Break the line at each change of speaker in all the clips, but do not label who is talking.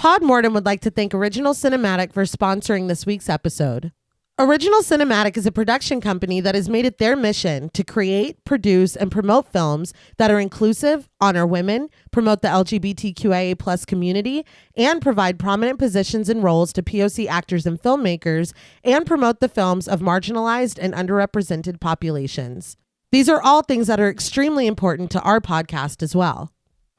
Pod Mortem would like to thank Original Cinematic for sponsoring this week's episode. Original Cinematic is a production company that has made it their mission to create, produce, and promote films that are inclusive, honor women, promote the LGBTQIA+ community, and provide prominent positions and roles to POC actors and filmmakers, and promote the films of marginalized and underrepresented populations. These are all things that are extremely important to our podcast as well.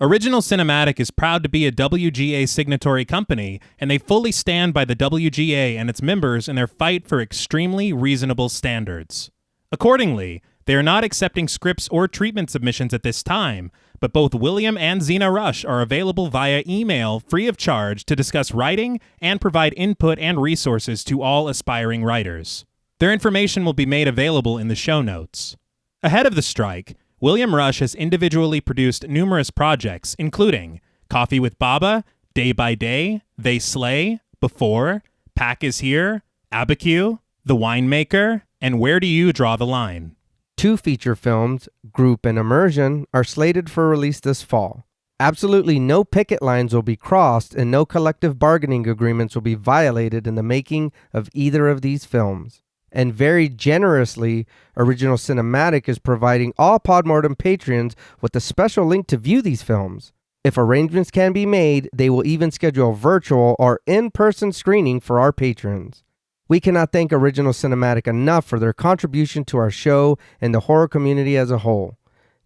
Original Cinematic is proud to be a WGA signatory company, and they fully stand by the WGA and its members in their fight for extremely reasonable standards. Accordingly, they are not accepting scripts or treatment submissions at this time, but both William and Xxena Rush are available via email free of charge to discuss writing and provide input and resources to all aspiring writers. Their information will be made available in the show notes. Ahead of the strike, William Rush has individually produced numerous projects, including Coffee with Baba, Day by Day, They Slay, Before, Pack is Here, Abacue, The Winemaker, and Where Do You Draw the Line?
2 feature films, Group and Immersion, are slated for release this fall. Absolutely no picket lines will be crossed and no collective bargaining agreements will be violated in the making of either of these films. And very generously, Original Cinematic is providing all Podmortem patrons with a special link to view these films. If arrangements can be made, they will even schedule a virtual or in-person screening for our patrons. We cannot thank Original Cinematic enough for their contribution to our show and the horror community as a whole.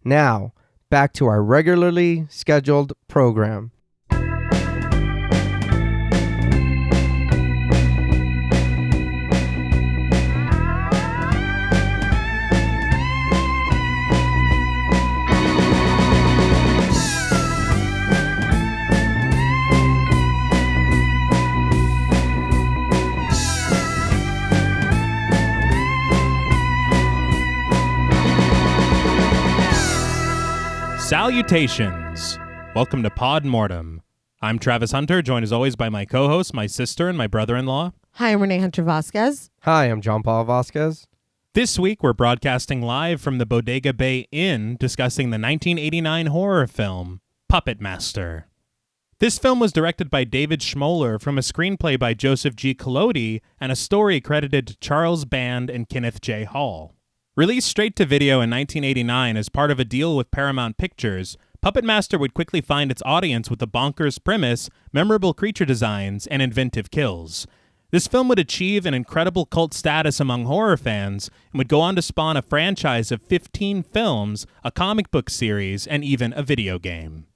Now, back to our regularly scheduled program.
Salutations! Welcome to Pod Mortem. I'm Travis Hunter, joined as always by my co-host, my sister, and my brother-in-law.
Hi, I'm Reneé Hunter Vasquez.
Hi, I'm John Paul Vasquez.
This week, we're broadcasting live from the Bodega Bay Inn, discussing the 1989 horror film, Puppet Master. This film was directed by David Schmoeller from a screenplay by Joseph G. Collodi and a story credited to Charles Band and Kenneth J. Hall. Released straight to video in 1989 as part of a deal with Paramount Pictures, Puppet Master would quickly find its audience with a bonkers premise, memorable creature designs, and inventive kills. This film would achieve an incredible cult status among horror fans and would go on to spawn a franchise of 15 films, a comic book series, and even a video game.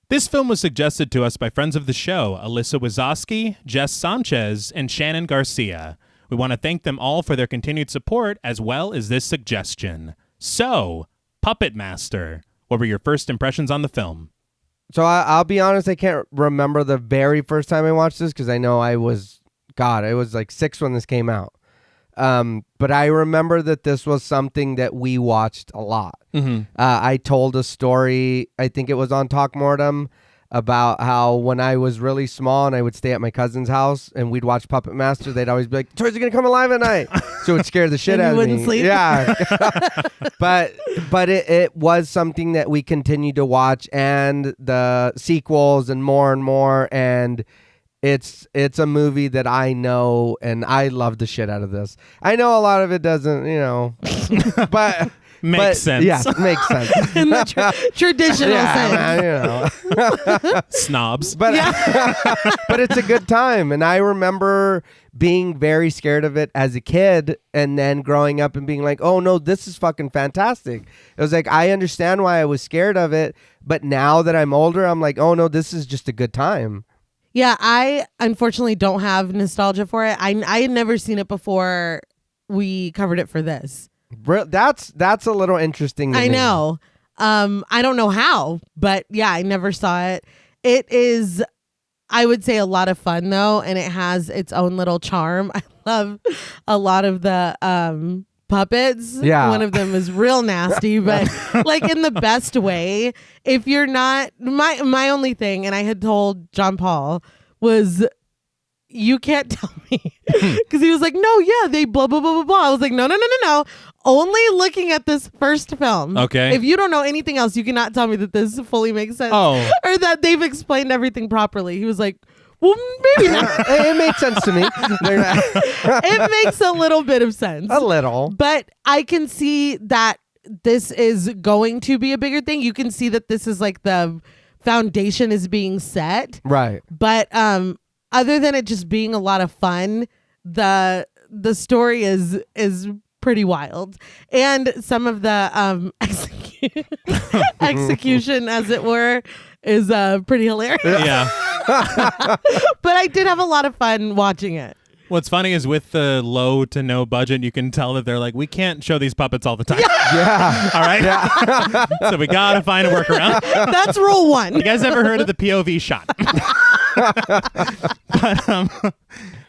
This film was suggested to us by friends of the show, Alyssa Wazowski, Jess Sanchez, and Shannon Garcia. We want to thank them all for their continued support, as well as this suggestion. So, Puppet Master, what were your first impressions on the film?
So I'll be honest, I can't remember the very first time I watched this because I know I was like 6 when this came out. But I remember that this was something that we watched a lot.
Mm-hmm.
I told a story, I think it was on Talk Mortem, about how when I was really small and I would stay at my cousin's house and we'd watch Puppet Master, they'd always be like, "Toys are gonna come alive at night," so it would scare the shit out of me.
Wouldn't sleep.
Yeah, but it was something that we continued to watch, and the sequels and more, and it's a movie that I know, and I love the shit out of this. I know a lot of it doesn't, but.
Makes sense.
Yeah, makes sense.
In the traditional sense.
Snobs.
But, but it's a good time. And I remember being very scared of it as a kid and then growing up and being like, oh, no, this is fucking fantastic. It was like, I understand why I was scared of it. But now that I'm older, I'm like, oh, no, this is just a good time.
Yeah, I unfortunately don't have nostalgia for it. I had never seen it before we covered it for this.
That's a little interesting to me.
I know. I don't know how, but yeah, I never saw it. It is, I would say, a lot of fun though, and it has its own little charm. I love a lot of the puppets.
Yeah.
One of them is real nasty, but like in the best way. If you're not, my only thing, and I had told John Paul, was you can't tell me, because he was like, no, yeah, they blah, blah, blah, blah, blah. I was like, no. Only looking at this first film.
Okay.
If you don't know anything else, you cannot tell me that this fully makes sense.
Oh.
Or that they've explained everything properly. He was like, Well, maybe not.
It made sense to me.
It makes a little bit of sense.
A little.
But I can see that this is going to be a bigger thing. You can see that this is like the foundation is being set.
Right.
But other than it just being a lot of fun, the story is pretty wild. And some of the execution, as it were, is pretty hilarious.
Yeah.
But I did have a lot of fun watching it.
What's funny is with the low to no budget, you can tell that they're like, we can't show these puppets all the time.
Yeah.
All right. So we gotta find a workaround.
That's rule one.
You guys ever heard of the POV shot? But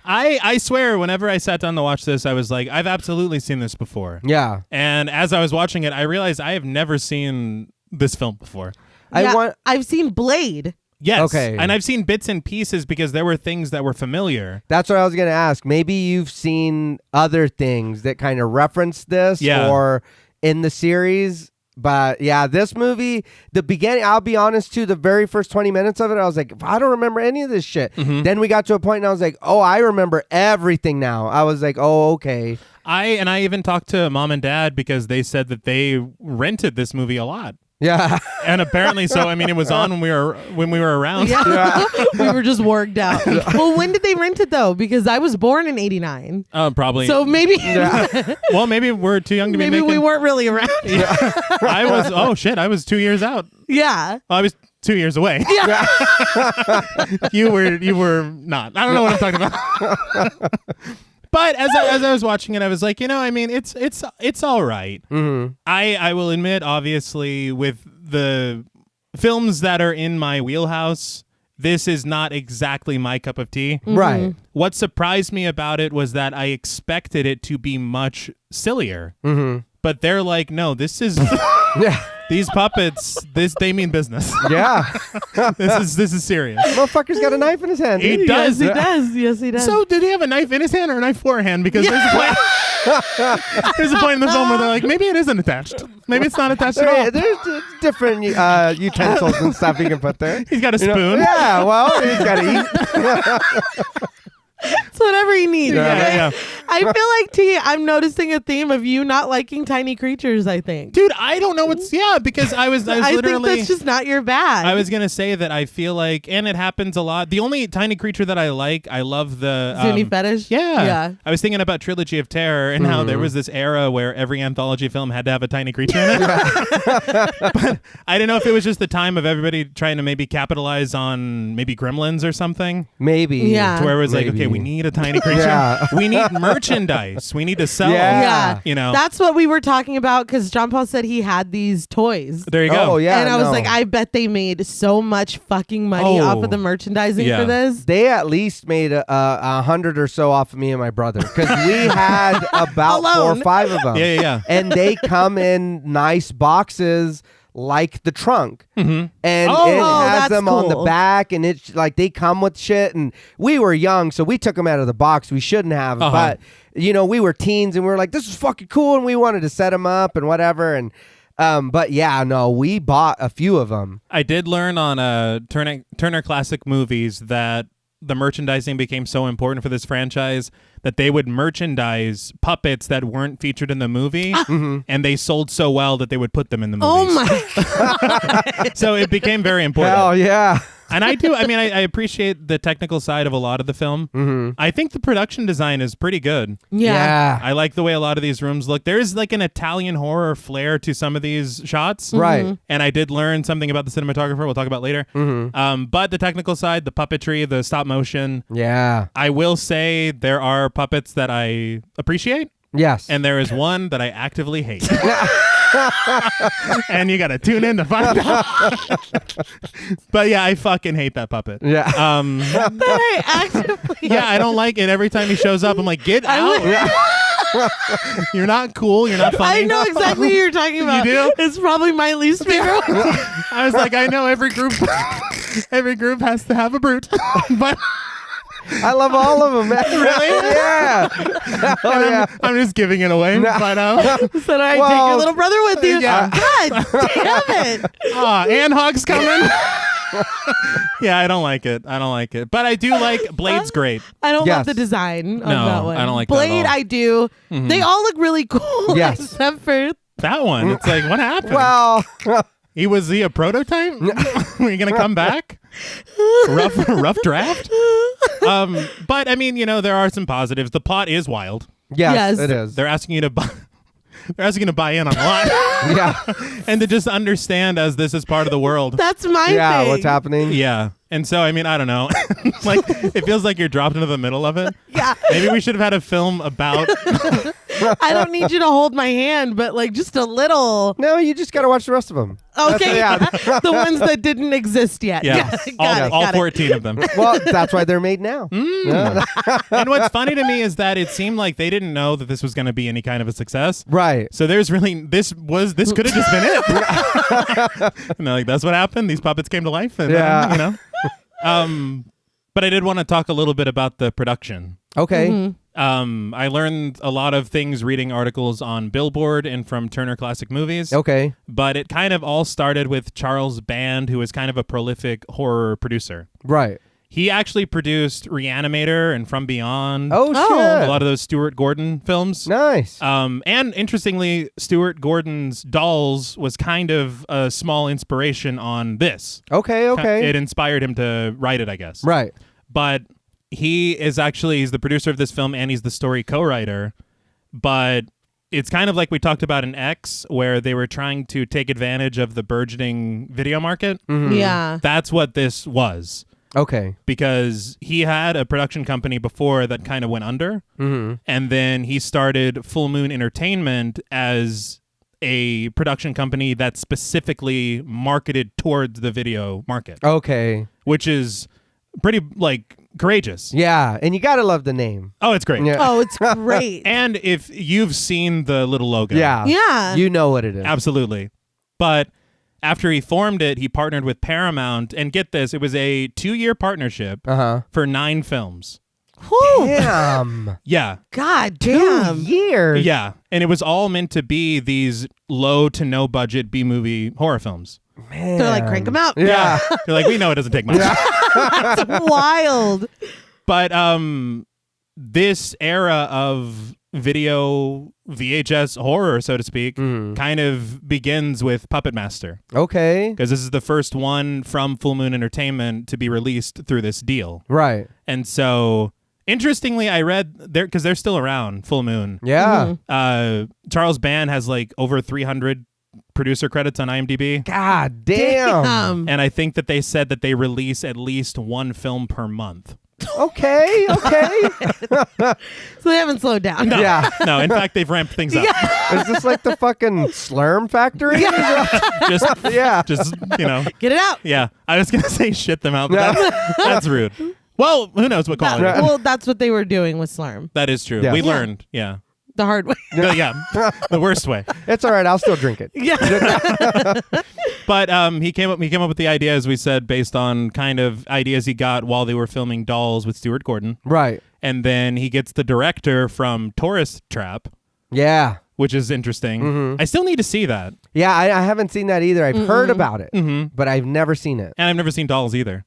I swear, whenever I sat down to watch this, I was like, I've absolutely seen this before.
Yeah.
And as I was watching it, I realized I have never seen this film before.
I've seen Blade.
Yes.
Okay.
And I've seen bits and pieces because there were things that were familiar.
That's what I was going to ask. Maybe you've seen other things that kind of reference this or in the series. But yeah, this movie, the beginning, I'll be honest too, the very first 20 minutes of it, I was like, I don't remember any of this shit.
Mm-hmm.
Then we got to a point and I was like, oh, I remember everything now. I was like, oh, okay.
I even talked to mom and dad because they said that they rented this movie a lot.
Yeah.
And apparently so, I mean, it was on when we were around.
Yeah. We were just worked out. Well, when did they rent it though? Because I was born in 89.
Probably.
So maybe
Well, maybe we're too young to
maybe
be making...
we weren't really around.
I was 2 years out.
Yeah.
Well, I was 2 years away.
Yeah.
You were not. I don't know what I'm talking about. But as I was watching it, I was like, I mean, it's all right.
Mm-hmm.
I will admit, obviously, with the films that are in my wheelhouse, this is not exactly my cup of tea.
Mm-hmm.
Right.
What surprised me about it was that I expected it to be much sillier.
Mm-hmm.
But they're like, no, this is...
Yeah.
These puppets, they mean business.
Yeah.
This is serious.
Motherfucker's got a knife in his hand.
He does.
Yes, he does. Yes, he does.
So did he have a knife in his hand or a knife for a hand? Because there's a point in the film where they're like, maybe it isn't attached. Maybe it's not attached at all.
There's different utensils and stuff you can put there.
He's got a spoon.
Yeah, well, he's got to eat.
It's whatever you need.
Yeah.
I feel like, T, I'm noticing a theme of you not liking tiny creatures, I think.
Dude, I don't know what's... Yeah, because I was literally...
think that's just not your bag.
I was going to say that I feel like... And it happens a lot. The only tiny creature that I love the...
Zuni fetish?
Yeah. I was thinking about Trilogy of Terror and how there was this era where every anthology film had to have a tiny creature in it. But I don't know if it was just the time of everybody trying to maybe capitalize on maybe Gremlins or something.
Maybe.
Yeah.
To where it was like, okay, we need a tiny creature.
Yeah.
We need merchandise. We need to sell.
Yeah.
That's what we were talking about because John Paul said he had these toys.
There you go.
Oh, yeah.
And I was like, I bet they made so much fucking money off of the merchandising for this.
They at least made 100 or so off of me and my brother because we had about 4 or 5 of them.
Yeah.
And they come in nice boxes like the trunk.
Mm-hmm.
And it has
that's
them on the
cool.
back and it's like they come with shit. And we were young, so we took them out of the box. We shouldn't have. But, we were teens and we were like, this is fucking cool. And we wanted to set them up and whatever. And but yeah, no, we bought a few of them.
I did learn on Turner Classic Movies that the merchandising became so important for this franchise that they would merchandise puppets that weren't featured in the movie, and they sold so well that they would put them in the movies.
Oh my God.
So it became very important.
Hell yeah.
And I appreciate the technical side of a lot of the film.
Mm-hmm.
I think the production design is pretty good.
Yeah.
I like the way a lot of these rooms look. There's like an Italian horror flair to some of these shots.
Right.
And I did learn something about the cinematographer we'll talk about later.
Mm-hmm.
But the technical side, the puppetry, the stop motion.
Yeah.
I will say there are puppets that I appreciate.
Yes.
And there is one that I actively hate. And you got to tune in to find out. But yeah, I fucking hate that puppet.
Yeah.
That I actively
Yeah, I don't like it. Every time he shows up, I'm like, get out. You're not cool. You're not funny.
I know exactly what you're talking about.
You do?
It's probably my least favorite one.
I was like, I know every group has to have a brute. But
I love all of them, man.
Really?
Yeah. Oh, yeah.
I'm just giving it away.
No.
But
So I take your little brother with you.
Yeah.
God damn it.
Andhog's coming. Yeah, I don't like it. But I do like Blade's great.
I don't
Yes.
love the design of
No,
that one.
I don't like that at
Blade,
all.
I do. They all look really cool.
Yes.
Except for
That one. It's like, what happened?
Well,
Was he a prototype? Are you gonna come back? rough draft. But I mean, there are some positives. The plot is wild.
yes,
Yes.
it is.
They're asking you to buy. They're asking you to buy in on a lot
Yeah.
and to just understand as this is part of the world.
that's my
Yeah,
thing.
what's happening?
Yeah. And so, I mean, I don't know. Like, it feels like you're dropped into the middle of it.
Yeah.
Maybe we should have had a film about.
I don't need you to hold my hand, but like just a little.
No, you just got to watch the rest of them.
Okay.
yeah.
The ones that didn't exist yet.
Yeah.
Got
all
it.
14 of them.
Well, that's why they're made now. Yeah.
And what's funny to me is that it seemed like they didn't know that this was going to be any kind of a success.
Right.
So there's really this could have just been it. And they're like, that's what happened. These puppets came to life, and
Yeah.
But I did want to talk a little bit about the production.
Okay.
I learned a lot of things reading articles on Billboard and from Turner Classic Movies.
Okay.
But it kind of all started with Charles Band, who is kind of a prolific horror producer.
Right.
He actually produced Reanimator and From Beyond.
Oh,
Oh.
shit.
A lot of those Stuart Gordon films.
Nice.
And interestingly, Stuart Gordon's Dolls was kind of a small inspiration on this.
Okay.
It inspired him to write it, I guess.
Right.
But he's the producer of this film and he's the story co-writer. But it's kind of like we talked about in X, where they were trying to take advantage of the burgeoning video market.
Yeah.
That's what this was.
Okay.
Because he had a production company before that kind of went under. And then he started Full Moon Entertainment as a production company that specifically marketed towards the video market,
Okay.
which is pretty, courageous.
Yeah. And you got to love the name.
Oh, it's great.
Yeah.
Oh, it's great.
And if you've seen the little logo.
Yeah.
Yeah.
You know what it is.
Absolutely. But after he formed it, he partnered with Paramount. And get this, it was a 2-year partnership for 9 films.
Whew.
Damn.
Yeah.
God
2
damn.
years.
Yeah. And it was all meant to be these low to no budget B-movie horror films.
Man.
They're like, crank them out.
Yeah.
They're like, we know it doesn't take much.
That's wild.
But this era of video VHS horror, so to speak, kind of begins with Puppet Master.
Okay.
Because this is the first one from Full Moon Entertainment to be released through this deal.
Right.
And so, interestingly, I read, because they're still around, Full Moon.
Yeah.
Charles Band has over 300 producer credits on IMDb.
God damn.
And I think that they said that they release at least 1 film per month.
Okay.
So they haven't slowed down.
No,
Yeah.
no. In fact, they've ramped things up.
Is this like the fucking Slurm factory?
Just,
Yeah.
Get it out.
Yeah. I was gonna say shit them out, but that's rude. Well, who knows what quality?
Well, that's what they were doing with Slurm.
That is true.
Yeah.
We
Yeah.
learned. Yeah.
The hard way.
Yeah. The worst way.
It's all right. I'll still drink it.
Yeah.
But he came up with the idea, as we said, based on kind of ideas he got while they were filming Dolls with Stuart Gordon.
Right.
And then he gets the director from Tourist Trap,
Yeah.
which is interesting. I still need to see that.
Yeah. I haven't seen that either. I've heard about it, but I've never seen it.
And I've never seen Dolls either.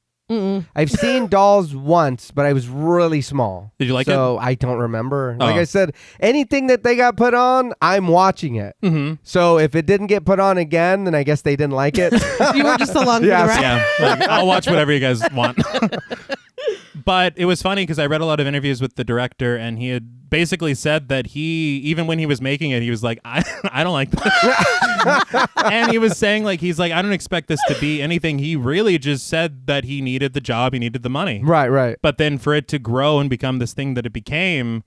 I've seen Dolls once, but I was really small.
Did you like
So I don't remember. Like
Oh.
I said, anything that they got put on, I'm watching it. So if it didn't get put on again, then I guess they didn't like it.
You were just along
Yeah,
for the ride.
Yeah. I'll watch whatever you guys want. But it was funny because I read a lot of interviews with the director, and he had basically said that even when he was making it, he was like, I don't like this. And he was saying, I don't expect this to be anything. He really just said that he needed the job, he needed the money.
Right.
But then for it to grow and become this thing that it became,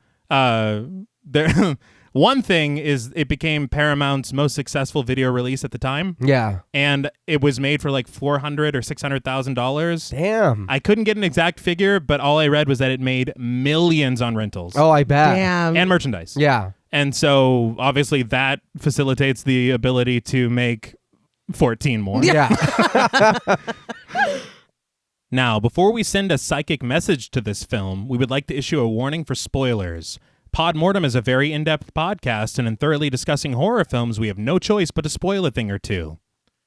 one thing is it became Paramount's most successful video release at the time.
Yeah.
And it was made for $400,000 or $600,000.
Damn.
I couldn't get an exact figure, but all I read was that it made millions on rentals
Oh, I bet.
Damn.
and merchandise.
Yeah.
And so obviously that facilitates the ability to make 14 more.
Yeah.
Now, before we send a psychic message to this film, we would like to issue a warning for spoilers. Pod Mortem is a very in-depth podcast, and in thoroughly discussing horror films, we have no choice but to spoil a thing or two.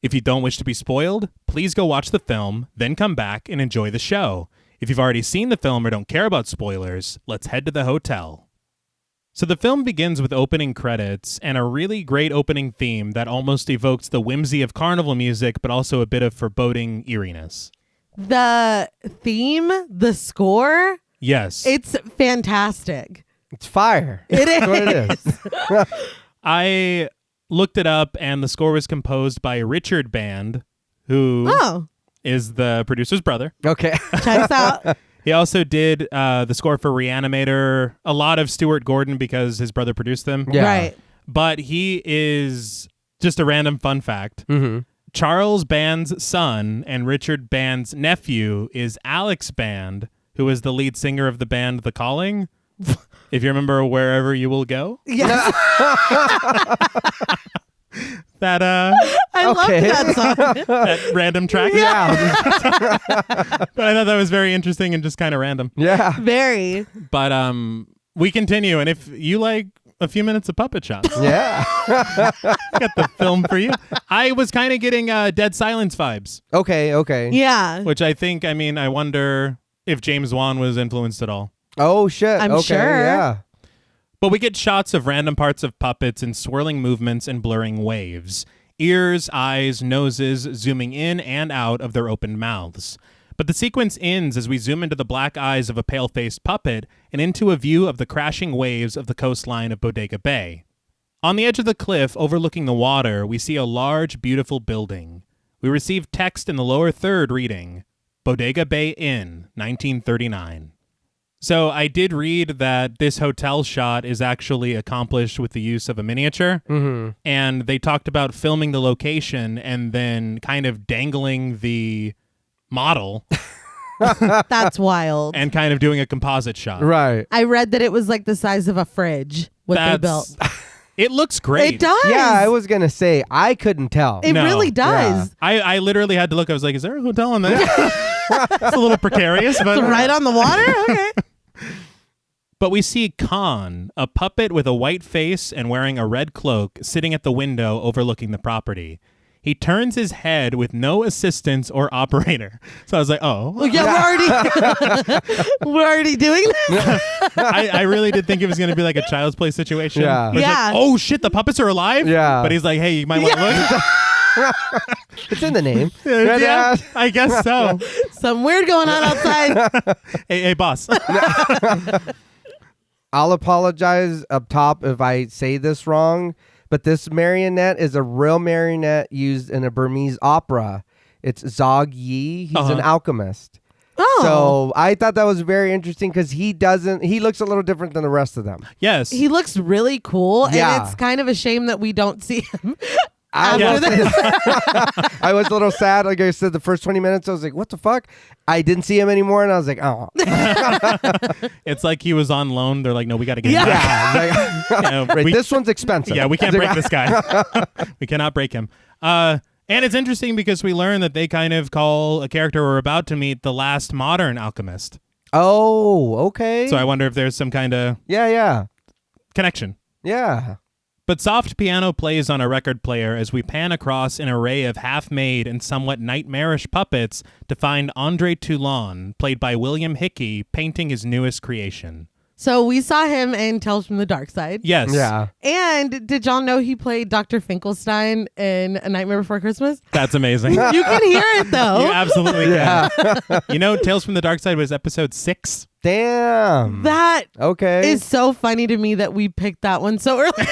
If you don't wish to be spoiled, please go watch the film, then come back and enjoy the show. If you've already seen the film or don't care about spoilers, let's head to the hotel. So the film begins with opening credits and a really great opening theme that almost evokes the whimsy of carnival music, but also a bit of foreboding eeriness.
The theme, the score,
Yes.
it's fantastic.
It's fire.
It is.
That's what it is.
I looked it up, and the score was composed by Richard Band, who
Oh,
is the producer's brother.
Okay.
check us out.
He also did the score for Reanimator, a lot of Stuart Gordon because his brother produced them.
Yeah.
Right.
But he is, just a random fun fact,
Mm-hmm.
Charles Band's son and Richard Band's nephew is Alex Band, who is the lead singer of the band The Calling. If you remember Wherever You Will Go.
Yes.
That
I love
Okay.
that song.
that random track.
Yeah.
But I thought that was very interesting and just kind of random.
Yeah.
Very.
But we continue, and if you like a few minutes of puppet shots,
Yeah.
got the film for you. I was kind of getting Dead Silence vibes,
Okay. Okay.
Yeah.
which I wonder if James Wan was influenced at all.
Oh shit.
I'm
okay.
sure.
Yeah.
But we get shots of random parts of puppets and swirling movements and blurring waves. Ears, eyes, noses zooming in and out of their open mouths. But the sequence ends as we zoom into the black eyes of a pale-faced puppet and into a view of the crashing waves of the coastline of Bodega Bay. On the edge of the cliff overlooking the water, we see a large, beautiful building. We receive text in the lower third reading, Bodega Bay Inn, 1939. So I did read that this hotel shot is actually accomplished with the use of a miniature.
Mm-hmm.
And they talked about filming the location and then kind of dangling the model
That's wild.
and kind of doing a composite shot.
Right.
I read that it was like the size of a fridge, what they built.
It looks great.
It does.
Yeah, I was gonna say I couldn't tell.
It
No.
really does.
I literally had to look. I was like, is there a hotel in there? It's a little precarious, but
It's right on the water? Okay.
But we see Khan, a puppet with a white face and wearing a red cloak, sitting at the window overlooking the property. He turns his head with no assistance or operator. So I was like, oh.
Well, yeah, we're already doing this.
I really did think it was going to be like a Child's Play situation.
Yeah.
But it's
Yeah.
like, oh, shit, the puppets are alive?
Yeah.
But he's like, hey, you might want to look.
It's in the name.
Yeah, I guess so.
Some weird going on outside.
Hey, boss.
I'll apologize up top if I say this wrong, but this marionette is a real marionette used in a Burmese opera. It's Zog Yi. He's an alchemist.
Oh.
So I thought that was very interesting because he looks a little different than the rest of them.
Yes.
He looks really cool,
Yeah.
and it's kind of a shame that we don't see him.
I
After
was, I was a little sad. Like I said, the first 20 minutes, I was like, what the fuck? I didn't see him anymore, and I was like, oh.
It's like he was on loan. They're like, no, we got to get him
Yeah.
back.
Yeah.
You know,
Right,
we-
this one's expensive.
Yeah, we can't break this guy. We cannot break him. And it's interesting because we learn that they kind of call a character we're about to meet the last modern alchemist.
Oh, okay.
So I wonder if there's some kind of
Yeah.
connection.
Yeah.
But soft piano plays on a record player as we pan across an array of half-made and somewhat nightmarish puppets to find Andre Toulon, played by William Hickey, painting his newest creation.
So we saw him in Tales from the Dark Side.
Yes.
Yeah.
And did y'all know he played Dr. Finkelstein in A Nightmare Before Christmas?
That's amazing.
You can hear it, though.
You absolutely
Yeah.
can. You know, Tales from the Dark Side was episode 6.
Damn.
That
Okay.
is so funny to me that we picked that one so early.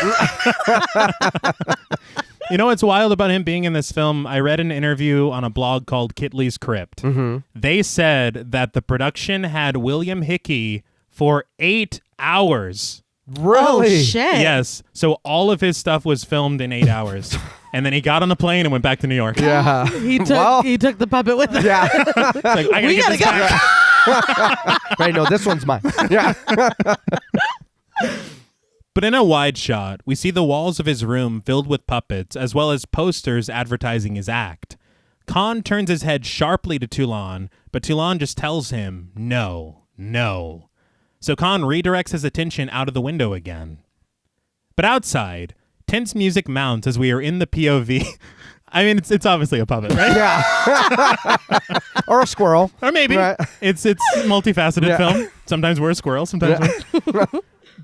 You know what's wild about him being in this film? I read an interview on a blog called Kitley's Crypt.
Mm-hmm.
They said that the production had William Hickey for 8 hours.
Really?
Oh, shit.
Yes. So all of his stuff was filmed in 8 hours. And then he got on the plane and went back to New York.
Yeah.
He took
Well-
he took the puppet with him.
Yeah.
It's like, I gotta
We
get
gotta
this
go.
guy.
Right. No, this one's mine. Yeah.
But in a wide shot, we see the walls of his room filled with puppets, as well as posters advertising his act. Khan turns his head sharply to Toulon, but Toulon just tells him, no, no. So Khan redirects his attention out of the window again. But outside, tense music mounts as we are in the POV I mean, it's obviously a puppet, right?
Yeah. Or a squirrel.
Or maybe.
Right.
It's multifaceted film. Sometimes we're a squirrel, sometimes we're...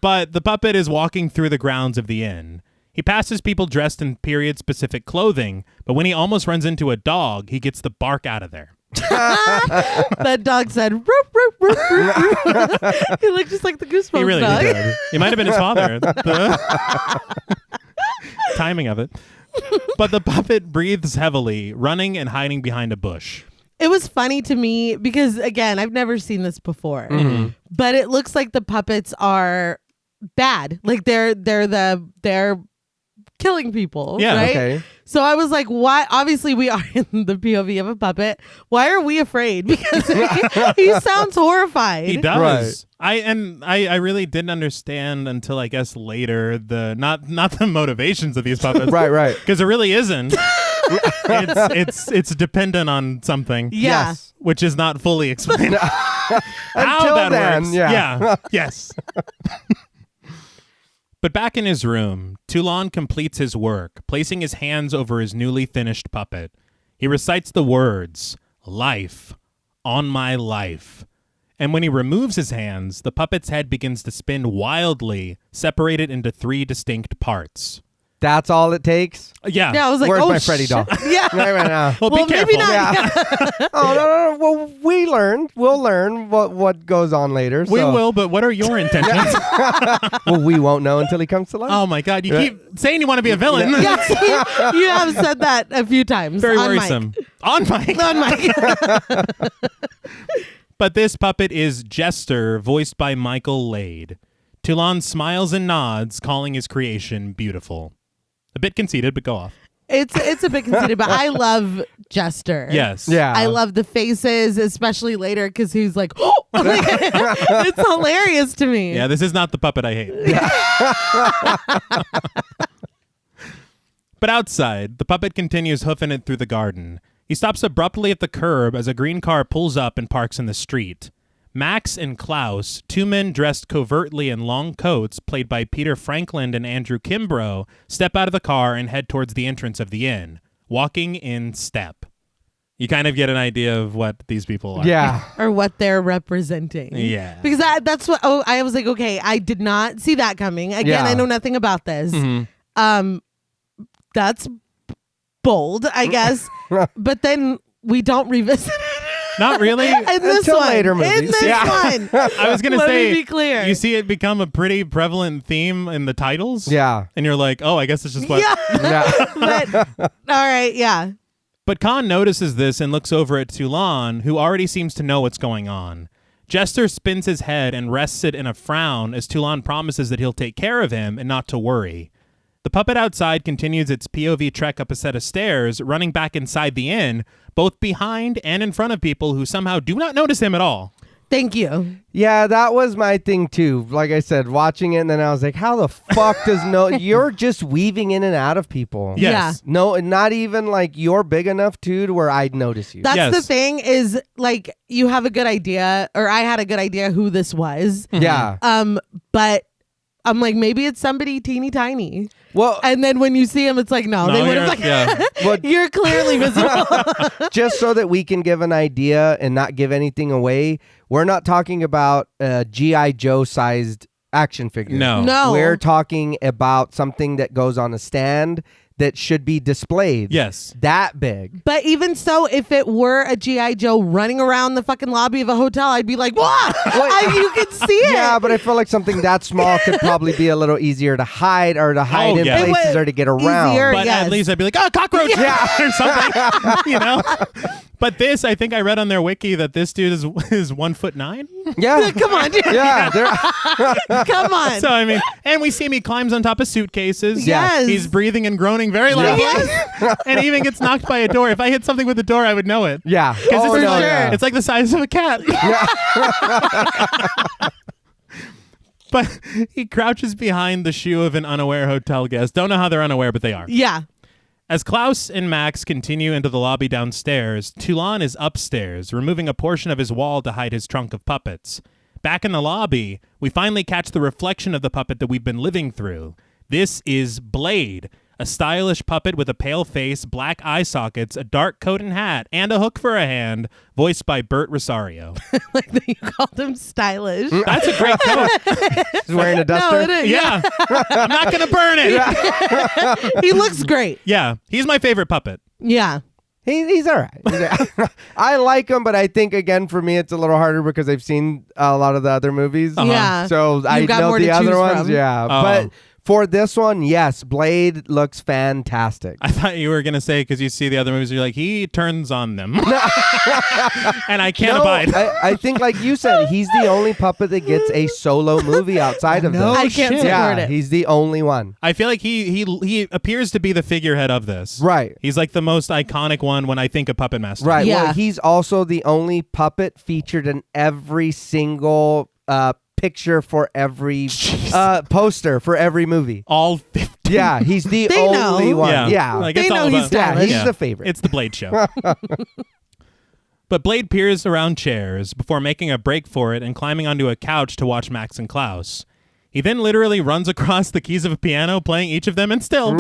But the puppet is walking through the grounds of the inn. He passes people dressed in period-specific clothing, but when he almost runs into a dog, he gets the bark out of there.
That dog said, "Roof, roof, roof, roof, roof." He looked just like the Goosebumps
He really
dog.
did. He might have been his father. The timing of it. But the puppet breathes heavily, running and hiding behind a bush.
It was funny to me because, again, I've never seen this before, but it looks like the puppets are bad. Like they're killing people.
Yeah,
right?
Okay.
So I was like, why? Obviously, we are in the POV of a puppet. Why are we afraid? Because he sounds horrified.
He does.
Right.
I really didn't understand until I guess later the not the motivations of these puppets.
Right.
Because it really isn't. it's dependent on something.
Yeah.
Yes.
Which is not fully explained. How
Until
that
then,
works.
yeah.
Yes. But back in his room, Toulon completes his work, placing his hands over his newly finished puppet. He recites the words, "Life, on my life." And when he removes his hands, the puppet's head begins to spin wildly, separated into 3 distinct parts.
That's all it takes?
Yeah.
Yeah, I was like,
Where's
oh,
my Freddy doll?
Yeah.
Right now.
Well,
Well,
be
maybe
careful.
not.
Yeah. No. Well, we'll learn what goes on later.
We
so.
will, but what are your intentions?
Well, we won't know until he comes to life.
Oh my God. You keep saying you want to be a villain.
Yes, you have said that a few times.
Very
on
worrisome. On mic.
On mic.
But this puppet is Jester, voiced by Michael Lade. Toulon smiles and nods, calling his creation beautiful. A bit conceited, but go off.
It's a bit conceited, but I love Jester.
Yes.
Yeah.
I love the faces, especially later because he's like, oh, like, it's hilarious to me.
Yeah, this is not the puppet I hate. But outside, the puppet continues hoofing it through the garden. He stops abruptly at the curb as a green car pulls up and parks in the street. Max and Klaus, 2 men dressed covertly in long coats, played by Peter Franklin and Andrew Kimbrough, step out of the car and head towards the entrance of the inn, walking in step. You kind of get an idea of what these people are.
Yeah.
Or what they're representing.
Yeah.
Because that's what, I was like, okay, I did not see that coming. Again,
Yeah.
I know nothing about this. That's bold, I guess. But then we don't revisit it.
Not really.
In this
Until
one.
later movies.
In this one.
I was going to
Let
say,
me be clear.
you see it become a pretty prevalent theme in the titles.
Yeah.
And you're like, oh, I guess it's just what...
Yeah.
Yeah.
But, all right, yeah.
But Khan notices this and looks over at Toulon, who already seems to know what's going on. Jester spins his head and rests it in a frown as Toulon promises that he'll take care of him and not to worry. The puppet outside continues its POV trek up a set of stairs, running back inside the inn, both behind and in front of people who somehow do not notice him at all.
Thank you.
Yeah, that was my thing too. Like I said, watching it, and then I was like, how the fuck does you're just weaving in and out of people.
Yes.
No, not even like you're big enough too to where I'd notice you.
That's
Yes.
the thing is like you have a good idea, or I had a good idea who this was.
Yeah.
But I'm like, maybe it's somebody teeny tiny.
Well,
And then when you see him, it's like, no, they would have like,
well,
you're clearly visible.
just so that we can give an idea and not give anything away, we're not talking about a G.I. Joe sized action figure.
No.
We're talking about something that goes on a stand that should be displayed.
Yes.
That big.
But even so, if it were a G.I. Joe running around the fucking lobby of a hotel, I'd be like, what? You can see it.
Yeah, but I feel like something that small could probably be a little easier to hide or to hide in
yeah. It
places
was
or to get around.
easier.
But
Yes.
at least I'd be like, oh, cockroach! or something, you know? But this, I think I read on their wiki that this dude is 1'9".
Yeah.
Come on, dude.
Yeah.
Come on.
So, I mean, and we see him, he climbs on top of suitcases.
Yes.
He's breathing and groaning very loudly.
Yes.
And he even gets knocked by a door. If I hit something with the door, I would know it.
Yeah.
Because
Oh,
it's,
no,
sure.
yeah.
it's like the size of a cat. But he crouches behind the shoe of an unaware hotel guest. Don't know how they're unaware, but they are.
Yeah.
As Klaus and Max continue into the lobby downstairs, Toulon is upstairs, removing a portion of his wall to hide his trunk of puppets. Back in the lobby, we finally catch the reflection of the puppet that we've been living through. This is Blade, A stylish puppet with a pale face, black eye sockets, a dark coat and hat, and a hook for a hand, voiced by Burt Rosario.
Like that you called him stylish.
That's a great coat.
He's wearing a duster.
No, it is.
Yeah. I'm not going to burn it.
He looks great.
Yeah. He's my favorite puppet.
Yeah.
He's all right. I like him, but I think, again, for me, it's a little harder because I've seen a lot of the other movies.
Yeah.
So I
got
know
more
the
to
other
choose
ones.
from.
Yeah.
Oh.
But for this one, yes, Blade looks fantastic.
I thought you were going to say, because you see the other movies, you're like, he turns on them. And I can't abide.
I think, like you said, he's the only puppet that gets a solo movie outside of this.
I can't support
Yeah,
it.
he's the only one.
I feel like he appears to be the figurehead of this.
Right.
He's like the most iconic one when I think of Puppet Master.
Right.
Yeah.
Well, he's also the only puppet featured in every single picture for every poster for every movie.
All 50.
Yeah, he's the
They
only
know.
one. Yeah.
Like,
They
it's
know
all
he's
about,
Yeah, he's
stylish.
the favorite.
It's the Blade show. But Blade peers around chairs before making a break for it and climbing onto a couch to watch Max and Klaus. He then literally runs across the keys of a piano, playing each of them, and still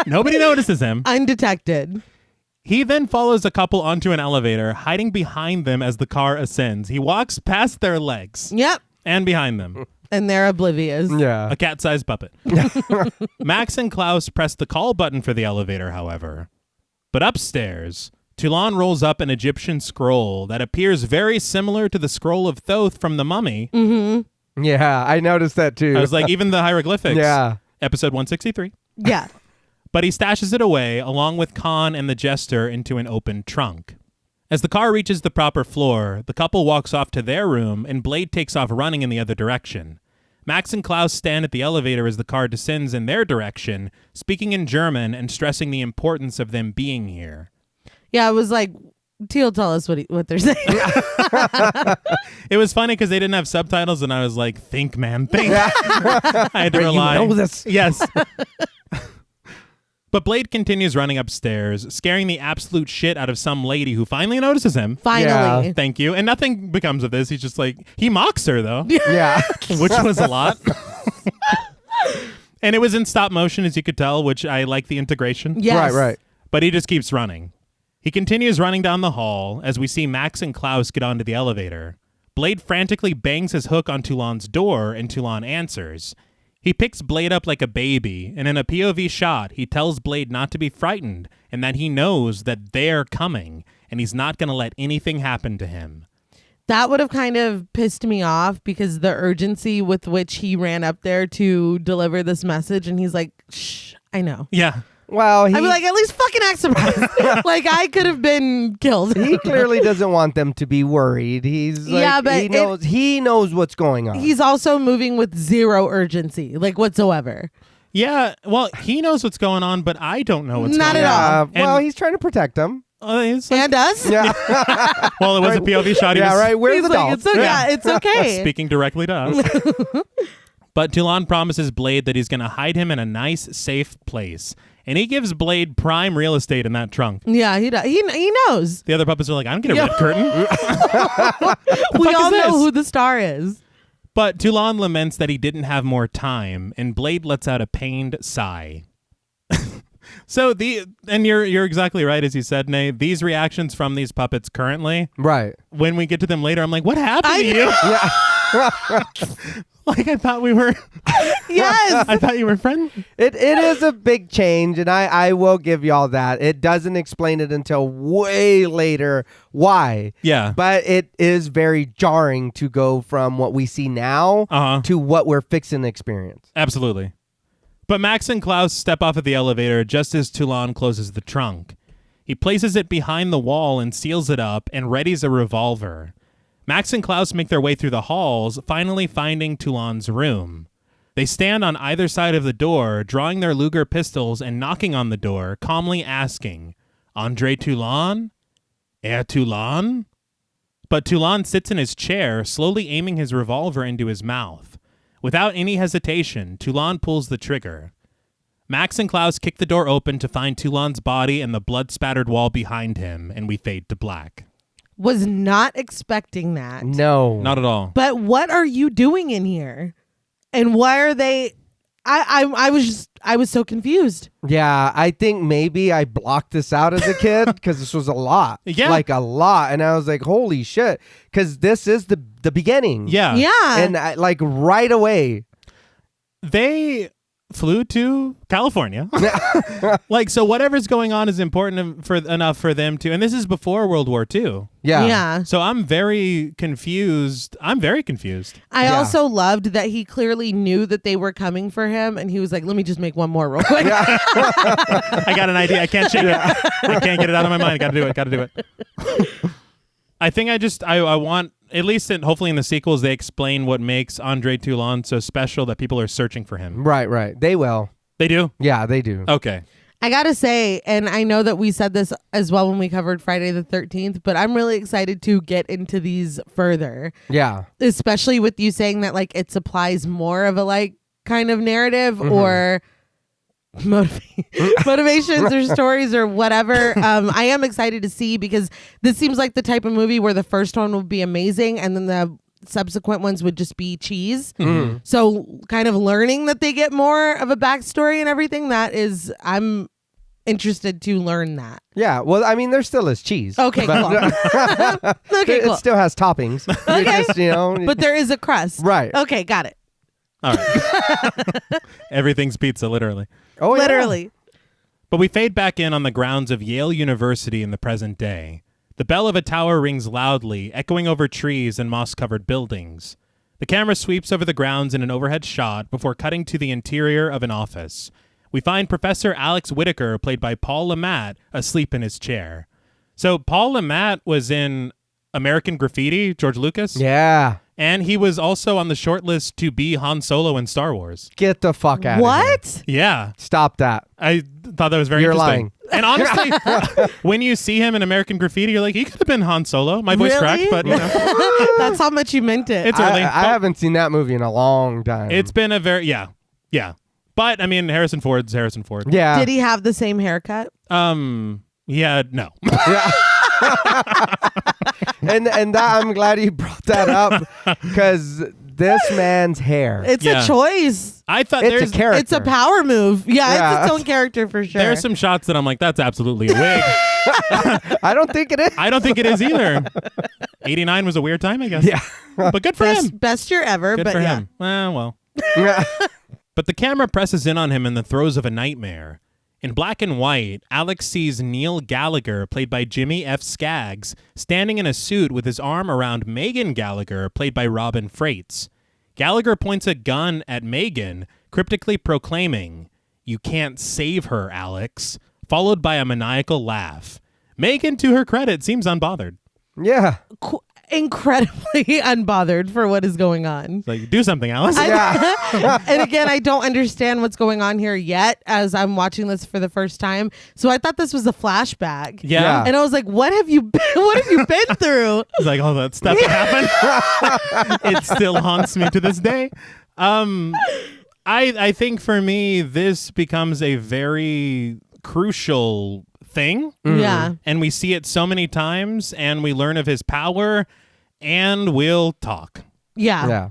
nobody notices him.
Undetected.
He then follows a couple onto an elevator, hiding behind them as the car ascends. He walks past their legs
Yep.
and behind them.
And they're oblivious.
Yeah.
A cat-sized puppet. Max and Klaus press the call button for the elevator, however. But upstairs, Toulon rolls up an Egyptian scroll that appears very similar to the scroll of Thoth from The Mummy.
Mm-hmm.
Yeah, I noticed that too.
I was like, even the hieroglyphics.
Yeah.
Episode 163.
Yeah.
But he stashes it away, along with Khan and the jester, into an open trunk. As the car reaches the proper floor, the couple walks off to their room, and Blade takes off running in the other direction. Max and Klaus stand at the elevator as the car descends in their direction, speaking in German and stressing the importance of them being here.
Yeah, it was like, Teal, tell us what they're saying.
It was funny because they didn't have subtitles, and I was like, think, man, think. I had to rely.
You know this.
Yes. But Blade continues running upstairs, scaring the absolute shit out of some lady who finally notices him.
Finally.
Thank you. And nothing becomes of this. He's just like, he mocks her, though,
Yeah.
which was a lot. And it was in stop motion, as you could tell, which I like the integration.
Yes.
Right.
But he just keeps running. He continues running down the hall as we see Max and Klaus get onto the elevator. Blade frantically bangs his hook on Toulon's door, and Toulon answers. He picks Blade up like a baby, and in a POV shot, he tells Blade not to be frightened and that he knows that they're coming, and he's not going to let anything happen to him.
That would have kind of pissed me off because the urgency with which he ran up there to deliver this message, and he's like, shh, I know.
Yeah.
Well,
I'd be like, at least fucking act surprised. Like, I could have been killed.
he clearly doesn't want them to be worried. He's like,
Yeah, but
he knows what's going on.
He's also moving with zero urgency, like whatsoever.
Yeah, well, he knows what's going on, but I don't know what's
Not
going
at
on.
all.
Well,
And-
he's trying to protect them.
It's like,
And us?
Yeah.
well, it was a POV shot. He
Yeah,
was
right. Where's
He's
the
like,
doll?
it's okay. Yeah, it's okay.
speaking directly to us. But Toulon promises Blade that he's going to hide him in a nice, safe place. And he gives Blade prime real estate in that trunk.
Yeah, he does. He knows.
The other puppets are like, I don't get a red curtain.
We
fuck
all
is
know
this?
who the star is.
But Toulon laments that he didn't have more time, and Blade lets out a pained sigh. And you're exactly right, as you said, Nate. These reactions from these puppets currently,
Right.
when we get to them later, I'm like, what happened
I
to you? Like, I thought we were,
Yes.
I thought you were friends.
It is a big change, and I will give y'all that. It doesn't explain it until way later why.
Yeah.
But it is very jarring to go from what we see now
Uh-huh.
to what we're fixing to experience.
Absolutely. But Max and Klaus step off of the elevator just as Toulon closes the trunk. He places it behind the wall and seals it up and readies a revolver. Max and Klaus make their way through the halls, finally finding Toulon's room. They stand on either side of the door, drawing their Luger pistols and knocking on the door, calmly asking, Andre Toulon? Herr Toulon? But Toulon sits in his chair, slowly aiming his revolver into his mouth. Without any hesitation, Toulon pulls the trigger. Max and Klaus kick the door open to find Toulon's body and the blood-spattered wall behind him, and we fade to black.
Was not expecting that.
No.
Not at all.
But what are you doing in here? And why are they... I was so confused.
Yeah, I think maybe I blocked this out as a kid because this was a lot.
Yeah.
Like a lot. And I was like, holy shit. Because this is the beginning.
Yeah.
Yeah.
And like right away.
They flew to California. Like, so whatever's going on is important enough for them to, and this is before World War II.
Yeah.
Yeah.
So I'm very confused.
I
Yeah.
also loved that he clearly knew that they were coming for him, and he was like, let me just make one more real quick.
I got an idea. I can't shake it. I can't get it out of my mind. Got to do it. I think I want, at least hopefully in the sequels, they explain what makes Andre Toulon so special that people are searching for him.
Right. They will.
They do?
Yeah, they do.
Okay.
I gotta say, and I know that we said this as well when we covered Friday the 13th, but I'm really excited to get into these further,
Yeah.
especially with you saying that like it supplies more of a like kind of narrative or motivations or stories or whatever. I am excited to see, because this seems like the type of movie where the first one would be amazing and then the subsequent ones would just be cheese. So kind of learning that they get more of a backstory and everything, I'm interested to learn that.
Yeah. Well, I mean, there still is cheese.
Okay, cool. Okay, cool.
It still has toppings.
Okay.
Just,
But there is a crust.
Right.
Okay, got it.
All right. Everything's pizza, literally.
Oh, yeah.
Literally.
But we fade back in on the grounds of Yale University in the present day. The bell of a tower rings loudly, echoing over trees and moss-covered buildings. The camera sweeps over the grounds in an overhead shot before cutting to the interior of an office. We find Professor Alex Whitaker, played by Paul Le Mat, asleep in his chair. So Paul Le Mat was in American Graffiti, George Lucas.
Yeah.
And he was also on the short list to be Han Solo in Star Wars.
Get the fuck out of here.
What?
Yeah.
Stop that.
I thought that was very
You're
interesting.
lying.
And honestly, when you see him in American Graffiti, you're like, he could have been Han Solo. My voice cracked, but you know.
That's how much you meant it.
It's early.
I haven't seen that movie in a long time.
It's been a very, yeah. But, I mean, Harrison Ford's Harrison Ford.
Yeah.
Did he have the same haircut?
Yeah, no.
Yeah. and that, I'm glad you brought that up, because this man's hair.
It's
Yeah.
a choice.
I thought
It's a character.
It's a power move. Yeah,
Yeah.
it's its own character for sure.
There's some shots that I'm like, that's absolutely a wig.
I don't think it is.
I don't think it is either. 89 was a weird time, I guess.
Yeah.
But good for him.
best year ever.
Good
but
for
yeah.
him. Well. But the camera presses in on him in the throes of a nightmare. In black and white, Alex sees Neil Gallagher, played by Jimmy F. Skaggs, standing in a suit with his arm around Megan Gallagher, played by Robin Freites. Gallagher points a gun at Megan, cryptically proclaiming, "You can't save her, Alex," followed by a maniacal laugh. Megan, to her credit, seems unbothered.
Yeah.
Incredibly unbothered for what is going on.
It's like, do something, Alice.
Yeah.
And again, I don't understand what's going on here yet as I'm watching this for the first time. So I thought this was a flashback.
Yeah.
And I was like, what have you been through?
It's like, oh, that stuff that happened. It still haunts me to this day. I think for me, this becomes a very crucial thing.
Yeah.
And we see it so many times, and we learn of his power, and we'll talk.
Yeah.
Yeah.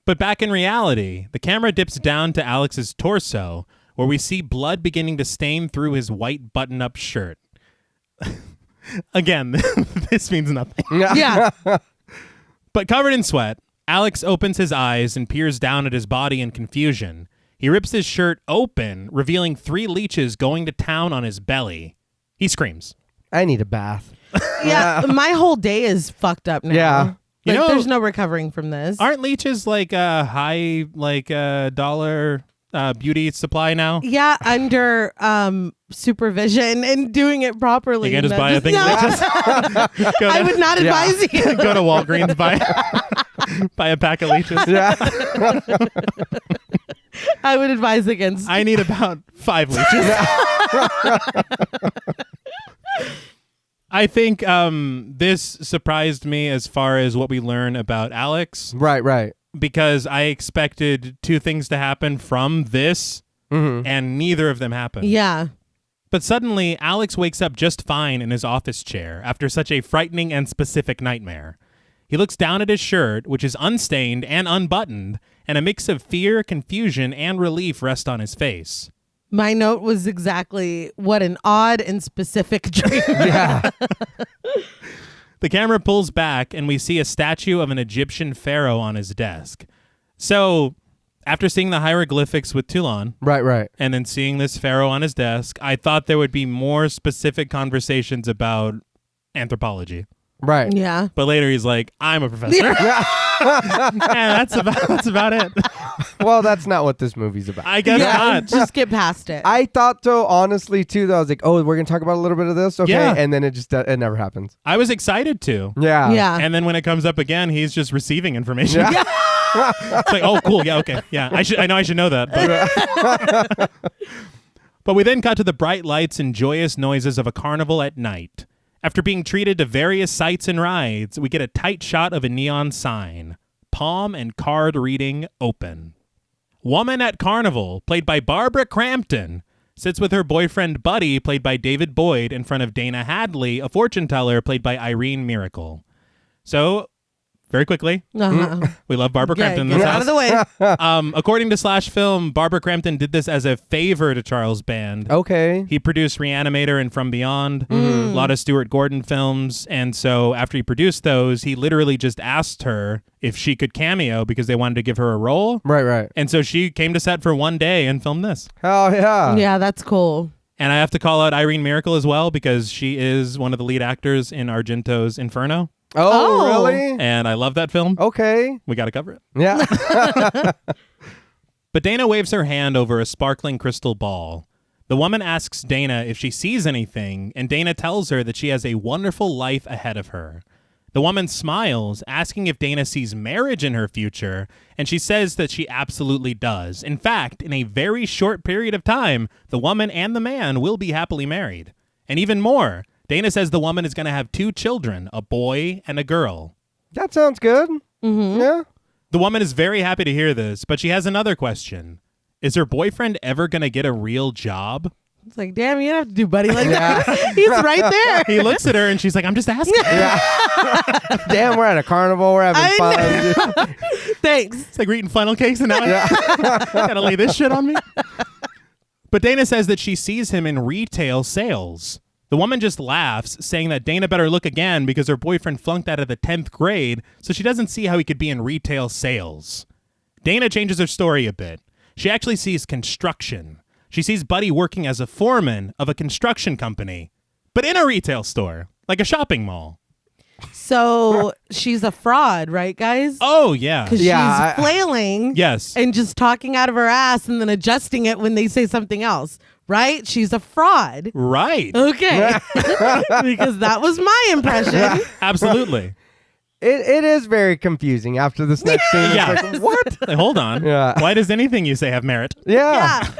But back in reality, the camera dips down to Alex's torso, where we see blood beginning to stain through his white button-up shirt. Again, this means nothing.
Yeah.
But covered in sweat, Alex opens his eyes and peers down at his body in confusion. He rips his shirt open, revealing 3 leeches going to town on his belly. He screams.
I need a bath.
Yeah. My whole day is fucked up now.
Yeah.
You know-
there's no recovering from this.
Aren't leeches like a high, dollar beauty supply now?
Yeah, under supervision and doing it properly.
You can't just buy a thing
No.
of leeches?
I would not advise you.
Go to Walgreens, buy a pack of leeches.
Yeah.
I would advise against.
I need about 5 leeches. I think this surprised me as far as what we learn about Alex,
Right.
because I expected 2 things to happen from this, and neither of them happened.
Yeah.
But suddenly, Alex wakes up just fine in his office chair after such a frightening and specific nightmare. He looks down at his shirt, which is unstained and unbuttoned, and a mix of fear, confusion, and relief rest on his face.
My note was exactly what an odd and specific dream.
Yeah.
The camera pulls back, and we see a statue of an Egyptian pharaoh on his desk. So, after seeing the hieroglyphics with Toulon,
Right.
and then seeing this pharaoh on his desk, I thought there would be more specific conversations about anthropology.
Right.
Yeah.
But later he's like, I'm a professor. And that's about it.
Well, that's not what this movie's about.
I guess not.
Just get past it.
I thought so, honestly, too, that I was like, oh, we're going to talk about a little bit of this? Okay.
Yeah.
And then it never happens.
I was excited to.
Yeah.
Yeah.
And then when it comes up again, he's just receiving information.
Yeah.
It's like, oh, cool. Yeah, okay. Yeah, I know I should know that. But, but we then cut to the bright lights and joyous noises of a carnival at night. After being treated to various sights and rides, we get a tight shot of a neon sign. Palm and card reading open. Woman at Carnival, played by Barbara Crampton, sits with her boyfriend Buddy, played by David Boyd, in front of Dana Hadley, a fortune teller, played by Irene Miracle. So, very quickly, we love Barbara Crampton in
Get
this
out
house.
of the way.
According to Slash Film, Barbara Crampton did this as a favor to Charles Band.
Okay.
He produced Reanimator and From Beyond, a lot of Stuart Gordon films, and so after he produced those, he literally just asked her if she could cameo because they wanted to give her a role.
Right.
And so she came to set for one day and filmed this.
Hell yeah.
Yeah, that's cool.
And I have to call out Irene Miracle as well because she is one of the lead actors in Argento's Inferno.
Oh, really?
And I love that film.
Okay.
We got to cover it.
Yeah.
But Dana waves her hand over a sparkling crystal ball. The woman asks Dana if she sees anything, and Dana tells her that she has a wonderful life ahead of her. The woman smiles, asking if Dana sees marriage in her future, and she says that she absolutely does. In fact, in a very short period of time, the woman and the man will be happily married. And even more, Dana says the woman is going to have 2 children, a boy and a girl.
That sounds good.
Mm-hmm.
Yeah.
The woman is very happy to hear this, but she has another question. Is her boyfriend ever going to get a real job?
It's like, damn, you don't have to do buddy like that. He's right there.
He looks at her and she's like, I'm just asking.
Yeah. Damn, we're at a carnival. We're having fun.
Thanks.
It's like we're eating funnel cakes and now I gotta lay this shit on me. But Dana says that she sees him in retail sales. The woman just laughs, saying that Dana better look again because her boyfriend flunked out of the 10th grade, so she doesn't see how he could be in retail sales. Dana changes her story a bit. She actually sees construction. She sees Buddy working as a foreman of a construction company, but in a retail store, like a shopping mall.
So she's a fraud, right, guys?
Oh, yeah.
Because
Yeah,
she's flailing
Yes.
and just talking out of her ass and then adjusting it when they say something else, right? She's a fraud.
Right.
Okay. Because that was my impression.
Absolutely.
It is very confusing after this next scene. It's
Yeah.
like, what?
Like, hold on.
Yeah.
Why does anything you say have merit?
Yeah.
Yeah.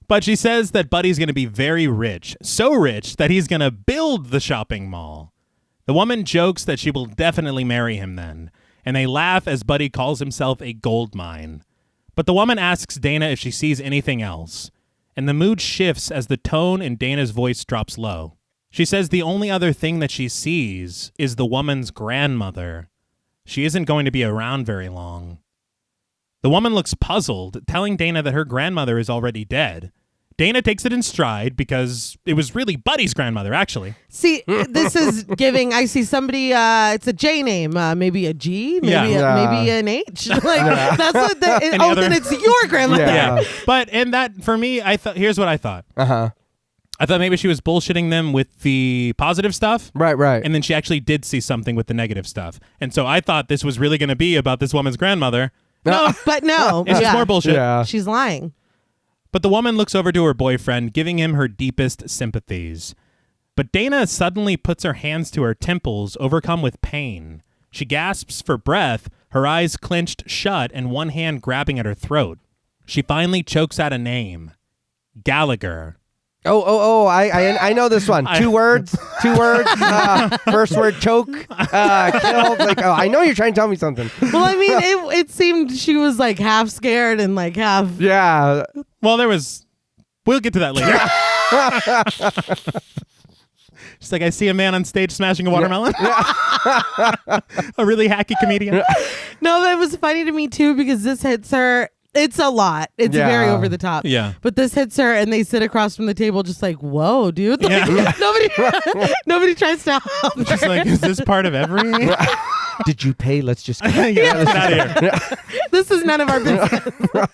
But she says that Buddy's going to be very rich, so rich that he's going to build the shopping mall. The woman jokes that she will definitely marry him then, and they laugh as Buddy calls himself a gold mine. But the woman asks Dana if she sees anything else, and the mood shifts as the tone in Dana's voice drops low. She says the only other thing that she sees is the woman's grandmother. She isn't going to be around very long. The woman looks puzzled, telling Dana that her grandmother is already dead. Dana takes it in stride because it was really Buddy's grandmother, actually.
See, this is giving. I see somebody. It's a J name, maybe a G, maybe
Yeah.
maybe an H. Like that's what.
Any
Oh,
other-
then it's your grandmother.
Yeah.
But and that for me, I thought. Here's what I thought.
Uh-huh.
I thought maybe she was bullshitting them with the positive stuff.
Right.
And then she actually did see something with the negative stuff. And so I thought this was really going to be about this woman's grandmother.
No, but no.
It's just more bullshit.
Yeah.
She's lying.
But the woman looks over to her boyfriend, giving him her deepest sympathies. But Dana suddenly puts her hands to her temples, overcome with pain. She gasps for breath, her eyes clenched shut and one hand grabbing at her throat. She finally chokes out a name. Gallagher.
Oh! I know this one. Two words. First word choke. Killed. Like, oh, I know you're trying to tell me something.
Well, I mean, it seemed she was like half scared and like half.
Yeah.
Well, we'll get to that later. She's like, I see a man on stage smashing a watermelon. A really hacky comedian.
No, that was funny to me too because this hits her. It's a lot. It's very over the top.
Yeah.
But this hits her and they sit across from the table just like, whoa, dude. Like, nobody tries to help her.
She's like, is this part of every...
Did you pay? Let's just go.
Let's get out of here.
This is none of our business.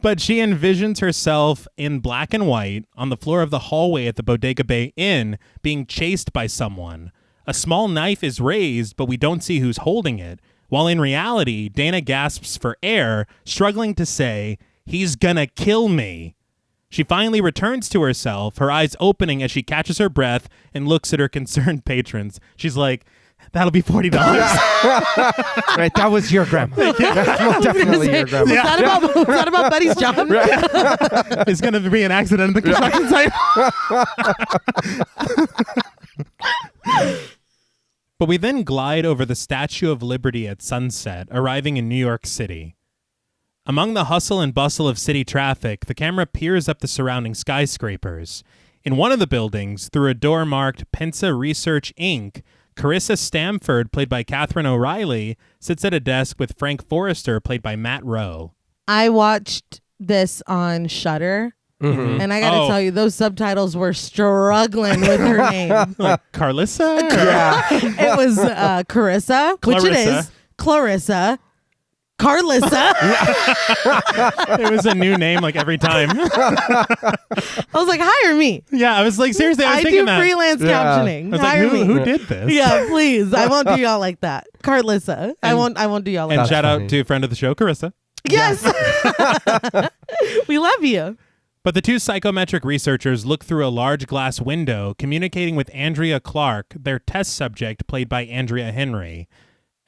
But she envisions herself in black and white on the floor of the hallway at the Bodega Bay Inn being chased by someone. A small knife is raised, but we don't see who's holding it. While in reality, Dana gasps for air, struggling to say, he's gonna kill me. She finally returns to herself, her eyes opening as she catches her breath and looks at her concerned patrons. She's like, that'll be $40.
Right, that was your grandma. That's most definitely your grandma.
Was that about Buddy's job?
It's going to be an accident at the construction site. But we then glide over the Statue of Liberty at sunset, arriving in New York City. Among the hustle and bustle of city traffic, the camera peers up the surrounding skyscrapers. In one of the buildings, through a door marked Pensa Research, Inc., Carissa Stamford, played by Catherine O'Reilly, sits at a desk with Frank Forrester, played by Matt Rowe.
I watched this on Shudder.
Mm-hmm.
And I got to tell you, those subtitles were struggling with her name.
Like Carlissa?
Yeah.
It was Carissa, which it is. Clarissa. Carlissa.
It was a new name like every time.
I was like, hire me.
Yeah, I was like, seriously, I was
I
thinking
do
that.
freelance captioning.
I was
Hire
like,
me.
who did this?
Yeah, please. I won't do y'all like that. Carlissa. I won't do y'all like
And
that.
shout
funny.
out to a friend of the show, Carissa.
Yes. We love you.
But the two psychometric researchers look through a large glass window, communicating with Andrea Clark, their test subject played by Andrea Henry.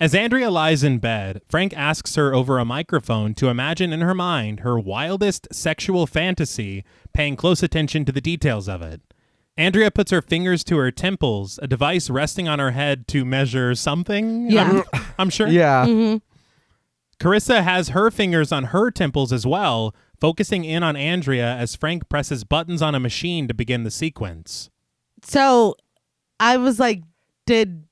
As Andrea lies in bed, Frank asks her over a microphone to imagine in her mind her wildest sexual fantasy, paying close attention to the details of it. Andrea puts her fingers to her temples, a device resting on her head to measure something.
Yeah.
I'm sure.
Yeah.
Mm-hmm.
Carissa has her fingers on her temples as well, focusing in on Andrea as Frank presses buttons on a machine to begin the sequence.
So I was like, did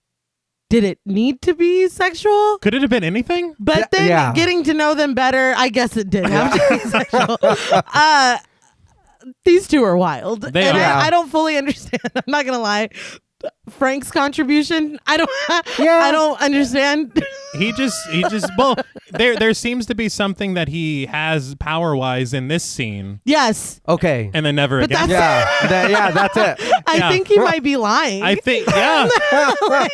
it need to be sexual?
Could it have been anything?
But then getting to know them better, I guess it did have to be sexual. These two are wild.
They
and
are.
I don't fully understand. I'm not going to lie. Frank's contribution, I don't understand.
He just well, there seems to be something that he has power-wise in this scene.
Yes.
Okay.
And then never
But
again.
That's it.
I think he might be lying.
I think, yeah.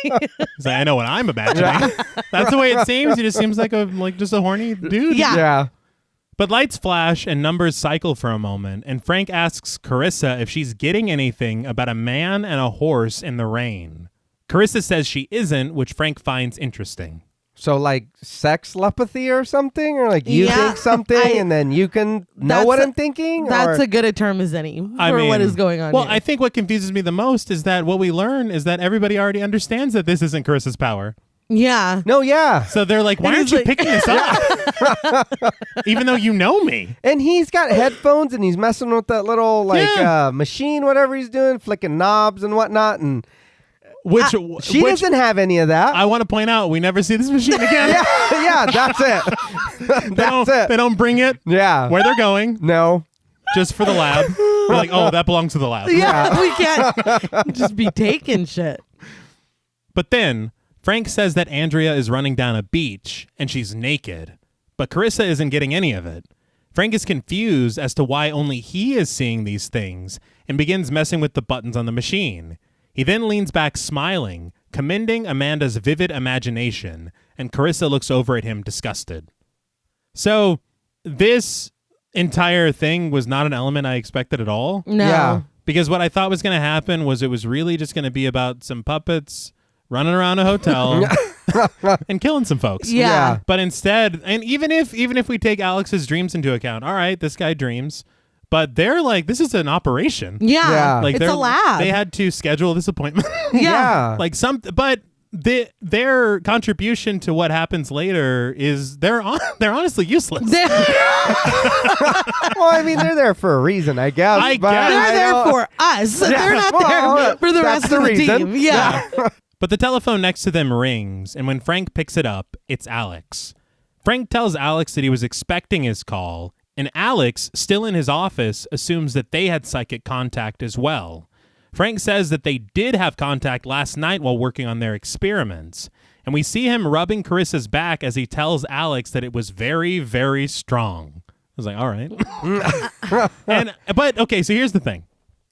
He's like, I know what I'm imagining. That's the way it seems. He just seems like just a horny dude.
Yeah.
Yeah.
But lights flash and numbers cycle for a moment, and Frank asks Carissa if she's getting anything about a man and a horse in the rain. Carissa says she isn't, which Frank finds interesting.
So like sex telepathy or something, or like you think something and then you can know what I'm thinking.
That's a good a term as any for what is going on.
Well,
here.
I think what confuses me the most is that what we learn is that everybody already understands that this isn't Carissa's power.
Yeah.
No, yeah.
So they're like, why aren't you picking this up? Even though you know me.
And he's got headphones and he's messing with that little machine, whatever he's doing, flicking knobs and whatnot. And she doesn't have any of that.
I want to point out, we never see this machine again.
yeah, that's it.
They don't bring it where they're going.
No.
Just for the lab. We're like, oh, that belongs to the lab.
Yeah, we can't just be taking shit.
But then Frank says that Andrea is running down a beach and she's naked, but Carissa isn't getting any of it. Frank is confused as to why only he is seeing these things and begins messing with the buttons on the machine. He then leans back smiling, commending Amanda's vivid imagination, and Carissa looks over at him disgusted. So this entire thing was not an element I expected at all.
No.
Yeah.
Because what I thought was going to happen was it was really just going to be about some puppets running around a hotel and killing some folks.
Yeah.
But instead, and even if we take Alex's dreams into account, all right, this guy dreams, but they're like, this is an operation.
Yeah.
Yeah.
Like
it's a lab.
They had to schedule this appointment.
Yeah.
But their contribution to what happens later is they're honestly useless.
Well, I mean, they're there for a reason, I guess.
They're there for us.
Yeah,
They're not there for the rest of the team. Yeah.
But the telephone next to them rings, and when Frank picks it up, it's Alex. Frank tells Alex that he was expecting his call, and Alex, still in his office, assumes that they had psychic contact as well. Frank says that they did have contact last night while working on their experiments, and we see him rubbing Carissa's back as he tells Alex that it was very, very strong. I was like, all right. But okay, so here's the thing.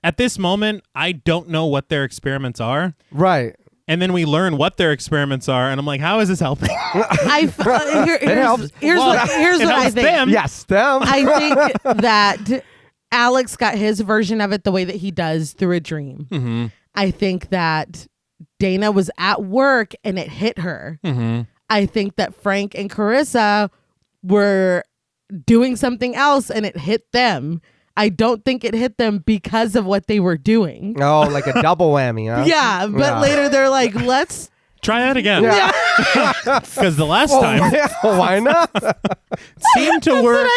At this moment, I don't know what their experiments are.
Right.
And then we learn what their experiments are, and I'm like, how is this helping?
It helps.
Here's what I think.
Them.
Yes, them.
I think that Alex got his version of it the way that he does through a dream.
Mm-hmm.
I think that Dana was at work and it hit her.
Mm-hmm.
I think that Frank and Carissa were doing something else and it hit them. I don't think it hit them because of what they were doing.
Oh, like a double whammy, huh?
Yeah, but later they're like, let's
try that again.
Yeah.
Because the last time
why not?
seemed to work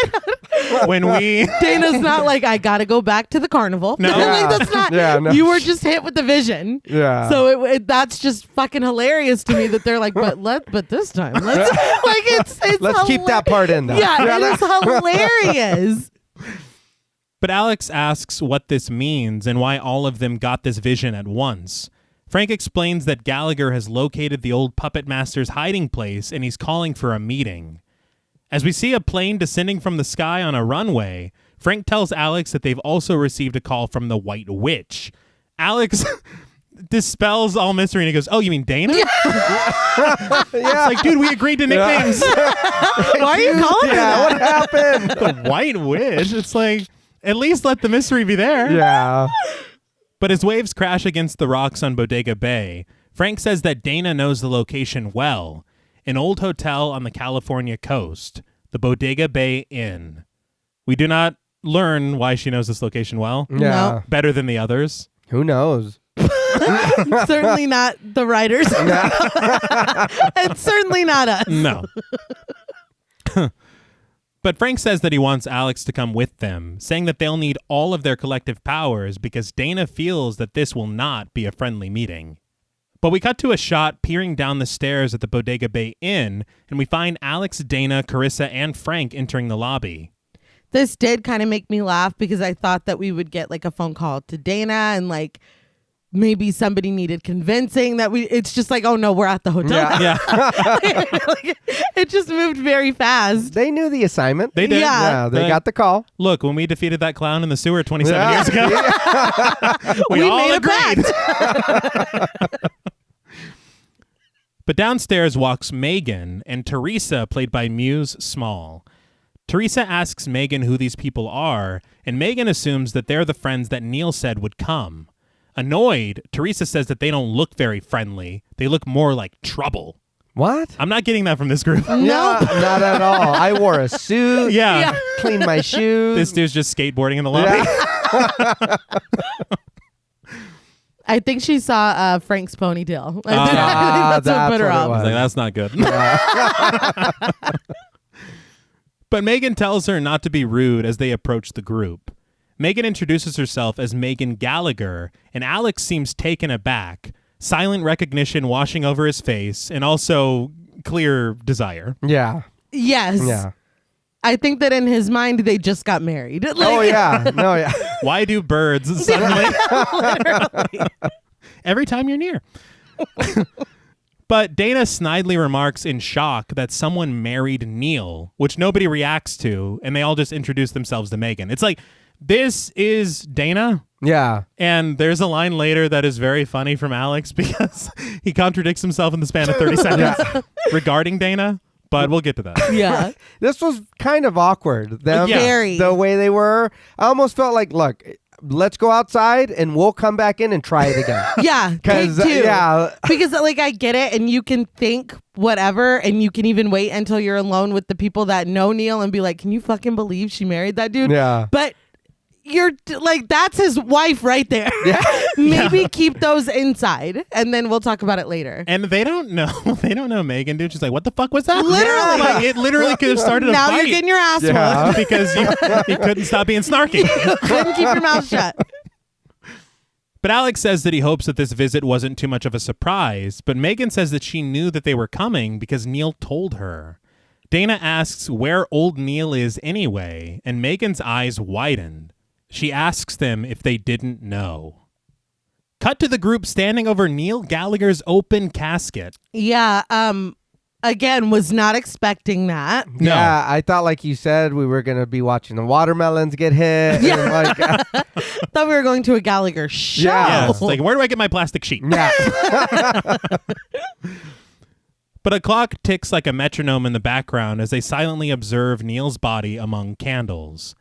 when we...
Dana's not like, I gotta go back to the carnival.
No.
Like, that's not...
Yeah, no.
You were just hit with the vision.
Yeah.
So that's just fucking hilarious to me that they're like, but this time, let's... Like, it's
Let's keep that part in, though.
Yeah, it is hilarious.
But Alex asks what this means and why all of them got this vision at once. Frank explains that Gallagher has located the old puppet master's hiding place and he's calling for a meeting. As we see a plane descending from the sky on a runway, Frank tells Alex that they've also received a call from the White Witch. Alex dispels all mystery and he goes, oh, you mean Dana?
Yeah.
It's like, dude, we agreed to nicknames.
Why are you calling her that?
What happened?
The White Witch? It's like, at least let the mystery be there.
Yeah.
But as waves crash against the rocks on Bodega Bay, Frank says that Dana knows the location well, an old hotel on the California coast, the Bodega Bay Inn. We do not learn why she knows this location well.
Yeah.
Better than the others.
Who knows?
Certainly not the writers. And certainly not us.
No. But Frank says that he wants Alex to come with them, saying that they'll need all of their collective powers because Dana feels that this will not be a friendly meeting. But we cut to a shot peering down the stairs at the Bodega Bay Inn, and we find Alex, Dana, Carissa, and Frank entering the lobby.
This did kind of make me laugh because I thought that we would get like a phone call to Dana and like maybe somebody needed convincing that it's just like, oh no, we're at the hotel.
Yeah.
Like, it just moved very fast.
They knew the assignment.
They did.
Yeah.
They got the call.
Look, when we defeated that clown in the sewer 27
Yeah.
years ago, we all
made
agreed.
a pact.
But downstairs walks Megan and Teresa, played by Muse Small. Teresa asks Megan who these people are, and Megan assumes that they're the friends that Neil said would come. Annoyed, Teresa says that they don't look very friendly. They look more like trouble.
What?
I'm not getting that from this group.
No.
Yeah, not at all. I wore a suit.
Yeah.
Cleaned my shoes.
This dude's just skateboarding in the lobby.
Yeah.
I think she saw Frank's ponytail. I think that's what put her
what it
off.
was.
I was like, that's not good. But Megan tells her not to be rude as they approach the group. Megan introduces herself as Megan Gallagher, and Alex seems taken aback, silent recognition washing over his face, and also clear desire.
Yeah.
Yes.
Yeah.
I think that in his mind, they just got married. Like,
Oh, yeah. No, yeah.
Why do birds suddenly?
Literally.
Every time you're near. But Dana snidely remarks in shock that someone married Neil, which nobody reacts to, and they all just introduce themselves to Megan. It's like, this is Dana.
Yeah.
And there's a line later that is very funny from Alex because he contradicts himself in the span of 30 seconds regarding Dana, but we'll get to that.
Yeah.
This was kind of awkward. Them,
Yeah.
Very.
The way they were. I almost felt like, look, let's go outside and we'll come back in and try it again.
Yeah.
Because,
take two.
yeah.
Because like I get it and you can think whatever and you can even wait until you're alone with the people that know Neil and be like, can you fucking believe she married that dude?
Yeah.
But you're like, that's his wife right there.
Yeah.
Maybe keep those inside, and then we'll talk about it later.
And they don't know. They don't know Megan, dude. She's like, what the fuck was that?
Literally.
Like, it literally could have started a
Now
fight.
you're getting your ass
Yeah.
whooped.
because you couldn't stop being snarky.
Couldn't keep your mouth shut.
But Alex says that he hopes that this visit wasn't too much of a surprise, but Megan says that she knew that they were coming because Neil told her. Dana asks where old Neil is anyway, and Megan's eyes widen. She asks them if they didn't know. Cut to the group standing over Neil Gallagher's open casket.
Yeah. Again, was not expecting that.
No.
Yeah, I thought, like you said, we were going to be watching the watermelons get hit.
Yeah.
And like,
Thought we were going to a Gallagher show.
Yeah, it's like, where do I get my plastic sheet?
yeah.
But a clock ticks like a metronome in the background as they silently observe Neil's body among candles.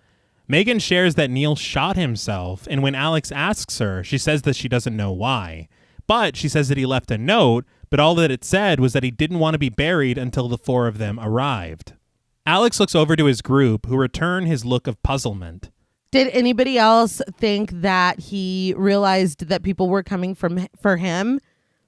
Megan shares that Neil shot himself, and when Alex asks her, she says that she doesn't know why. But she says that he left a note, but all that it said was that he didn't want to be buried until the four of them arrived. Alex looks over to his group, who return his look of puzzlement.
Did anybody else think that he realized that people were coming for him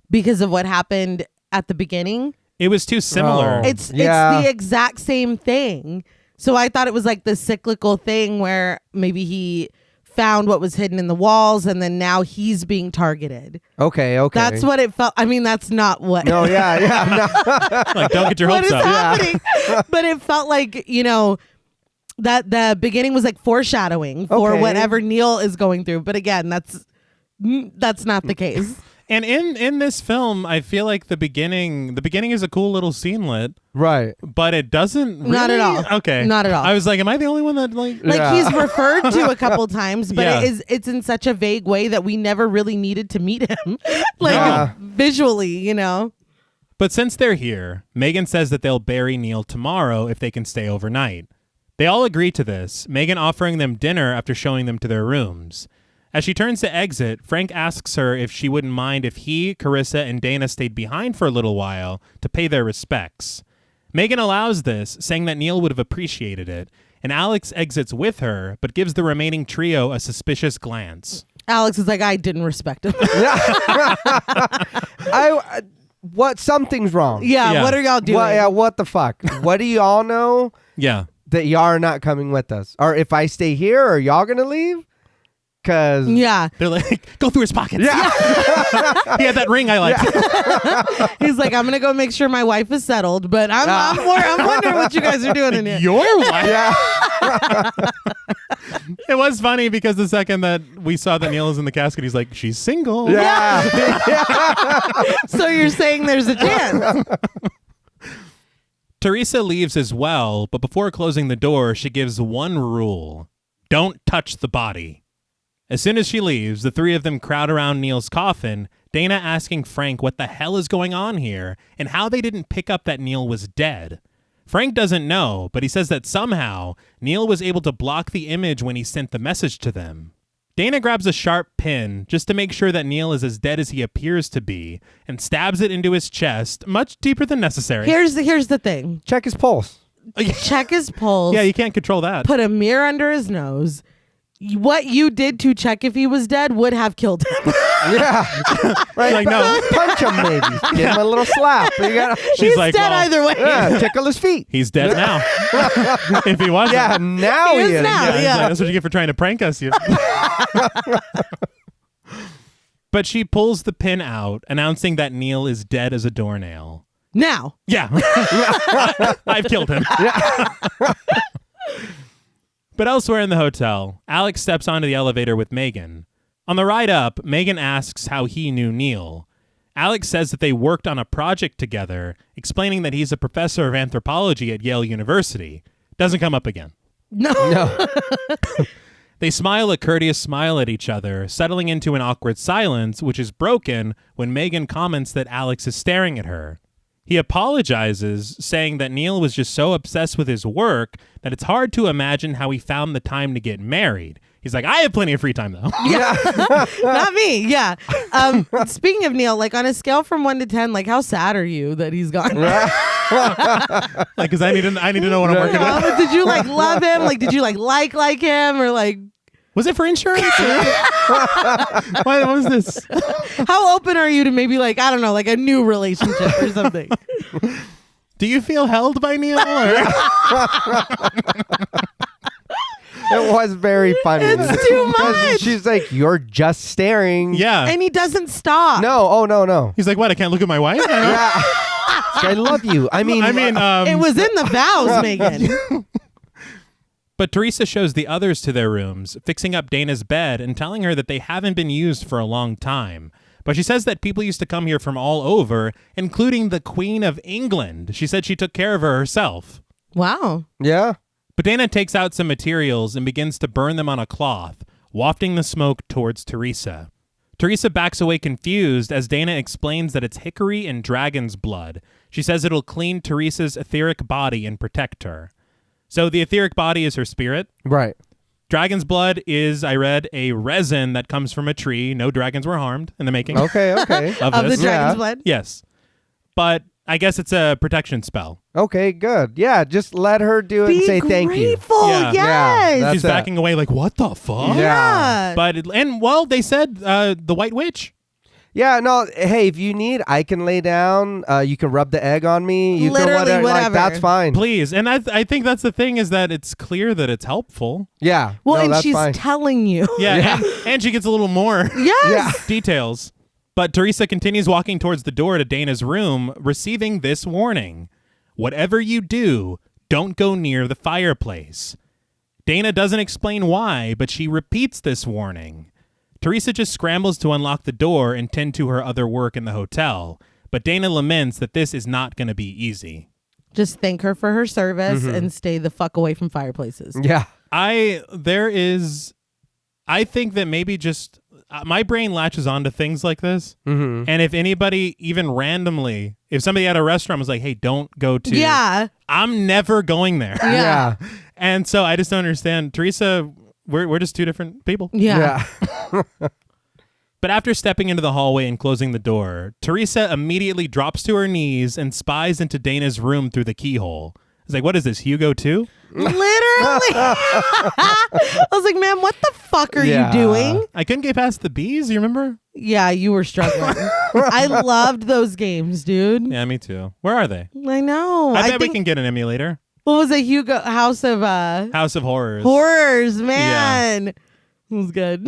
because of what happened at the beginning?
It was too similar.
Oh.
It's
Yeah.
the exact same thing. So I thought it was like the cyclical thing where maybe he found what was hidden in the walls and then now he's being targeted.
Okay.
That's what it felt. I mean, that's not what.
No, yeah. No.
Like, don't get your
what
hopes
is
up.
happening? But it felt like, that the beginning was like foreshadowing for
Okay.
whatever Neil is going through. But again, that's not the case.
And in this film, I feel like the beginning is a cool little scenelet,
Right.
but it doesn't really...
Not at all.
Okay.
Not at all.
I was like, am I the only one that like...
Like
Yeah.
he's referred to a couple times, but
Yeah.
it's in such a vague way that we never really needed to meet him. Like
Yeah.
visually,
But since they're here, Megan says that they'll bury Neil tomorrow if they can stay overnight. They all agree to this, Megan offering them dinner after showing them to their rooms. As she turns to exit, Frank asks her if she wouldn't mind if he, Carissa, and Dana stayed behind for a little while to pay their respects. Megan allows this, saying that Neil would have appreciated it, and Alex exits with her, but gives the remaining trio a suspicious glance.
Alex is like, I didn't respect him.
Something's wrong.
Yeah, what are y'all doing?
What the fuck? What do y'all know
Yeah.
that y'all are not coming with us? Or if I stay here, are y'all going to leave? Because
Yeah.
They're like, go through his pockets.
Yeah.
He had that ring I liked.
He's like, I'm going to go make sure my wife is settled, but I'm wondering what you guys are doing in here.
Your wife?
Yeah.
It was funny because the second that we saw that Neil is in the casket, he's like, she's single.
Yeah.
So you're saying there's a chance.
Teresa leaves as well, but before closing the door, she gives one rule. Don't touch the body. As soon as she leaves, the three of them crowd around Neil's coffin, Dana asking Frank what the hell is going on here and how they didn't pick up that Neil was dead. Frank doesn't know, but he says that somehow Neil was able to block the image when he sent the message to them. Dana grabs a sharp pin just to make sure that Neil is as dead as he appears to be and stabs it into his chest, much deeper than necessary.
Here's the thing.
Check his pulse.
Check his pulse.
Yeah, you can't control that.
Put a mirror under his nose. What you did to check if he was dead would have killed him.
Yeah. Right.
Like, no.
Punch him maybe. Give him a little slap. You gotta,
She's
He's
like,
dead
well,
either way.
yeah, tickle his feet.
He's dead now. If he wasn't.
Yeah, now
He
he
is
is.
now.
Yeah, he's
Yeah.
like, that's what you get for trying to prank us. You. But she pulls the pin out, announcing that Neil is dead as a doornail.
Now.
Yeah. I've killed him. But elsewhere in the hotel, Alex steps onto the elevator with Megan. On the ride up, Megan asks how he knew Neil. Alex says that they worked on a project together, explaining that he's a professor of anthropology at Yale University. Doesn't come up again.
No.
No.
They smile a courteous smile at each other, settling into an awkward silence, which is broken when Megan comments that Alex is staring at her. He apologizes, saying that Neil was just so obsessed with his work that it's hard to imagine how he found the time to get married. He's like, I have plenty of free time, though.
Not me. Yeah. Speaking of Neil, like on a scale from 1 to 10, like how sad are you that he's gone?
Like, because I need to know what I'm working on.
Did you like love him? Like, did you like him or like?
Was it for insurance? What was this?
How open are you to maybe like, I don't know, like a new relationship or something?
Do you feel held by Neil? Or?
It was very funny.
It's too much.
She's like, you're just staring.
Yeah.
And he doesn't stop.
No. Oh, no.
He's like, what? I can't look at my wife?
Yeah. I love you. I mean,
It was in the vows, Megan.
But Teresa shows the others to their rooms, fixing up Dana's bed and telling her that they haven't been used for a long time. But she says that people used to come here from all over, including the Queen of England. She said she took care of her herself.
Wow.
yeah.
But Dana takes out some materials and begins to burn them on a cloth, wafting the smoke towards Teresa. Teresa backs away confused as Dana explains that it's hickory and dragon's blood. She says it'll clean Teresa's etheric body and protect her. So the etheric body is her spirit.
Right.
Dragon's blood is, I read, a resin that comes from a tree. No dragons were harmed in the making
Okay.
of
Of
this.
the dragon's
Yeah.
blood?
Yes. But I guess it's a protection spell.
Okay, good. Yeah, just let her do it and
Be
say thank you.
grateful.
Yeah.
Yes.
Yeah,
She's
That's it.
backing away like, what the fuck?
Yeah.
But, they said the White Witch.
Yeah, no, hey, if you need, I can lay down. You can rub the egg on me. You
Literally,
can whatever. Like,
whatever.
that's fine.
Please. And I think that's the thing is that it's clear that it's helpful.
Yeah.
Well,
no,
and
that's
she's
fine.
Yeah.
telling you.
Yeah.
And she gets a little more
Yes.
Yeah.
details. But Teresa continues walking towards the door to Dana's room, receiving this warning. Whatever you do, don't go near the fireplace. Dana doesn't explain why, but she repeats this warning. Teresa just scrambles to unlock the door and tend to her other work in the hotel, but Dana laments that this is not going to be easy.
Just thank her for her service and stay the fuck away from fireplaces.
Yeah.
I think that maybe just my brain latches onto things like this.
Mm-hmm.
And if anybody, even randomly, if somebody at a restaurant was like, hey, don't go to,
Yeah.
I'm never going there.
Yeah.
And so I just don't understand. Teresa, we're just two different people.
Yeah.
But after stepping into the hallway and closing the door, Teresa immediately drops to her knees and spies into Dana's room through the keyhole. It's like, what is this, Hugo 2?
Literally. I was like, man, what the fuck are you doing?
I couldn't get past the bees, you remember?
Yeah, you were struggling. I loved those games, dude.
Yeah, me too. Where are they?
I know.
I bet we can get an emulator.
What was it? Hugo House of
House of Horrors.
Horrors, man. It was good.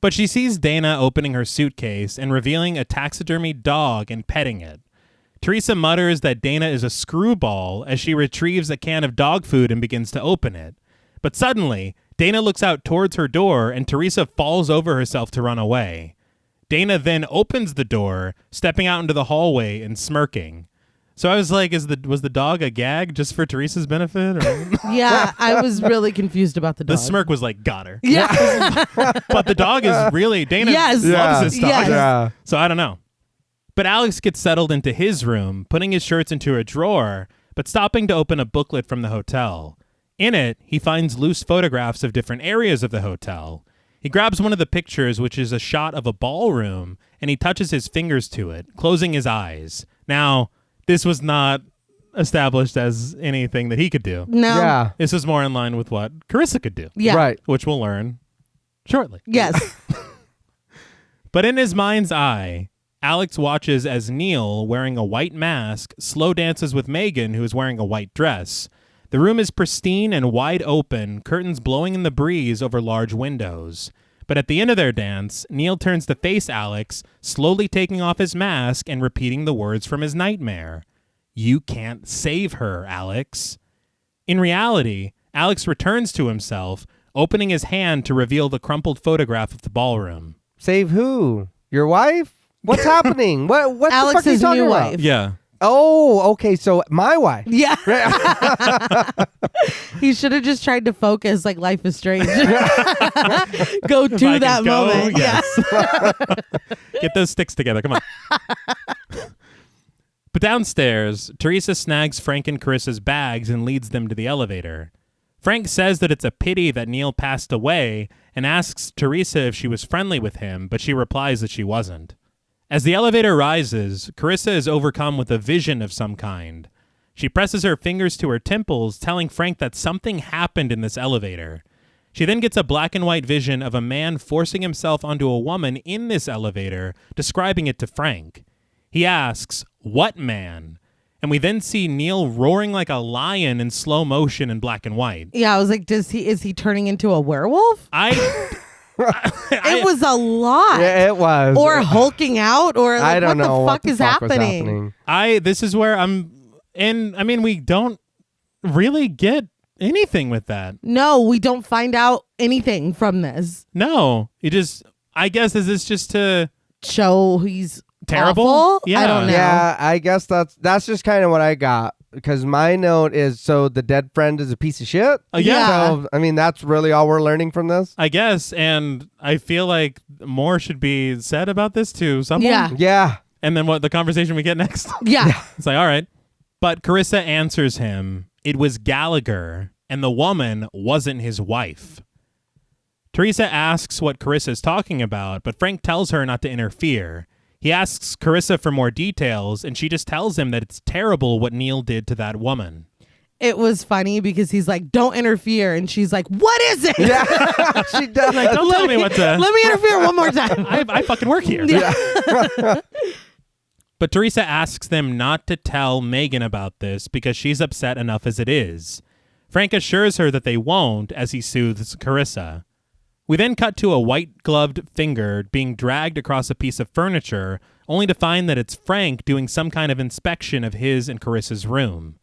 But she sees Dana opening her suitcase and revealing a taxidermy dog and petting it. Teresa mutters that Dana is a screwball as she retrieves a can of dog food and begins to open it. But suddenly, Dana looks out towards her door and Teresa falls over herself to run away. Dana then opens the door, stepping out into the hallway and smirking. So I was like, was the dog a gag just for Teresa's benefit? Or?
Yeah, I was really confused about the dog.
The smirk was like, got her.
Yeah.
But the dog is really, Dana
Yes.
loves this dog.
Yes.
Yeah.
So I don't know. But Alex gets settled into his room, putting his shirts into a drawer, but stopping to open a booklet from the hotel. In it, he finds loose photographs of different areas of the hotel. He grabs one of the pictures, which is a shot of a ballroom, and he touches his fingers to it, closing his eyes. Now, this was not established as anything that he could do.
No.
Yeah.
This is more in line with what Carissa could do,
Yeah.
Right.
which we'll learn shortly.
Yes.
But in his mind's eye, Alex watches as Neil, wearing a white mask, slow dances with Megan, who is wearing a white dress. The room is pristine and wide open, curtains blowing in the breeze over large windows. But at the end of their dance, Neil turns to face Alex, slowly taking off his mask and repeating the words from his nightmare. You can't save her, Alex. In reality, Alex returns to himself, opening his hand to reveal the crumpled photograph of the ballroom.
Save who? Your wife? What's happening? What the fuck are you
Alex's
talking
new
about?
wife.
Yeah.
Oh, okay. So my wife.
Yeah. He should have just tried to focus like Life is Strange. Go
If I
to
can
that
go,
moment.
yes. Get those sticks together. Come on. But downstairs, Teresa snags Frank and Carissa's bags and leads them to the elevator. Frank says that it's a pity that Neil passed away and asks Teresa if she was friendly with him, but she replies that she wasn't. As the elevator rises, Carissa is overcome with a vision of some kind. She presses her fingers to her temples, telling Frank that something happened in this elevator. She then gets a black and white vision of a man forcing himself onto a woman in this elevator, describing it to Frank. He asks, "What man?" And we then see Neil roaring like a lion in slow motion in black and white.
Yeah, I was like, is he turning into a werewolf? It was a lot.
Yeah, it was.
Or hulking out, or like,
I don't know
what the fuck is happening?
This is where we don't really get anything with that.
No, we don't find out anything from this.
No, I guess, is this just to
show he's
terrible?
Awful?
Yeah.
I don't know.
Yeah, I guess that's just kind of what I got. Because my note is, so the dead friend is a piece of shit?
Yeah.
So, I mean, that's really all we're learning from this?
I guess, and I feel like more should be said about this to someone.
Yeah.
Yeah.
And then what the conversation we get next?
Yeah.
It's like, all right. But Carissa answers him, it was Gallagher, and the woman wasn't his wife. Teresa asks what Carissa's talking about, but Frank tells her not to interfere. He asks Carissa for more details, and she just tells him that it's terrible what Neil did to that woman.
It was funny because he's like, don't interfere. And she's like, what is it?
Yeah, she does.
Like, don't tell me what to...
Let me interfere one more time.
I fucking work here.
Yeah.
But Teresa asks them not to tell Megan about this because she's upset enough as it is. Frank assures her that they won't as he soothes Carissa. We then cut to a white-gloved finger being dragged across a piece of furniture, only to find that it's Frank doing some kind of inspection of his and Carissa's room.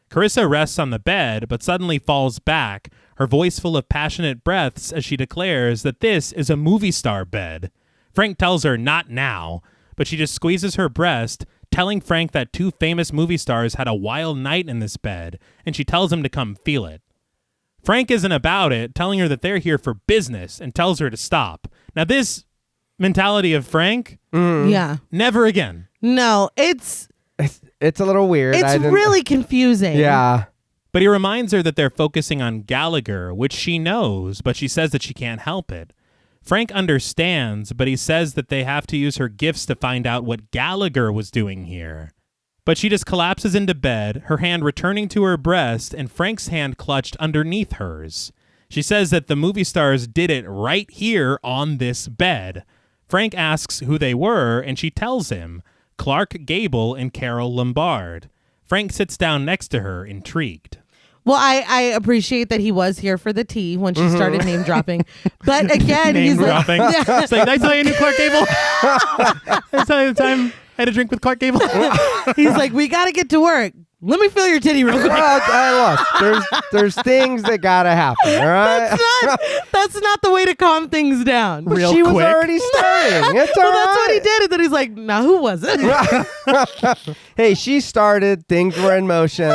Carissa rests on the bed, but suddenly falls back, her voice full of passionate breaths as she declares that this is a movie star bed. Frank tells her not now, but she just squeezes her breast, telling Frank that 2 famous movie stars had a wild night in this bed, and she tells him to come feel it. Frank isn't about it, telling her that they're here for business, and tells her to stop. Now this mentality of Frank,
Yeah.
never again.
No, it's
a little weird.
It's really confusing.
Yeah.
But he reminds her that they're focusing on Gallagher, which she knows, but she says that she can't help it. Frank understands, but he says that they have to use her gifts to find out what Gallagher was doing here. But she just collapses into bed, her hand returning to her breast, and Frank's hand clutched underneath hers. She says that the movie stars did it right here on this bed. Frank asks who they were, and she tells him, Clark Gable and Carol Lombard. Frank sits down next to her, intrigued.
Well, I appreciate that he was here for the tea when she started name dropping. But again,
Name
he's
dropping.
like,
It's like, did I tell you I knew Clark Gable? Did I tell you the time I had a drink with Clark Gable?
he's like, we got to get to work. Let me feel your titty real quick.
Look, there's things that gotta happen, all right?
That's not the way to calm things down.
Real
She
quick.
was already starting. It's all
Well, that's what he
right.
did. And then he's like, now who was it?
Hey, she started. Things were in motion.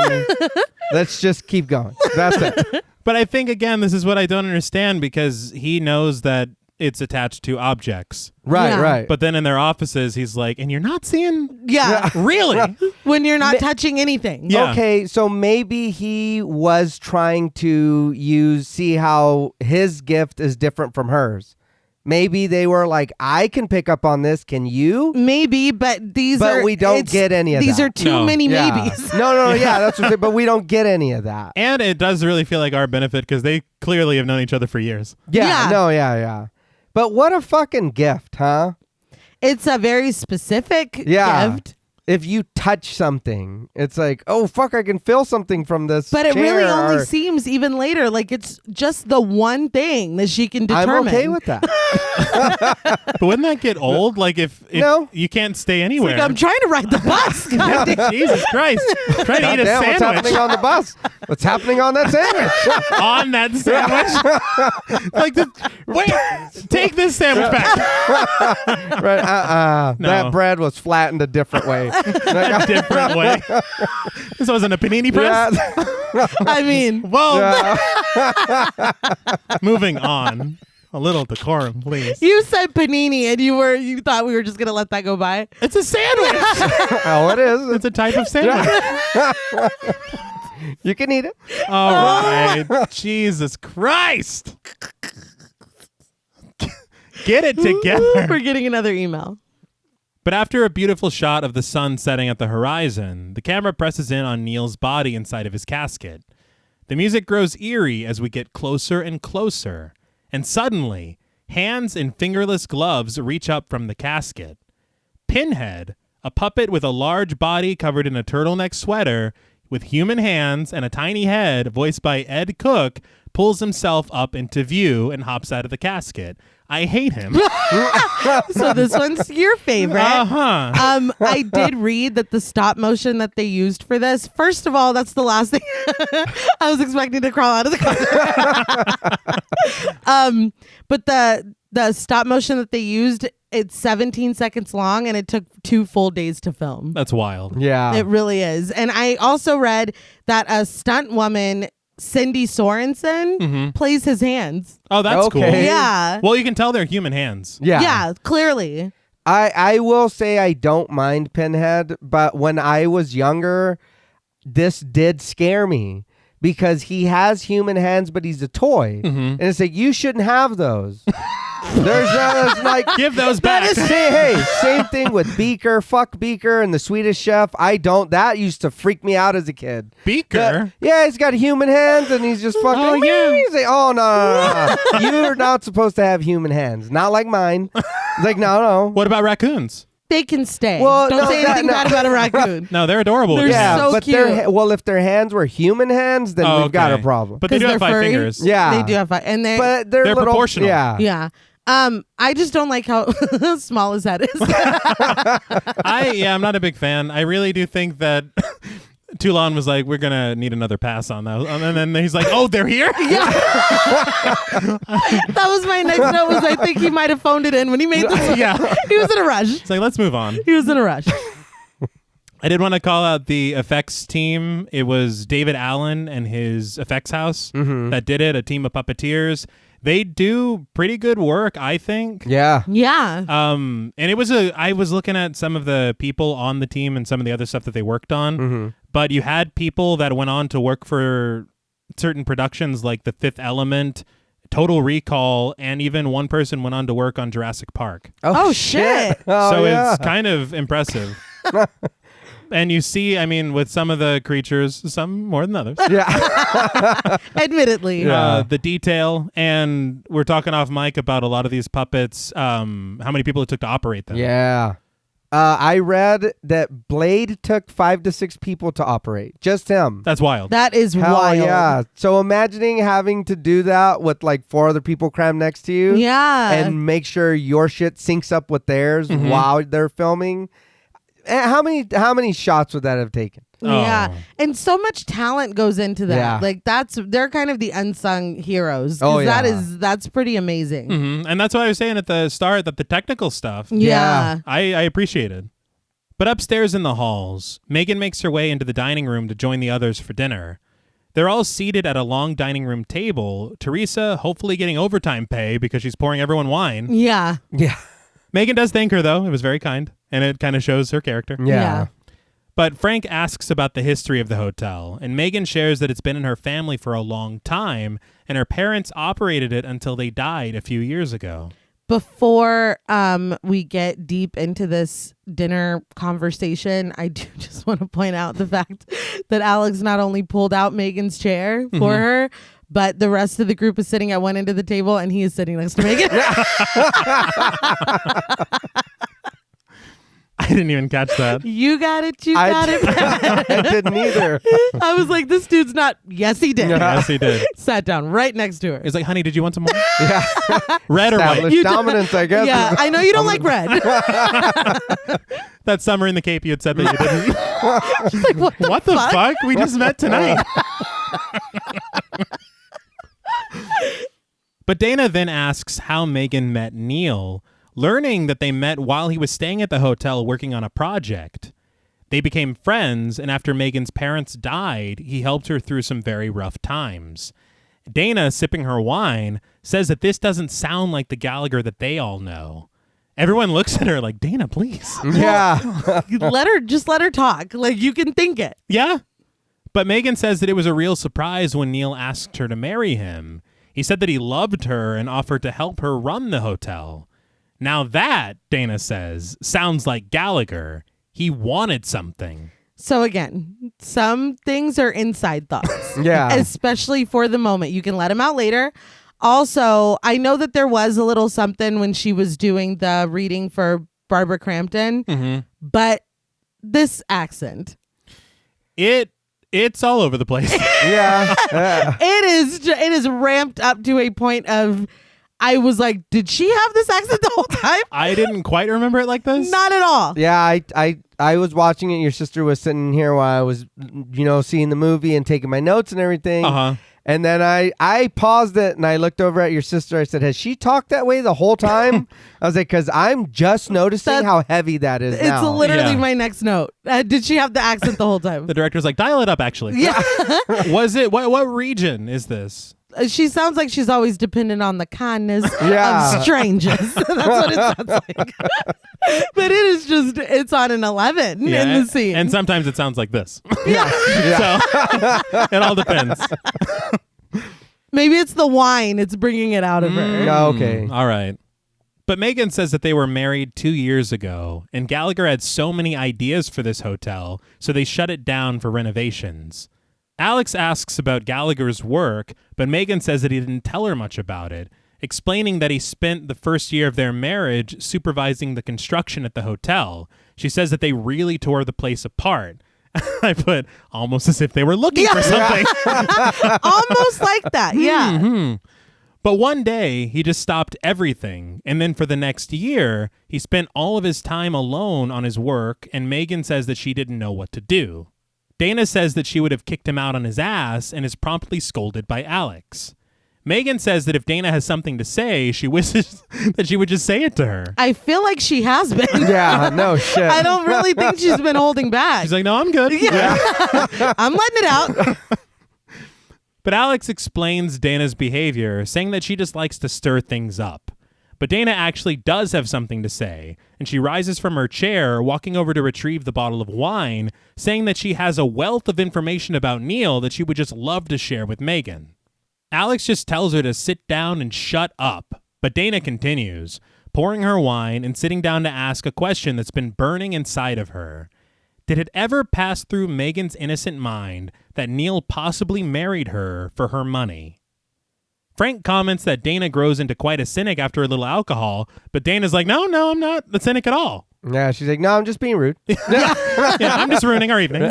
Let's just keep going. That's it.
But I think, again, this is what I don't understand, because he knows that it's attached to objects.
Right,
Yeah.
right.
But then in their offices, he's like, and you're not seeing...
Yeah.
Really?
When you're not touching anything.
Yeah.
Okay, so maybe he was trying to see how his gift is different from hers. Maybe they were like, I can pick up on this. Can you?
Maybe, but
we don't get any of
these
that.
are too
No.
many
Yeah.
maybes.
No, yeah, that's what. But we don't get any of that.
And it does really feel like our benefit, because they clearly have known each other for years.
Yeah,
Yeah.
no, yeah. But what a fucking gift, huh?
It's a very specific
Yeah.
gift.
If you touch something, it's like, oh, fuck, I can feel something from this
But it
chair,
really only
or-
seems even later like it's just the one thing that she can determine.
I'm okay with that.
But wouldn't that get old? Like, if
No.
you can't stay anywhere.
Like, I'm trying to ride the bus. God damn.
Jesus Christ. Trying to eat a
Goddamn, what's
sandwich
happening on the bus? What's happening on that sandwich?
on that sandwich. Like, wait, take this sandwich back.
Right?
No.
That bread was flattened a different way.
A different way. This wasn't a panini press.
Yeah.
I mean,
Well,
Yeah.
moving on. A little decorum, please.
you said panini and you thought we were just gonna let that go by.
It's a sandwich.
Oh, it is.
It's a type of sandwich.
You can eat it.
All right. Jesus Christ. Get it together.
We're getting another email.
But after a beautiful shot of the sun setting at the horizon, the camera presses in on Neil's body inside of his casket. The music grows eerie as we get closer and closer, and suddenly, hands in fingerless gloves reach up from the casket. Pinhead, a puppet with a large body covered in a turtleneck sweater, with human hands and a tiny head, voiced by Ed Cook, pulls himself up into view and hops out of the casket. I hate him.
So this one's your favorite.
Uh-huh.
I did read that the stop motion that they used for this, first of all, that's the last thing I was expecting to crawl out of the car. But the stop motion that they used, it's 17 seconds long, and it took 2 full days to film.
That's wild.
Yeah.
It really is. And I also read that a stunt woman, Cindy Sorensen, plays his hands.
Oh, that's
Okay.
cool.
Yeah.
Well, you can tell they're human hands.
Yeah, clearly.
I will say I don't mind Pinhead, but when I was younger, this did scare me because he has human hands, but he's a toy. And it's like, you shouldn't have those. There's like,
Give those back.
same thing with Beaker. Fuck Beaker and the Swedish Chef. That used to freak me out as a kid.
Beaker?
Yeah, he's got human hands and he's just fucking.
Oh, yeah.
He's like, oh no. You're not supposed to have human hands. Not like mine. It's like, no.
What about raccoons?
They can stay.
Well,
Don't
no,
say anything
no.
bad about a raccoon.
No, they're adorable.
They're
with
Yeah,
hands.
so
but
cute.
if their hands were human hands, then
Oh,
we've got a
okay.
problem.
But they do
'Cause
have
they're
5
furry.
fingers.
Yeah,
They do have fun. And
but
They're
little,
proportional.
Yeah,
yeah. I just don't like how small his head is.
I'm not a big fan. I really do think that Toulon was like, we're going to need another pass on that. And then he's like, oh, they're here?
That was my next note. Was I think he might have phoned it in when he made this.
Yeah.
He was in a rush.
It's like, let's move on.
He was in a rush.
I did want to call out the effects team. It was David Allen and his effects house that did it, a team of puppeteers. They do pretty good work, I think.
yeah.
Yeah.
And it was I was looking at some of the people on the team and some of the other stuff that they worked on, but you had people that went on to work for certain productions like The Fifth Element, Total Recall, and even one person went on to work on Jurassic Park.
Oh, shit.
Oh,
So
yeah.
it's kind of impressive. And you see, I mean, with some of the creatures, some more than others.
Yeah.
Admittedly.
The detail, and we're talking off mic about a lot of these puppets, how many people it took to operate them.
Yeah. I read that Blade took 5 to 6 people to operate. Just him.
That's wild.
That is
Hell
wild.
yeah. So imagining having to do that with like 4 other people crammed next to you.
Yeah.
And make sure your shit syncs up with theirs while they're filming. How many shots would that have taken?
Yeah.
Oh.
And so much talent goes into that.
Yeah.
Like they're kind of the unsung heroes. 'Cause
Oh, yeah.
that's pretty amazing.
And that's what I was saying at the start, that the technical stuff,
Yeah.
I appreciated. But upstairs in the halls, Megan makes her way into the dining room to join the others for dinner. They're all seated at a long dining room table, Teresa hopefully getting overtime pay because she's pouring everyone wine.
Yeah.
Yeah.
Megan does thank her, though. It was very kind, and it kind of shows her character.
Yeah.
But Frank asks about the history of the hotel, and Megan shares that it's been in her family for a long time, and her parents operated it until they died a few years ago.
Before we get deep into this dinner conversation, I do just want to point out the fact that Alex not only pulled out Megan's chair for her, but the rest of the group is sitting at one end of the table and he is sitting next to Megan.
I didn't even catch that.
You got it. You got it.
I didn't either.
I was like, this dude's not. Yes, he did.
Yes, he did.
Sat down right next to her.
He's like, honey, did you want some more?
Yeah.
Red or white?
Established
You
dominance, I guess.
Yeah, I know you don't like red.
That summer in the Cape, you had said that you didn't.
She's like, what the fuck?
fuck? We just met tonight. But Dana then asks how Megan met Neil, learning that they met while he was staying at the hotel working on a project. They became friends, and after Megan's parents died, he helped her through some very rough times. Dana, sipping her wine, says that this doesn't sound like the Gallagher that they all know. Everyone looks at her like, Dana, please.
Yeah.
Let her talk. Like, you can think it.
Yeah. But Megan says that it was a real surprise when Neil asked her to marry him. He said that he loved her and offered to help her run the hotel. Now that, Dana says, sounds like Gallagher. He wanted something.
So again, some things are inside thoughts.
Yeah.
Especially for the moment. You can let them out later. Also, I know that there was a little something when she was doing the reading for Barbara Crampton, but this accent.
It's all over the place.
Yeah.
It is ramped up to a point of, I was like, did she have this accent the whole time?
I didn't quite remember it like this.
Not at all.
Yeah, I was watching it. Your sister was sitting here while I was, seeing the movie and taking my notes and everything.
Uh-huh.
And then I paused it and I looked over at your sister. I said, has she talked that way the whole time? I was like, because I'm just noticing how heavy that is now.
It's literally my next note. Did she have the accent the whole time?
The director's like, dial it up, actually.
Yeah.
Was it? What region is this?
She sounds like she's always dependent on the kindness of strangers. That's what it sounds like. But it is just, it's on an 11 in the scene.
And sometimes it sounds like this.
Yeah.
So it all depends.
Maybe it's the wine. It's bringing it out of her.
Okay.
All right. But Megan says that they were married 2 years ago, and Gallagher had so many ideas for this hotel, so they shut it down for renovations. Alex asks about Gallagher's work, but Megan says that he didn't tell her much about it, explaining that he spent the first year of their marriage supervising the construction at the hotel. She says that they really tore the place apart. I put almost as if they were looking for something.
Almost like that, yeah.
Mm-hmm. But one day, he just stopped everything, and then for the next year, he spent all of his time alone on his work, and Megan says that she didn't know what to do. Dana says that she would have kicked him out on his ass and is promptly scolded by Alex. Megan says that if Dana has something to say, she wishes that she would just say it to her.
I feel like she has been.
Yeah, no shit.
I don't really think she's been holding back.
She's like, no, I'm good.
Yeah. I'm letting it out.
But Alex explains Dana's behavior, saying that she just likes to stir things up. But Dana actually does have something to say, and she rises from her chair, walking over to retrieve the bottle of wine, saying that she has a wealth of information about Neil that she would just love to share with Megan. Alex just tells her to sit down and shut up, but Dana continues, pouring her wine and sitting down to ask a question that's been burning inside of her. Did it ever pass through Megan's innocent mind that Neil possibly married her for her money? Frank comments that Dana grows into quite a cynic after a little alcohol, but Dana's like, no, I'm not a cynic at all.
Yeah, she's like, no, I'm just being rude.
Yeah, I'm just ruining our evening.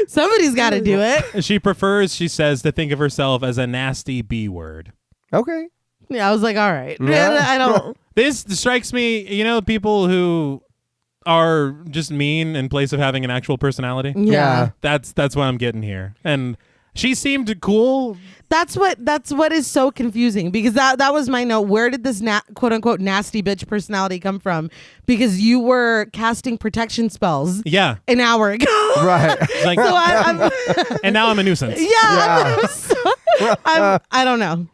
Somebody's got to do it.
She prefers, she says, to think of herself as a nasty B word.
Okay.
Yeah, I was like, all right.
Yeah.
I don't.
This strikes me, people who are just mean in place of having an actual personality.
Yeah.
That's what I'm getting here. And she seemed cool.
That's what is so confusing, because that was my note. Where did this quote unquote nasty bitch personality come from? Because you were casting protection spells an hour ago.
Right.
Like,
So I'm
and now I'm a nuisance.
yeah. I don't know.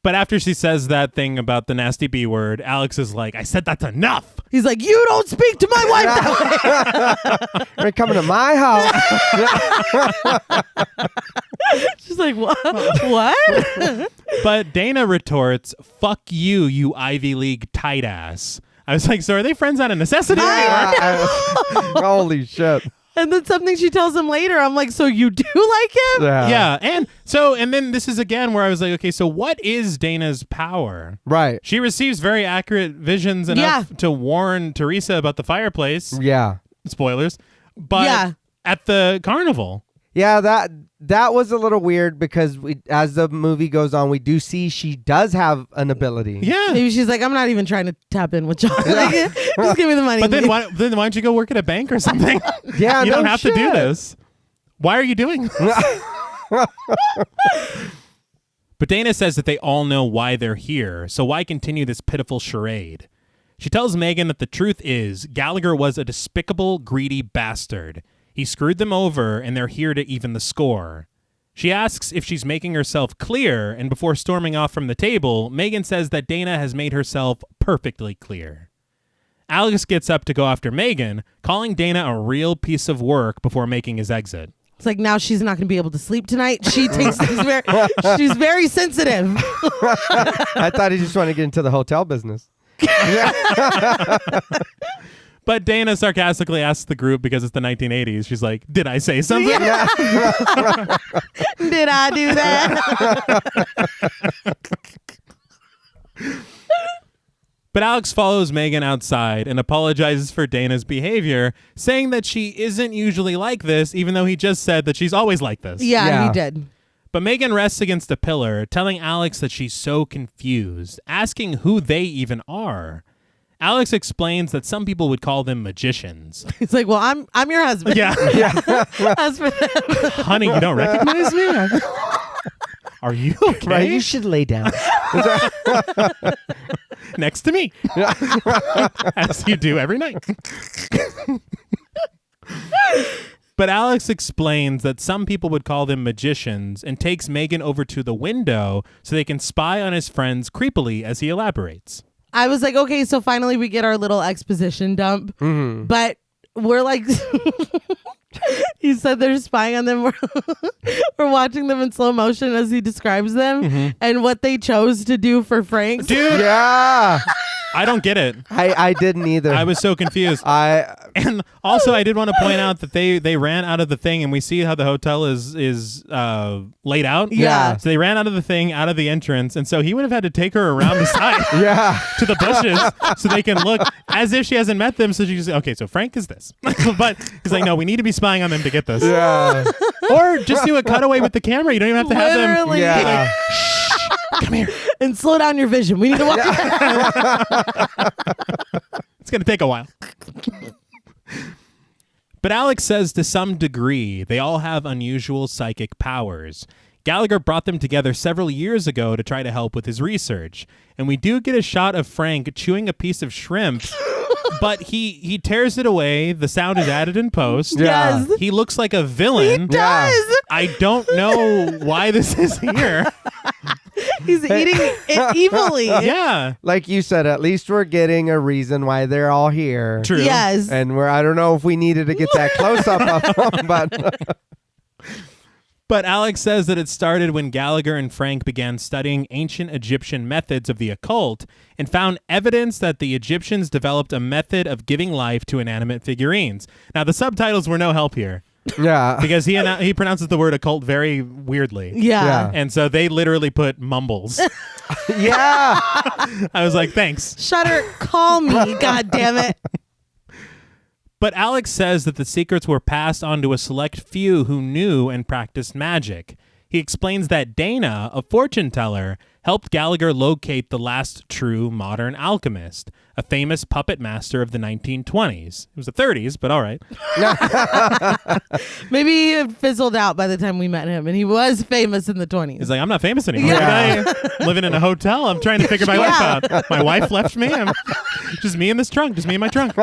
But after she says that thing about the nasty B word, Alex is like, I said that's enough.
He's like, you don't speak to my wife that way.
You're coming to my house.
She's like, what? What?
But Dana retorts, fuck you, you Ivy League tight ass. I was like, so are they friends out of necessity?
Holy shit.
And then something she tells him later, I'm like, so you do like him?
Yeah. And then this is again where I was like, okay, so what is Dana's power?
Right.
She receives very accurate visions enough to warn Teresa about the fireplace.
Yeah.
Spoilers. But at the carnival.
Yeah, that was a little weird, because as the movie goes on, we do see she does have an ability.
Yeah.
Maybe she's like, I'm not even trying to tap in with John. Like, just give me the money.
But then why don't you go work at a bank or something?
Yeah,
you don't have
shit.
to do this. Why are you doing this? But Dana says that they all know why they're here, so why continue this pitiful charade? She tells Megan that the truth is Gallagher was a despicable, greedy bastard. He screwed them over, and they're here to even the score. She asks if she's making herself clear, and before storming off from the table, Megan says that Dana has made herself perfectly clear. Alex gets up to go after Megan, calling Dana a real piece of work before making his exit.
It's like now she's not going to be able to sleep tonight. She takes things she's very sensitive.
I thought he just wanted to get into the hotel business.
But Dana sarcastically asks the group, because it's the 1980s, she's like, did I say something?
Yeah. Did I do that?
But Alex follows Megan outside and apologizes for Dana's behavior, saying that she isn't usually like this, even though he just said that she's always like this.
Yeah, he did.
But Megan rests against a pillar, telling Alex that she's so confused, asking who they even are. Alex explains that some people would call them magicians.
He's like, well, I'm your husband.
Yeah.
Husband.
Honey, you don't recognize me? Are you okay?
Right, you should lay down.
Next to me. As you do every night. But Alex explains that some people would call them magicians and takes Megan over to the window so they can spy on his friends creepily as he elaborates.
I was like, okay, so finally we get our little exposition dump. Mm-hmm. But we're like, he said they're spying on them. We're watching them in slow motion as he describes them. Mm-hmm. And what they chose to do for Frank.
Dude.
Yeah.
I don't get it.
I didn't either.
I was so confused. And also, I did want to point out that they ran out of the thing, and we see how the hotel is laid out.
Yeah.
So they ran out of the thing, out of the entrance, and so he would have had to take her around the side.
Yeah.
To the bushes so they can look as if she hasn't met them. So she's okay. So Frank is this, but he's like, no, we need to be spying on them to get this.
Yeah.
Or just do a cutaway with the camera. You don't even have to have them.
Yeah.
Like, shh, come here.
And slow down your vision. We need to walk.
It's going to take a while. But Alex says to some degree, they all have unusual psychic powers. Gallagher brought them together several years ago to try to help with his research. And we do get a shot of Frank chewing a piece of shrimp, but he tears it away. The sound is added in post.
Yeah.
Yes.
He looks like a villain.
He does.
I don't know why this is here.
He's eating it evilly.
Yeah.
Like you said, at least we're getting a reason why they're all here.
True.
Yes.
And I don't know if we needed to get that close up of them, but
But Alex says that it started when Gallagher and Frank began studying ancient Egyptian methods of the occult and found evidence that the Egyptians developed a method of giving life to inanimate figurines. Now, the subtitles were no help here.
yeah.
Because he pronounces the word occult very weirdly.
Yeah.
And so they literally put mumbles.
Yeah.
I was like, thanks.
Shutter, call me. God damn it.
But Alex says that the secrets were passed on to a select few who knew and practiced magic. He explains that Dana, a fortune teller, helped Gallagher locate the last true modern alchemist, a famous puppet master of the 1920s. It was the 30s, but all right.
Maybe it fizzled out by the time we met him, and he was famous in the 20s.
He's like, I'm not famous anymore.
Yeah.
I'm living in a hotel. I'm trying to figure my life out. My wife left me. I'm just me in this trunk. Just me in my trunk.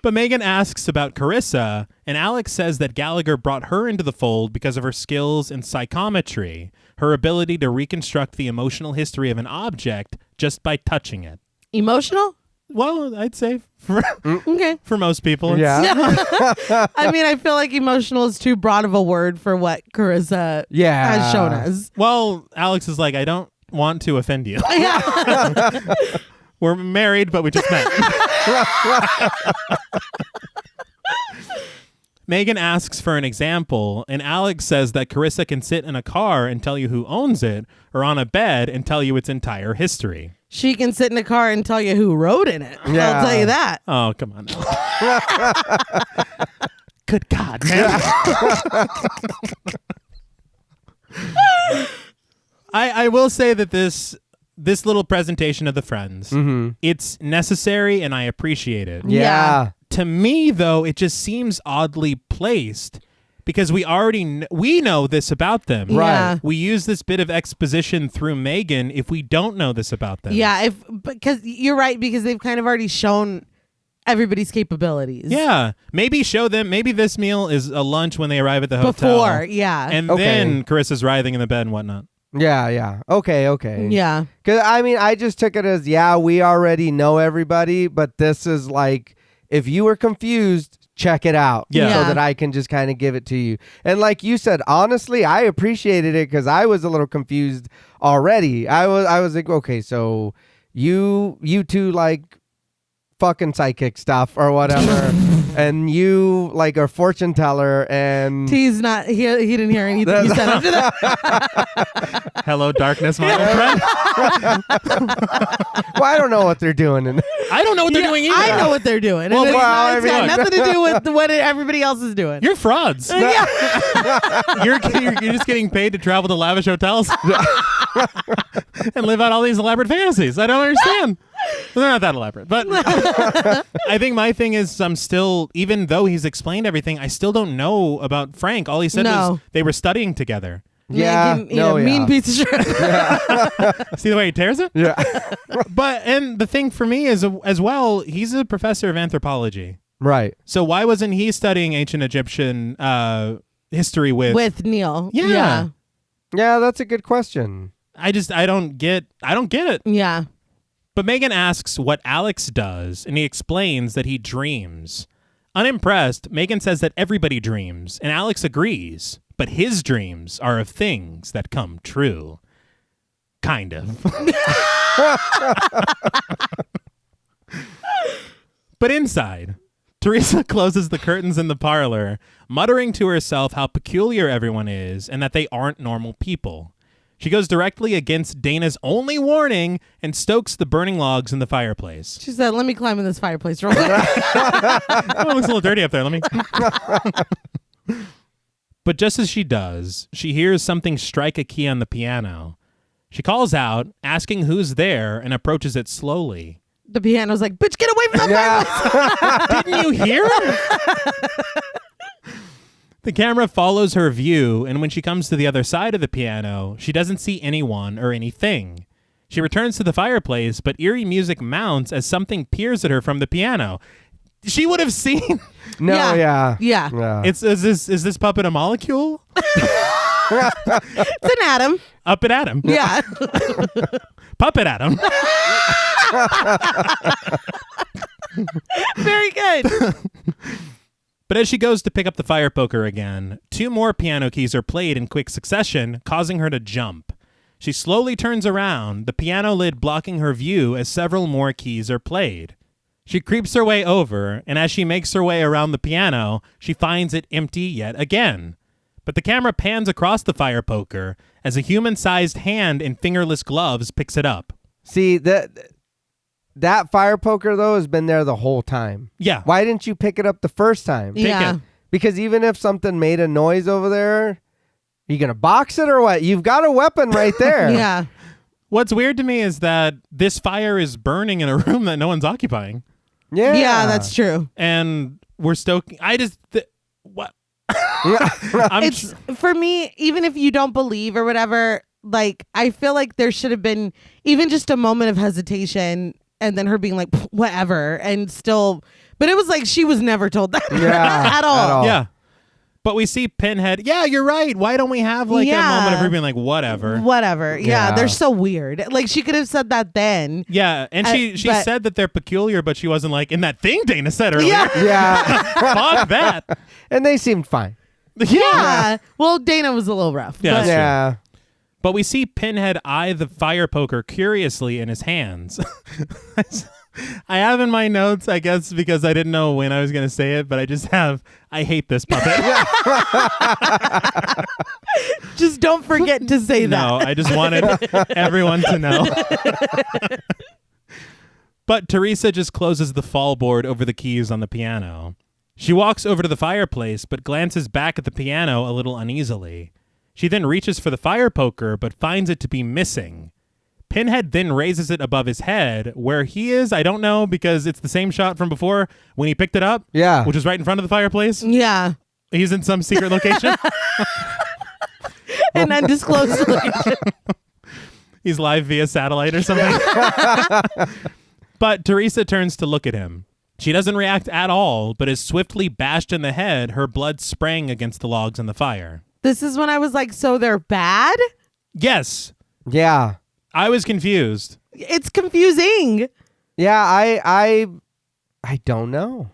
But Megan asks about Carissa, and Alex says that Gallagher brought her into the fold because of her skills in psychometry, her ability to reconstruct the emotional history of an object just by touching it.
Emotional?
Well, I'd say for most people.
Yeah.
I mean, I feel like emotional is too broad of a word for what Carissa has shown us.
Well, Alex is like, I don't want to offend you.
Yeah.
We're married, but we just met. Megan asks for an example, and Alex says that Carissa can sit in a car and tell you who owns it, or on a bed and tell you its entire history.
She can sit in a car and tell you who rode in it.
Yeah.
I'll tell you that.
Oh, come on now. Good God, man. I will say that this little presentation of the friends, it's necessary and I appreciate it.
Yeah.
To me, though, it just seems oddly placed because we already we know this about them.
Yeah.
We use this bit of exposition through Megan if we don't know this about them.
Yeah, because you're right, because they've kind of already shown everybody's capabilities.
Yeah. Maybe show them, maybe this meal is a lunch when they arrive at the hotel.
Before, yeah.
And
Okay.
then Carissa's writhing in the bed and whatnot.
Yeah. Okay.
Yeah.
Because, I mean, I just took it as, we already know everybody, but this is like, if you were confused, check it out
Yeah.
so that I can just kind of give it to you. And like you said, honestly, I appreciated it because I was a little confused already. I was like, okay, so you two like fucking psychic stuff or whatever, and you like a fortune teller, and
T's not he didn't hear anything you said after that.
Hello, darkness, my old friend.
well, I don't know what they're doing.
I don't know what they're doing either.
I know what they're doing.
Well,
And it's
I mean,
got nothing to do with what everybody else is doing.
You're frauds. you're just getting paid to travel to lavish hotels and live out all these elaborate fantasies. I don't understand. They're not that elaborate, but I think my thing is I'm still, even though he's explained everything, I still don't know about Frank. All he said was they were studying together.
Mean piece of shit.
See the way he tears it?
Yeah.
And the thing for me is, as well, he's a professor of anthropology.
Right.
So why wasn't he studying ancient Egyptian history with
Neil?
Yeah.
Yeah, that's a good question.
I don't get it.
Yeah.
But Megan asks what Alex does, and he explains that he dreams. Unimpressed, Megan says that everybody dreams, and Alex agrees, but his dreams are of things that come true. Kind of. But inside, Teresa closes the curtains in the parlor, muttering to herself how peculiar everyone is and that they aren't normal people. She goes directly against Dana's only warning and stokes the burning logs in the fireplace.
She said, "Let me climb in this fireplace real quick."
Oh, it looks a little dirty up there. Let me. But just as she does, she hears something strike a key on the piano. She calls out, asking who's there, and approaches it slowly.
The piano's like, "Bitch, get away from the fireplace!"
Didn't you hear him? The camera follows her view, and when she comes to the other side of the piano, she doesn't see anyone or anything. She returns to the fireplace, but eerie music mounts as something peers at her from the piano. She would have seen.
No, yeah.
Is this puppet a molecule?
It's an atom.
Up at Adam.
Yeah.
Puppet Adam.
Very good.
But as she goes to pick up the fire poker again, 2 more piano keys are played in quick succession, causing her to jump. She slowly turns around, the piano lid blocking her view as several more keys are played. She creeps her way over, and as she makes her way around the piano, she finds it empty yet again. But the camera pans across the fire poker as a human-sized hand in fingerless gloves picks it up.
See, that fire poker, though, has been there the whole time.
Yeah.
Why didn't you pick it up the first time?
Take
Yeah.
it.
Because even if something made a noise over there, are you going to box it or what? You've got a weapon right there.
Yeah.
What's weird to me is that this fire is burning in a room that no one's occupying.
Yeah.
Yeah, that's true.
And we're stoking. What?
It's for me, even if you don't believe or whatever, like I feel like there should have been even just a moment of hesitation and then her being like, whatever, and still, but it was like she was never told that at all.
Yeah. But we see Pinhead. Yeah, you're right. Why don't we have like a moment of her being like, whatever?
Whatever. Yeah, they're so weird. Like she could have said that then.
Yeah, and she said that they're peculiar, but she wasn't like, in that thing Dana said earlier.
Yeah.
Fuck that.
And they seemed fine.
Yeah. Well, Dana was a little rough.
Yeah,
but-
that's true.
Yeah.
But we see Pinhead eye the fire poker curiously in his hands. I have in my notes, I guess, because I didn't know when I was going to say it, but I just have, I hate this puppet.
Just don't forget to say that.
No, I just wanted everyone to know. But Teresa just closes the fall board over the keys on the piano. She walks over to the fireplace, but glances back at the piano a little uneasily. She then reaches for the fire poker, but finds it to be missing. Pinhead then raises it above his head. Where he is, I don't know, because it's the same shot from before when he picked it up.
Yeah.
Which is right in front of the fireplace.
Yeah.
He's in some secret location.
An undisclosed location.
He's live via satellite or something. But Teresa turns to look at him. She doesn't react at all, but is swiftly bashed in the head, her blood spraying against the logs in the fire.
This is when I was like, so they're bad?
Yes.
Yeah.
I was confused.
It's confusing.
Yeah, I don't know.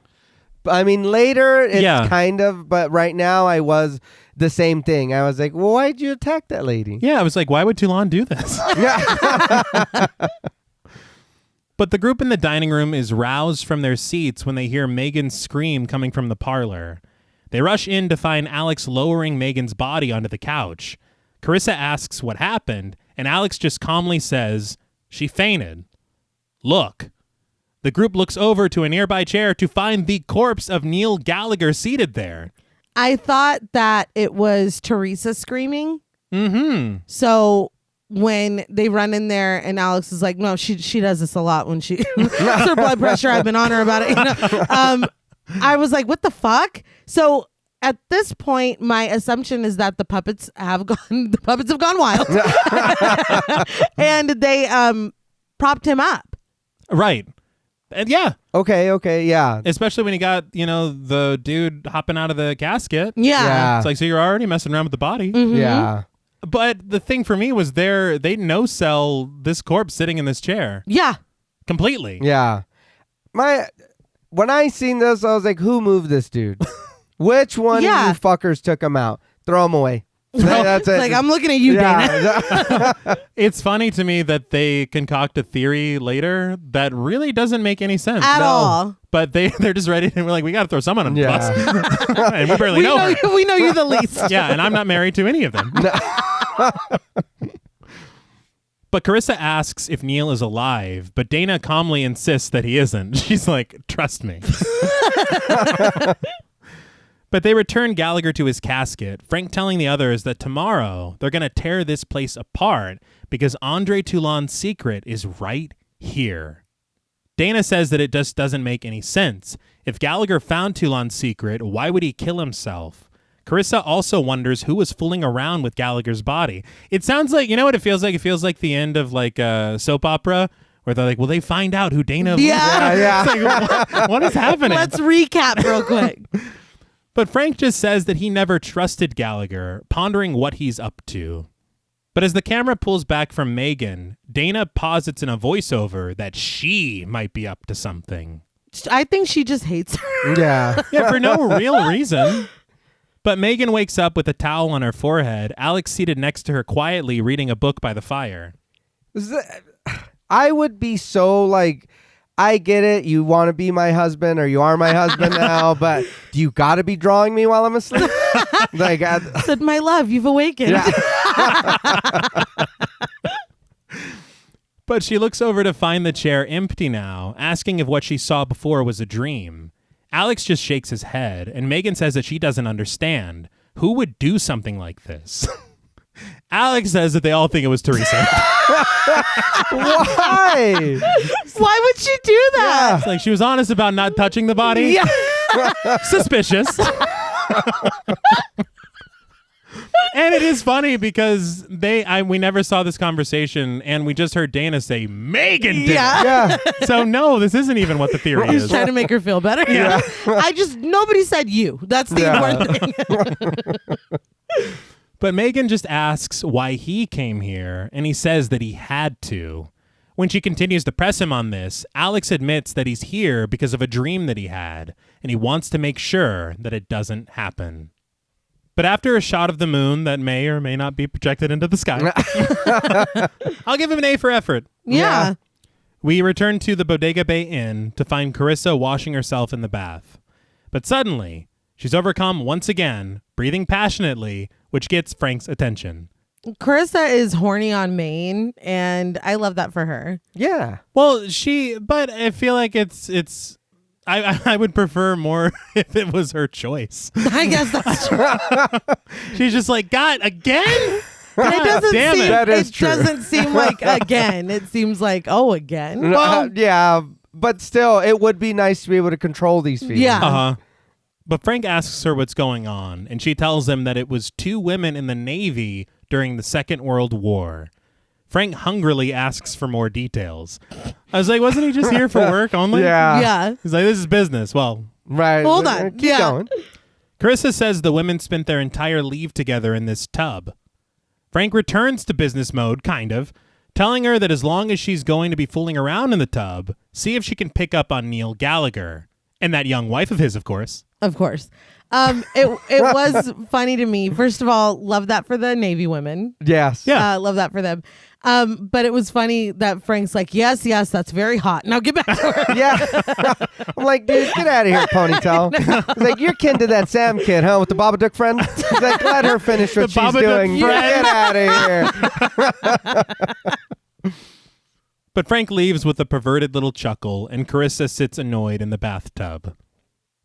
I mean, later it's
Yeah.
kind of, but right now I was the same thing. I was like, well, why'd you attack that lady?
Yeah, I was like, why would Toulon do this? But the group in the dining room is roused from their seats when they hear Megan's scream coming from the parlor. They rush in to find Alex lowering Megan's body onto the couch. Carissa asks what happened, and Alex just calmly says, she fainted. Look. The group looks over to a nearby chair to find the corpse of Neil Gallagher seated there.
I thought that it was Teresa screaming.
Mm-hmm.
So when they run in there and Alex is like, no, she does this a lot when she it's her blood pressure. I've been on her about it. I was like, what the fuck? So at this point, my assumption is that the puppets have gone wild. And they propped him up.
Right. And yeah.
Okay, yeah.
Especially when you got, the dude hopping out of the casket.
Yeah.
It's like, so you're already messing around with the body.
Mm-hmm.
Yeah.
But the thing for me was they no-sell this corpse sitting in this chair.
Yeah.
Completely.
Yeah. When I seen this, I was like, who moved this dude? Which one of you fuckers took him out? Throw him away. That's it.
Like, I'm looking at you, Dana.
It's funny to me that they concoct a theory later that really doesn't make any sense.
At all.
But they're just ready to, we're like, we got to throw someone on the
Yeah.
bus. And we barely know her.
We know you the least.
Yeah, and I'm not married to any of them. But Carissa asks if Neil is alive, but Dana calmly insists that he isn't. She's like, trust me. But they return Gallagher to his casket, Frank telling the others that tomorrow they're going to tear this place apart because Andre Toulon's secret is right here. Dana says that it just doesn't make any sense. If Gallagher found Toulon's secret, why would he kill himself? Carissa also wonders who was fooling around with Gallagher's body. It sounds like, you know what it feels like? It feels like the end of like a soap opera where they're like, will they find out who Dana was?
Yeah.
It's like, what is happening?
Let's recap real quick.
But Frank just says that he never trusted Gallagher, pondering what he's up to. But as the camera pulls back from Megan, Dana posits in a voiceover that she might be up to something.
I think she just hates her.
Yeah.
Yeah, for no real reason. But Megan wakes up with a towel on her forehead, Alex seated next to her quietly reading a book by the fire.
I would be so like, I get it. You want to be my husband or you are my husband now, but do you got to be drawing me while I'm asleep? Like, I
said, my love, you've awakened.
Yeah.
But she looks over to find the chair empty now, asking if what she saw before was a dream. Alex just shakes his head, and Megan says that she doesn't understand. Who would do something like this? Alex says that they all think it was Teresa.
Why?
Why would she do that?
It's like she was honest about not touching the body.
Yeah.
Suspicious. And it is funny because we never saw this conversation, and we just heard Dana say Megan did it.
Yeah.
So no, this isn't even what the theory
He's
is.
trying to make her feel better.
Yeah.
Nobody said you. That's the important thing.
But Megan just asks why he came here, and he says that he had to. When she continues to press him on this, Alex admits that he's here because of a dream that he had, and he wants to make sure that it doesn't happen. But after a shot of the moon that may or may not be projected into the sky, I'll give him an A for effort.
Yeah.
We return to the Bodega Bay Inn to find Carissa washing herself in the bath. But suddenly, she's overcome once again, breathing passionately, which gets Frank's attention.
Carissa is horny on Maine, and I love that for her.
Yeah.
Well, but I feel like I would prefer more if it was her choice.
I guess that's true.
She's just like, God, again?
It doesn't
damn
seem,
it.
That is
it
true.
doesn't seem like again. It seems like, oh, again.
Well, yeah, but still, it would be nice to be able to control these feelings.
Yeah.
Uh-huh. But Frank asks her what's going on, and she tells him that it was 2 women in the Navy during the Second World War. Frank hungrily asks for more details. I was like, wasn't he just here for work only?
Yeah.
Yeah.
He's like, this is business. Well,
Right.
Hold on.
Keep
Yeah.
going.
Carissa says the women spent their entire leave together in this tub. Frank returns to business mode, kind of, telling her that as long as she's going to be fooling around in the tub, see if she can pick up on Neil Gallagher. And that young wife of his, of course.
Of course. It was funny to me. First of all, love that for the Navy women.
Yes.
Yeah.
Love that for them. But it was funny that Frank's like, yes, that's very hot. Now get back to her.
Yeah. I'm like, dude, get out of here, ponytail. He's like, you're kin to that Sam kid, huh? With the Babadook friend? He's like, let her finish what she's doing. Get out of here.
But Frank leaves with a perverted little chuckle, and Carissa sits annoyed in the bathtub.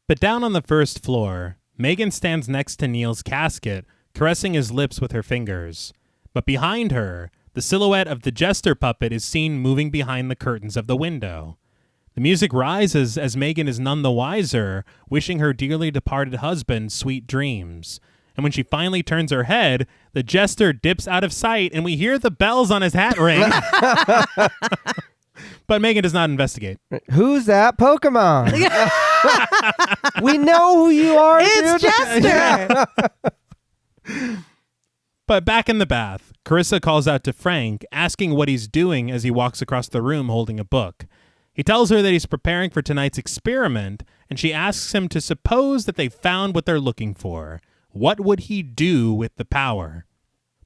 But down on the first floor, Megan stands next to Neil's casket, caressing his lips with her fingers. But behind her, the silhouette of the jester puppet is seen moving behind the curtains of the window. The music rises as Megan is none the wiser, wishing her dearly departed husband sweet dreams. And when she finally turns her head, the jester dips out of sight, and we hear the bells on his hat ring. But Megan does not investigate.
Who's that Pokemon? We know who you are,
It's
dude.
Jester.
But back in the bath, Carissa calls out to Frank, asking what he's doing as he walks across the room holding a book. He tells her that he's preparing for tonight's experiment, and she asks him to suppose that they found what they're looking for. What would he do with the power?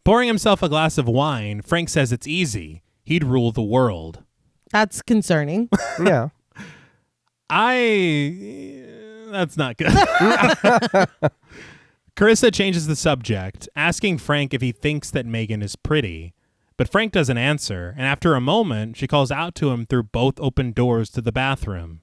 Pouring himself a glass of wine, Frank says it's easy. He'd rule the world.
That's concerning.
Yeah.
That's not good. Carissa changes the subject, asking Frank if he thinks that Megan is pretty. But Frank doesn't answer, and after a moment, she calls out to him through both open doors to the bathroom.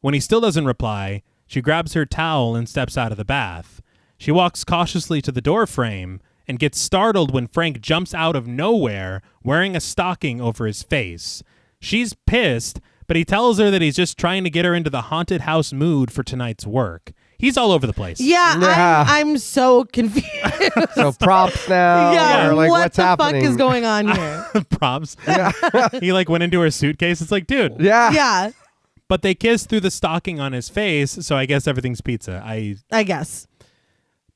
When he still doesn't reply, she grabs her towel and steps out of the bath. She walks cautiously to the door frame and gets startled when Frank jumps out of nowhere wearing a stocking over his face. She's pissed, but he tells her that he's just trying to get her into the haunted house mood for tonight's work. He's all over the place.
Yeah. I'm so confused.
So props now.
Yeah,
or like,
what
what's
the
happening?
fuck is going on here?
Props. He went into her suitcase. It's like, dude.
Yeah.
Yeah,
But they kiss through the stocking on his face, so I guess everything's pizza.
I guess.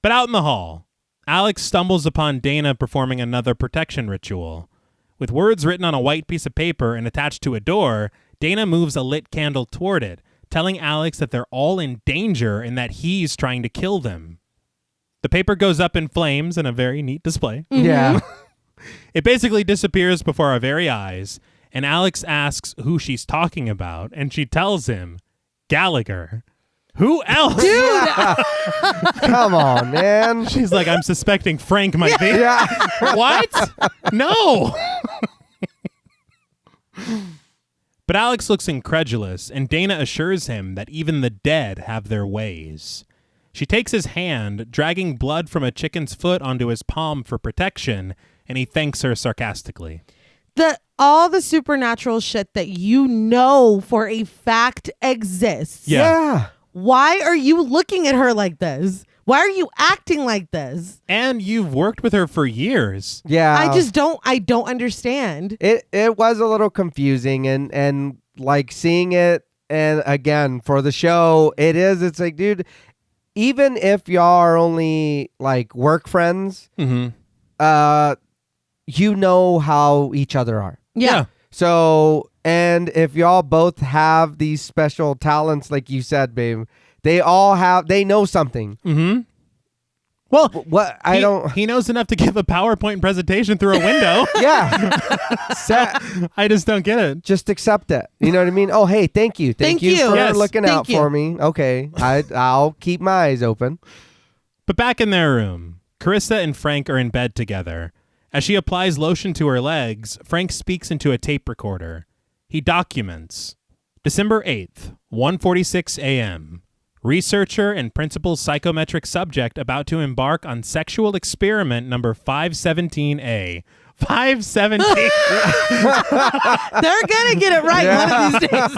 But out in the hall, Alex stumbles upon Dana performing another protection ritual. With words written on a white piece of paper and attached to a door, Dana moves a lit candle toward it, telling Alex that they're all in danger and that he's trying to kill them. The paper goes up in flames in a very neat display.
Yeah.
It basically disappears before our very eyes, and Alex asks who she's talking about, and she tells him, Gallagher. Who else?
Dude,
Come on, man.
She's like, I'm suspecting Frank might be.
Yeah.
What? No. But Alex looks incredulous, and Dana assures him that even the dead have their ways. She takes his hand, dragging blood from a chicken's foot onto his palm for protection, and he thanks her sarcastically.
all the supernatural shit that you know for a fact exists.
Yeah.
Why are you looking at her like this? Why are you acting like this?
And you've worked with her for years.
Yeah.
I don't understand.
It was a little confusing and like seeing it, and again for the show, it's like, dude, even if y'all are only like work friends, you know how each other are.
Yeah.
So, and if y'all both have these special talents, like you said, babe, they know something.
Mm-hmm. Well,
He
knows enough to give a PowerPoint presentation through a window.
Yeah.
I just don't get it.
Just accept it. You know what I mean? Oh, hey, thank you. Thank you for
Yes.
looking out for me. Okay. I'll keep my eyes open.
But back in their room, Carissa and Frank are in bed together. As she applies lotion to her legs, Frank speaks into a tape recorder. He documents. December 8th, 1:46 a.m. Researcher and principal psychometric subject about to embark on sexual experiment number 517A. 517.
They're going to get it right one of these days.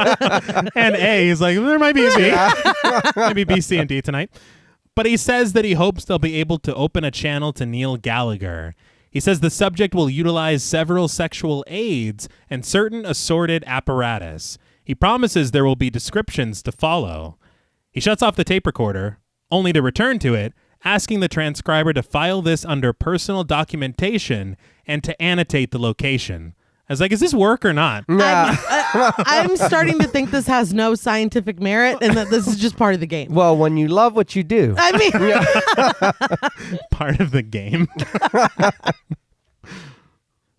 And A is like, there might be a B. Maybe B, C, and D tonight. But he says that he hopes they'll be able to open a channel to Neil Gallagher. He says the subject will utilize several sexual aids and certain assorted apparatus. He promises there will be descriptions to follow. He shuts off the tape recorder, only to return to it, asking the transcriber to file this under personal documentation and to annotate the location. I was like, is this work or not?
Yeah.
I'm starting to think this has no scientific merit and that this is just part of the game.
Well, when you love what you do.
I mean,
Part of the game.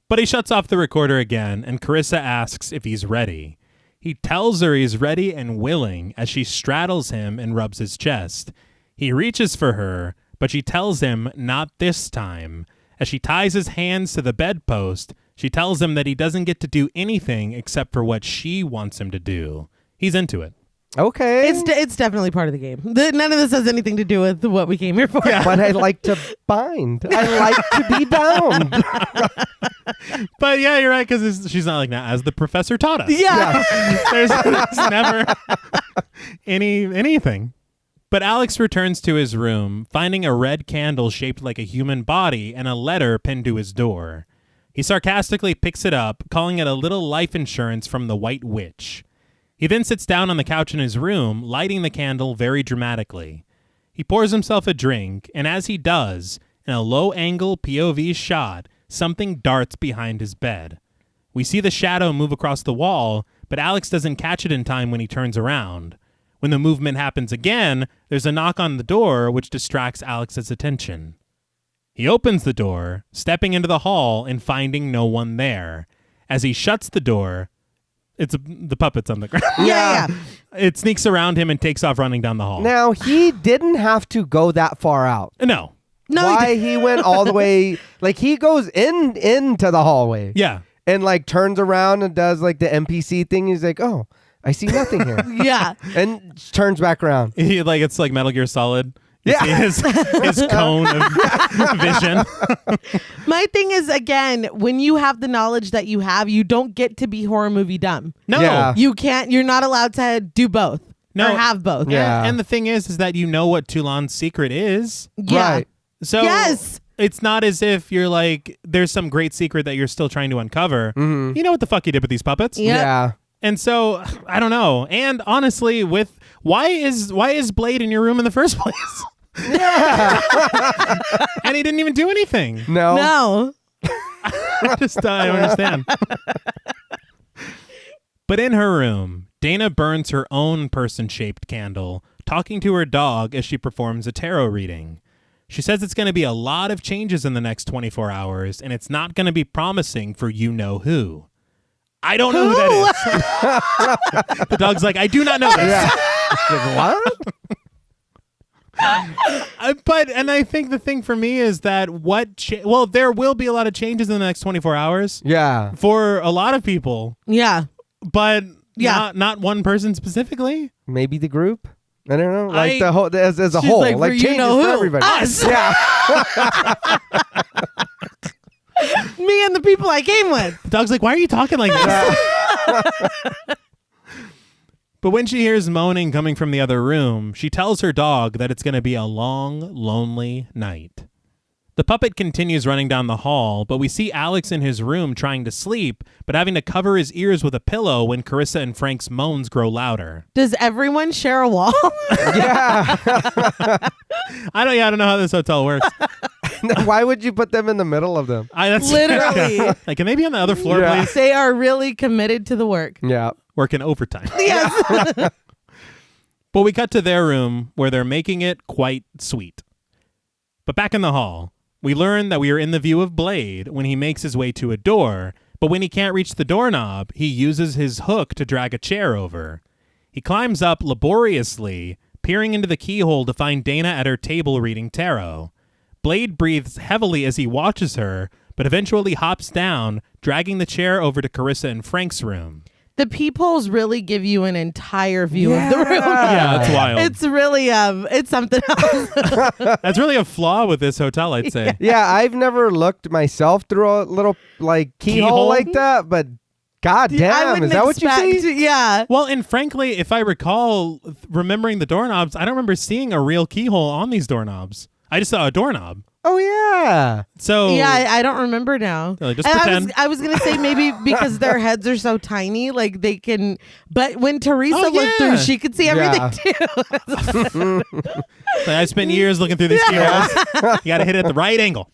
But he shuts off the recorder again, and Carissa asks if he's ready. He tells her he's ready and willing as she straddles him and rubs his chest. He reaches for her, but she tells him not this time. As she ties his hands to the bedpost, she tells him that he doesn't get to do anything except for what she wants him to do. He's into it.
Okay.
it's definitely part of the game. None of this has anything to do with what we came here for.
But I like to bind. I like to be bound.
But yeah, you're right, because she's not like that, as the professor taught us.
Yeah.
There's never anything. But Alex returns to his room, finding a red candle shaped like a human body and a letter pinned to his door. He sarcastically picks it up, calling it a little life insurance from the White Witch. He then sits down on the couch in his room, lighting the candle very dramatically. He pours himself a drink, and as he does, in a low-angle POV shot, something darts behind his bed. We see the shadow move across the wall, but Alex doesn't catch it in time when he turns around. When the movement happens again, there's a knock on the door, which distracts Alex's attention. He opens the door, stepping into the hall and finding no one there. As he shuts the door, the puppet's on the ground.
Yeah.
It sneaks around him and takes off running down the hall.
Now, he didn't have to go that far out.
No.
Why he went all the way, like he goes into the hallway.
Yeah.
And like turns around and does like the NPC thing. He's like, oh, I see nothing here.
Yeah.
And turns back around.
It's like Metal Gear Solid. You
Yeah.
see his cone of vision.
My thing is, again, when you have the knowledge that you have, you don't get to be horror movie dumb.
No.
Yeah.
You're not allowed to do both.
No.
Or have both.
Yeah.
And the thing is that you know what Toulon's secret is.
Yeah.
Right.
So
Yes.
it's not as if you're like, there's some great secret that you're still trying to uncover.
Mm-hmm.
You know what the fuck you did with these puppets?
Yep.
Yeah.
And so, I don't know. And honestly, why is Blade in your room in the first place?
Yeah.
And he didn't even do anything.
No.
No.
I don't understand. But in her room, Dana burns her own person-shaped candle, talking to her dog as she performs a tarot reading. She says it's going to be a lot of changes in the next 24 hours, and it's not going to be promising for you-know-who. I don't know who that is. The dog's like, I do not know this.
Yeah. Like, what?
And I think the thing for me is that there will be a lot of changes in the next 24 hours
Yeah.
for a lot of people,
Yeah.
but
Yeah.
not one person specifically.
Maybe the group. I don't know. Like the whole as a
She's
whole.
like,
Like
for you
changes
know
for
who?
everybody.
Us.
Yeah.
Me and the people I came with.
The dog's like, why are you talking like this? But when she hears moaning coming from the other room, she tells her dog that it's going to be a long, lonely night. The puppet continues running down the hall, but we see Alex in his room trying to sleep, but having to cover his ears with a pillow when Carissa and Frank's moans grow louder.
Does everyone share a wall?
Yeah.
I don't know how this hotel works.
Why would you put them in the middle of them?
That's
Literally.
Like, can they be on the other floor,
Yeah.
please?
They are really committed to the work.
Yeah.
Working overtime.
Yes.
But we cut to their room where they're making it quite sweet. But back in the hall, we learn that we are in the view of Blade when he makes his way to a door, but when he can't reach the doorknob, he uses his hook to drag a chair over. He climbs up laboriously, peering into the keyhole to find Dana at her table reading tarot. Blade breathes heavily as he watches her, but eventually hops down, dragging the chair over to Carissa and Frank's room.
The peepholes really give you an entire view of the room.
Yeah, that's wild.
It's really it's something else.
That's really a flaw with this hotel, I'd say.
Yeah, I've never looked myself through a little like keyhole like that, but god
I
damn,
wouldn't
is that what you
expect-
see?
Yeah.
Well, and frankly, if I recall remembering the doorknobs, I don't remember seeing a real keyhole on these doorknobs. I just saw a doorknob.
Oh yeah.
So
Yeah, I don't remember now.
Like, just
And
pretend.
I was gonna say maybe because their heads are so tiny, like they can. But when Teresa
Oh,
looked
yeah.
through, she could see everything too.
I spent years looking through these keyholes. You got to hit it at the right angle.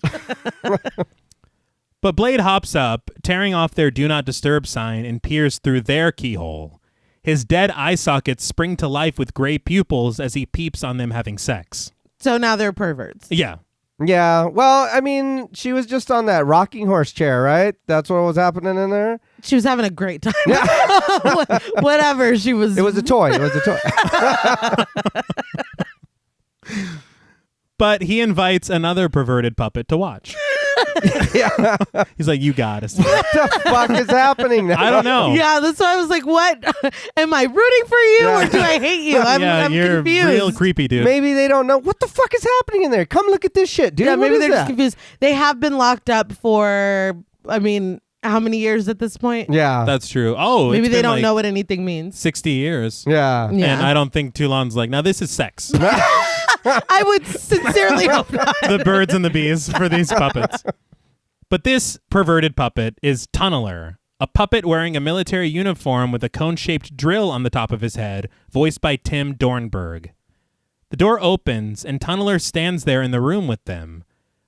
But Blade hops up, tearing off their Do Not Disturb sign and peers through their keyhole. His dead eye sockets spring to life with gray pupils as he peeps on them having sex.
So now they're perverts.
Yeah.
Yeah, well, I mean, she was just on that rocking horse chair, right? That's what was happening in there?
She was having a great time. Whatever she was.
It was a toy. It was a toy.
But he invites another perverted puppet to watch.
Yeah.
He's like, you got us.
What the fuck is happening now?
I don't know.
Yeah, that's why I was like, what? Am I rooting for you or do I hate you? I'm
you're
confused.
real creepy, dude.
Maybe they don't know. What the fuck is happening in there? Come look at this shit, dude.
Yeah,
What
maybe
is
they're
that?
just confused. They have been locked up for, I mean, how many years at this point?
Yeah.
That's true. Oh,
Maybe
it's
they
been
don't
like
know what anything means.
60 years.
Yeah.
Yeah.
And I don't think Toulon's like, now this is sex.
I would sincerely hope not.
The birds and the bees for these puppets. But this perverted puppet is Tunneler, a puppet wearing a military uniform with a cone-shaped drill on the top of his head, voiced by Tim Dornberg. The door opens, and Tunneler stands there in the room with them.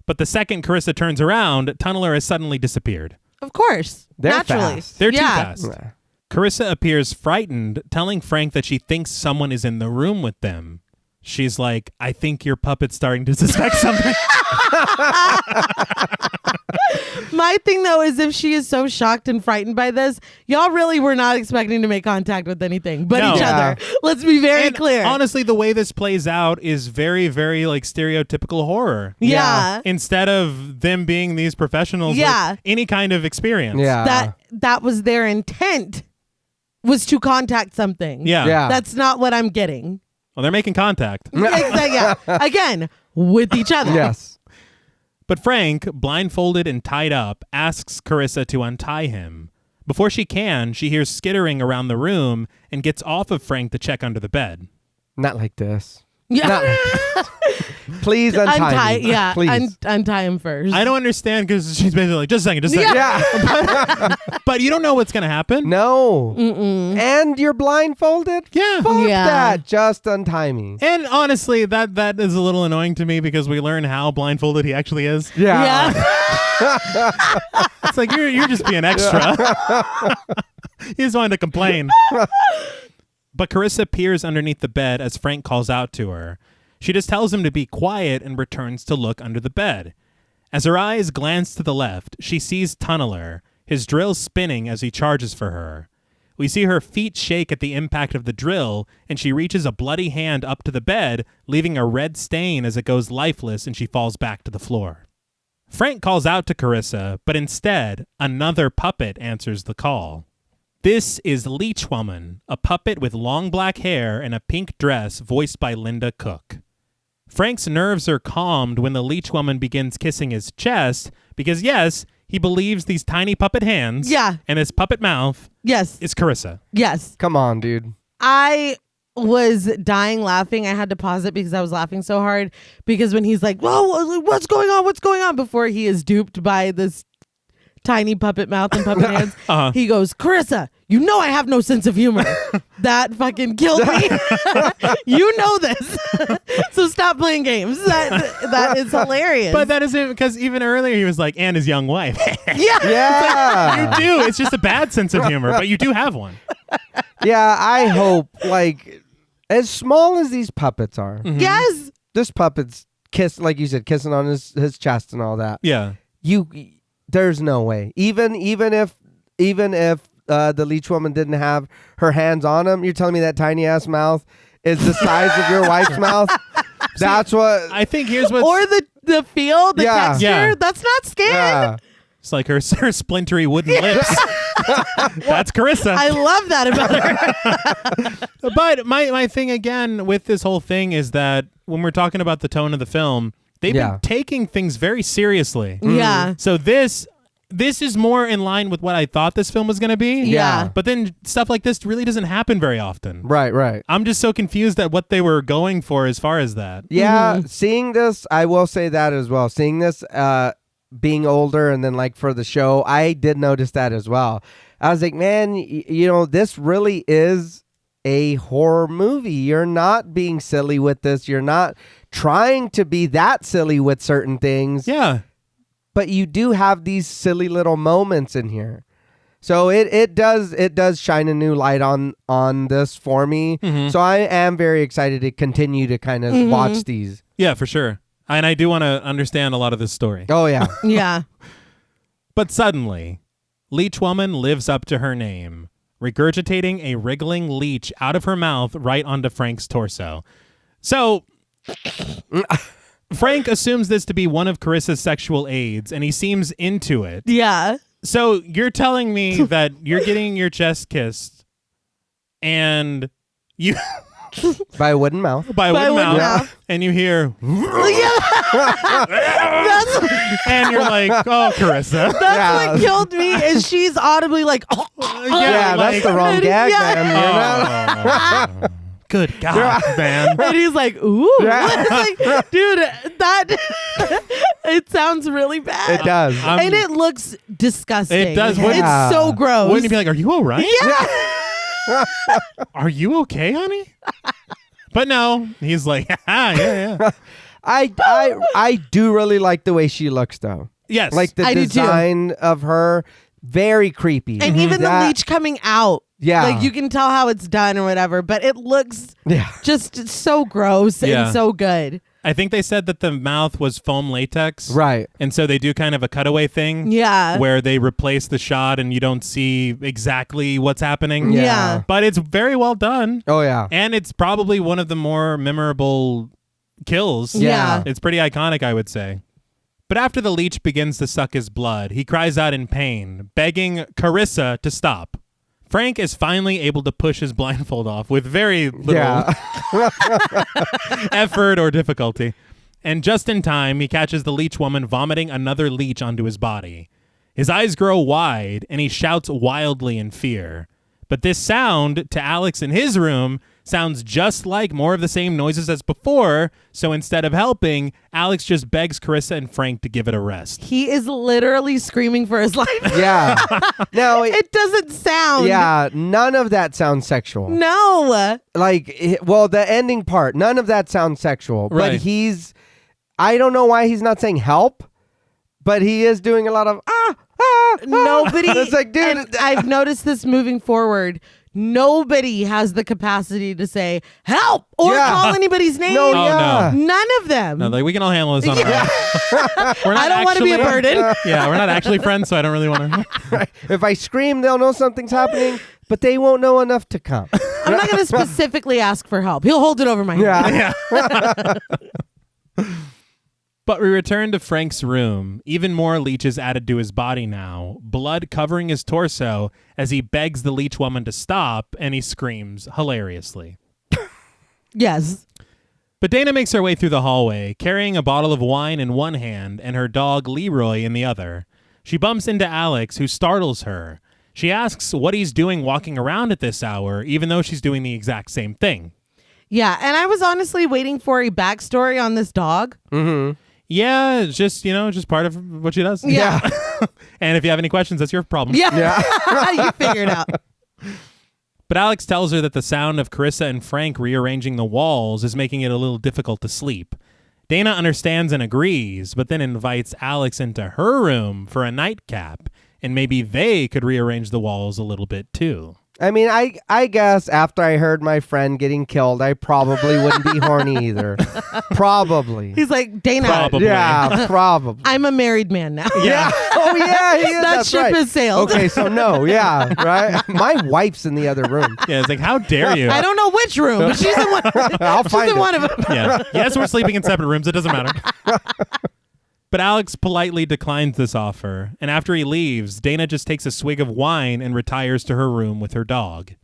But the second Carissa turns around, Tunneler has suddenly disappeared.
Of course.
They're
Naturally.
fast.
They're too
Yeah.
fast.
Yeah.
Carissa appears frightened, telling Frank that she thinks someone is in the room with them. She's like, I think your puppet's starting to suspect something.
My thing, though, is if she is so shocked and frightened by this, y'all really were not expecting to make contact with anything but
No.
each other. Let's be very
And
clear.
honestly, the way this plays out is very, very like stereotypical horror.
yeah.
Instead of them being these professionals
Yeah.
with any kind of experience.
Yeah.
That was their intent, was to contact something.
Yeah.
Yeah.
That's not what I'm getting.
Well, they're making contact.
Yeah. Again, with each other.
Yes.
But Frank, blindfolded and tied up, asks Carissa to untie him. Before she can, she hears skittering around the room and gets off of Frank to check under the bed.
Not like this.
Yeah.
Not like Please untie me.
Yeah.
Please.
Untie him first.
I don't understand because she's basically like, just a second, just a second.
Yeah.
But you don't know what's going to happen.
No.
Mm-mm.
And you're blindfolded?
Yeah.
Fuck
Yeah.
that. Just untie me.
And honestly, that is a little annoying to me because we learn how blindfolded he actually is.
Yeah.
It's like you're just being extra. You just wanted to complain. But Carissa peers underneath the bed as Frank calls out to her. She just tells him to be quiet and returns to look under the bed. As her eyes glance to the left, she sees Tunneler, his drill spinning as he charges for her. We see her feet shake at the impact of the drill, and she reaches a bloody hand up to the bed, leaving a red stain as it goes lifeless and she falls back to the floor. Frank calls out to Carissa, but instead, another puppet answers the call. This is Leech Woman, a puppet with long black hair and a pink dress voiced by Linda Cook. Frank's nerves are calmed when the Leech Woman begins kissing his chest because, yes, he believes these tiny puppet hands and his puppet mouth
Yes.
is Carissa.
Yes.
Come on, dude.
I was dying laughing. I had to pause it because I was laughing so hard because when he's like, whoa, what's going on? What's going on? Before he is duped by this tiny puppet mouth and puppet hands, he goes, Carissa, you know I have no sense of humor. That fucking killed me. You know this. So stop playing games. That is hilarious.
But that isn't because even earlier he was like, and his young wife.
yeah.
Yeah.
You do. It's just a bad sense of humor, but you do have one.
Yeah, I hope, like, as small as these puppets are,
Yes.
this puppet's like you said, kissing on his chest and all that.
Yeah.
There's no way. Even if the Leech Woman didn't have her hands on him, you're telling me that tiny ass mouth is the size of your wife's mouth? That's what.
I think here's what.
Or the feel, the
Yeah.
texture.
Yeah.
That's not scary.
Yeah.
It's like her splintery wooden lips. That's Carissa.
I love that about her.
But my thing again with this whole thing is that when we're talking about the tone of the film, they've been taking things very seriously.
Yeah.
So this is more in line with what I thought this film was going to be.
Yeah.
But then stuff like this really doesn't happen very often.
Right.
I'm just so confused at what they were going for as far as that.
Yeah, seeing this, I will say that as well. Seeing this, being older and then like for the show, I did notice that as well. I was like, man, this really is a horror movie. You're not being silly with this. You're not trying to be that silly with certain things.
Yeah.
but you do have these silly little moments in here. So it does shine a new light on this for me. So I am very excited to continue to kind of watch these.
Yeah, for sure. And I do want to understand a lot of this story.
Oh, yeah.
Yeah.
But suddenly, Leech Woman lives up to her name, regurgitating a wriggling leech out of her mouth right onto Frank's torso. So, Frank assumes this to be one of Carissa's sexual aids, and he seems into it.
Yeah.
So, you're telling me that you're getting your chest kissed, and you...
By a wooden mouth.
By a wooden mouth. And you hear... and you're like, oh, Carissa.
That's what killed me is she's audibly like,
Yeah, that's the wrong gag, man. You know?
Good God, man.
And he's like, ooh. It's like, dude, that it sounds really bad.
It does.
And it looks disgusting.
It does.
Yeah.
It's so gross.
Wouldn't you be like, are you all right?
Yeah.
Are you okay, honey? But no, he's like, yeah.
I do really like the way she looks, though.
Yes.
Like the
I do too.
design of her, very creepy.
And even the leech coming out.
Yeah.
Like you can tell how it's done or whatever, but it looks just so gross and so good.
I think they said that the mouth was foam latex.
Right.
And so they do kind of a cutaway thing.
Yeah.
Where they replace the shot and you don't see exactly what's happening.
Yeah.
But it's very well done.
Oh, yeah.
And it's probably one of the more memorable kills.
Yeah.
It's pretty iconic, I would say. But after the leech begins to suck his blood, he cries out in pain, begging Carissa to stop. Frank is finally able to push his blindfold off with very little effort or difficulty. And just in time, he catches the leech woman vomiting another leech onto his body. His eyes grow wide, and he shouts wildly in fear. But this sound, to Alex in his room, sounds just like more of the same noises as before, so instead of helping, Alex just begs Carissa and Frank to give it a rest.
He is literally screaming for his life.
Yeah. Now
it doesn't sound.
Yeah, none of that sounds sexual.
No.
Like, the ending part, none of that sounds sexual.
Right.
But I don't know why he's not saying help, but he is doing a lot of
Nobody.
It's like, dude.
And I've noticed this moving forward. Nobody has the capacity to say help or call anybody's name.
No,
Oh,
yeah.
no.
None of them.
No, like, we can all handle this on our own. We're not
I don't want to be a burden.
Yeah, we're not actually friends, so I don't really want to.
If I scream, they'll know something's happening, but they won't know enough to come.
I'm not going to specifically ask for help. He'll hold it over my head.
Yeah.
But we return to Frank's room. Even more leeches added to his body now, blood covering his torso as he begs the leech woman to stop, and he screams hilariously.
Yes.
But Dana makes her way through the hallway, carrying a bottle of wine in one hand and her dog Leroy in the other. She bumps into Alex, who startles her. She asks what he's doing walking around at this hour, even though she's doing the exact same thing.
Yeah, and I was honestly waiting for a backstory on this dog.
Mm-hmm.
Yeah, it's just, just part of what she does.
Yeah.
And if you have any questions, that's your problem.
Yeah. You figured out.
But Alex tells her that the sound of Carissa and Frank rearranging the walls is making it a little difficult to sleep. Dana understands and agrees, but then invites Alex into her room for a nightcap, and maybe they could rearrange the walls a little bit too.
I mean, I guess after I heard my friend getting killed, I probably wouldn't be horny either. Probably.
He's like, Dana,
Probably.
Yeah, probably.
I'm a married man now.
Yeah.
Oh, yeah, he is.
That
That's
ship
right.
has sailed.
Okay, so no, yeah, right? My wife's in the other room.
Yeah, it's like, how dare you?
I don't know which room, but she's in one.
I'll
She's
find
in
it.
one of them.
Yeah. Yes, we're sleeping in separate rooms. It doesn't matter. But Alex politely declines this offer, and after he leaves, Dana just takes a swig of wine and retires to her room with her dog.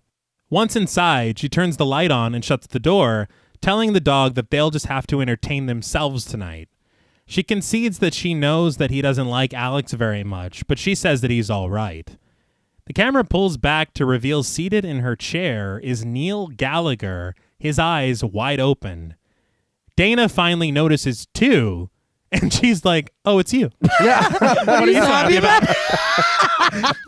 Once inside, she turns the light on and shuts the door, telling the dog that they'll just have to entertain themselves tonight. She concedes that she knows that he doesn't like Alex very much, but she says that he's all right. The camera pulls back to reveal seated in her chair is Neil Gallagher, his eyes wide open. Dana finally notices too, and she's like, oh, it's you.
Yeah.
What are you talking about?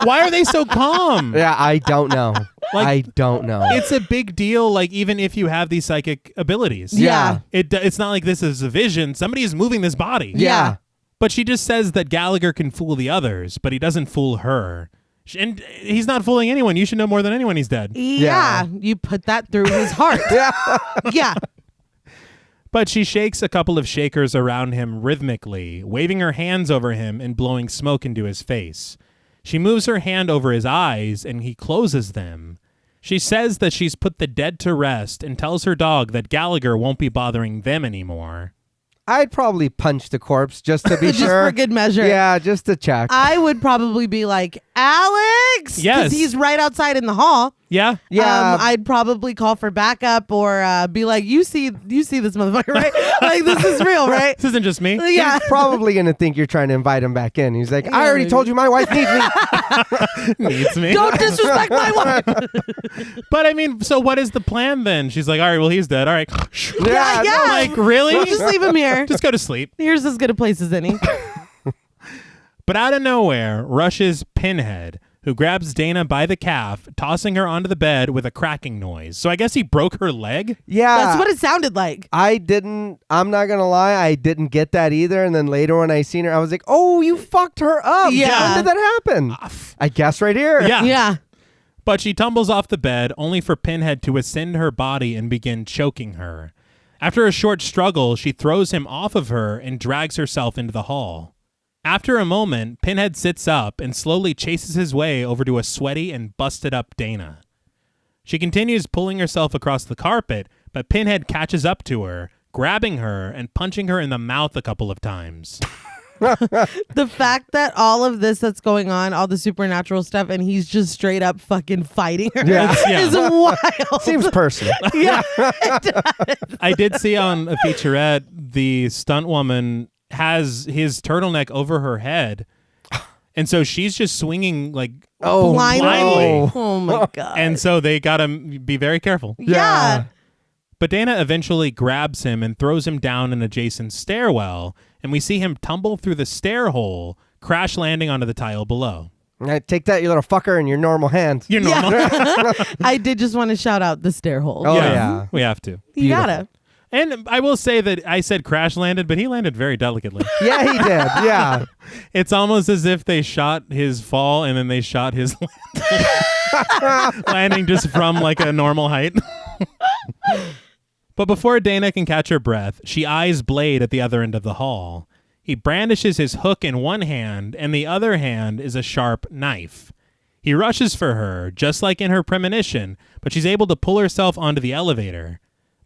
Why are they so calm?
Yeah, I don't know. I don't know.
It's a big deal, like, even if you have these psychic abilities.
Yeah.
It's not like this is a vision. Somebody is moving this body.
Yeah.
But she just says that Gallagher can fool the others, but he doesn't fool her. And he's not fooling anyone. You should know more than anyone he's dead.
Yeah. You put that through his heart. Yeah.
But she shakes a couple of shakers around him rhythmically, waving her hands over him and blowing smoke into his face. She moves her hand over his eyes, and he closes them. She says that she's put the dead to rest and tells her dog that Gallagher won't be bothering them anymore.
I'd probably punch the corpse just to be
Just
sure.
for good measure.
Yeah, just to check.
I would probably be like, Alex!
Yes.
Because he's right outside in the hall.
Yeah?
Yeah.
I'd probably call for backup or be like, you see this motherfucker, right? Like, this is real, right?
This isn't just me.
Yeah.
He's probably going to think you're trying to invite him back in. He's like, I already told you my wife needs me.
Needs me.
Don't disrespect my wife.
But I mean, so what is the plan then? She's like, all right, well, he's dead. All right.
Yeah.
Like, really?
We'll just leave him here.
Just go to sleep.
Here's as good a place as any.
But out of nowhere rushes Pinhead, who grabs Dana by the calf, tossing her onto the bed with a cracking noise. So I guess he broke her leg?
Yeah.
That's what it sounded like.
I'm not going to lie, I didn't get that either. And then later when I seen her, I was like, oh, you fucked her up.
Yeah.
When did that happen? I guess right here.
Yeah.
Yeah.
But she tumbles off the bed, only for Pinhead to ascend her body and begin choking her. After a short struggle, she throws him off of her and drags herself into the hall. After a moment, Pinhead sits up and slowly chases his way over to a sweaty and busted up Dana. She continues pulling herself across the carpet, but Pinhead catches up to her, grabbing her and punching her in the mouth a couple of times.
The fact that all of this that's going on, all the supernatural stuff, and he's just straight up fucking fighting her
Yeah.
is wild.
Seems personal.
Yeah.
I did see on a featurette, the stunt woman has his turtleneck over her head. And so she's just swinging like blindly.
Oh my God.
And so they got to be very careful.
Yeah.
But Dana eventually grabs him and throws him down an adjacent stairwell, and we see him tumble through the stair hole, crash landing onto the tile below.
Right, take that, you little fucker, in your normal hand.
You're normal.
I did just want to shout out the stair hole.
Oh, yeah.
We have to.
You gotta.
And I will say that I said crash landed, but he landed very delicately.
Yeah, he did. Yeah.
It's almost as if they shot his fall and then they shot his landing just from like a normal height. But before Dana can catch her breath, she eyes Blade at the other end of the hall. He brandishes his hook in one hand, and the other hand is a sharp knife. He rushes for her, just like in her premonition, but she's able to pull herself onto the elevator.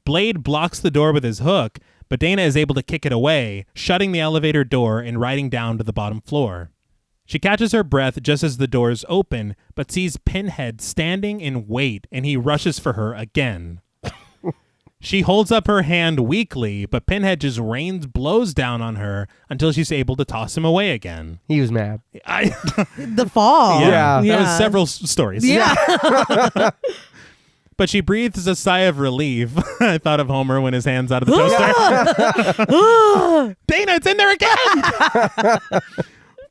Blade blocks the door with his hook, but Dana is able to kick it away, shutting the elevator door and riding down to the bottom floor. She catches her breath just as the doors open, but sees Pinhead standing in wait, and he rushes for her again. She holds up her hand weakly, but Pinhead just rains blows down on her until she's able to toss him away again.
He was mad.
The fall.
Yeah.
That was several stories.
Yeah.
But she breathes a sigh of relief. I thought of Homer when his hand's out of the toaster. Dana, it's in there again!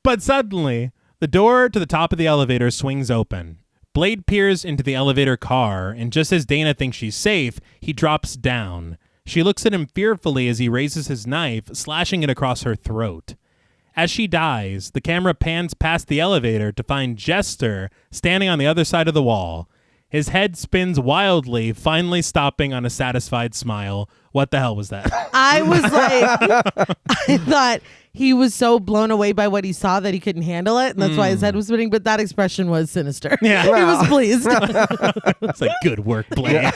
But suddenly, the door to the top of the elevator swings open. Blade peers into the elevator car, and just as Dana thinks she's safe, he drops down. She looks at him fearfully as he raises his knife, slashing it across her throat. As she dies, the camera pans past the elevator to find Jester standing on the other side of the wall. His head spins wildly, finally stopping on a satisfied smile. What the hell was that?
I was like, I thought he was so blown away by what he saw that he couldn't handle it, and that's why his head was spinning, but that expression was sinister.
Yeah.
He was pleased.
It's like, good work, Blade.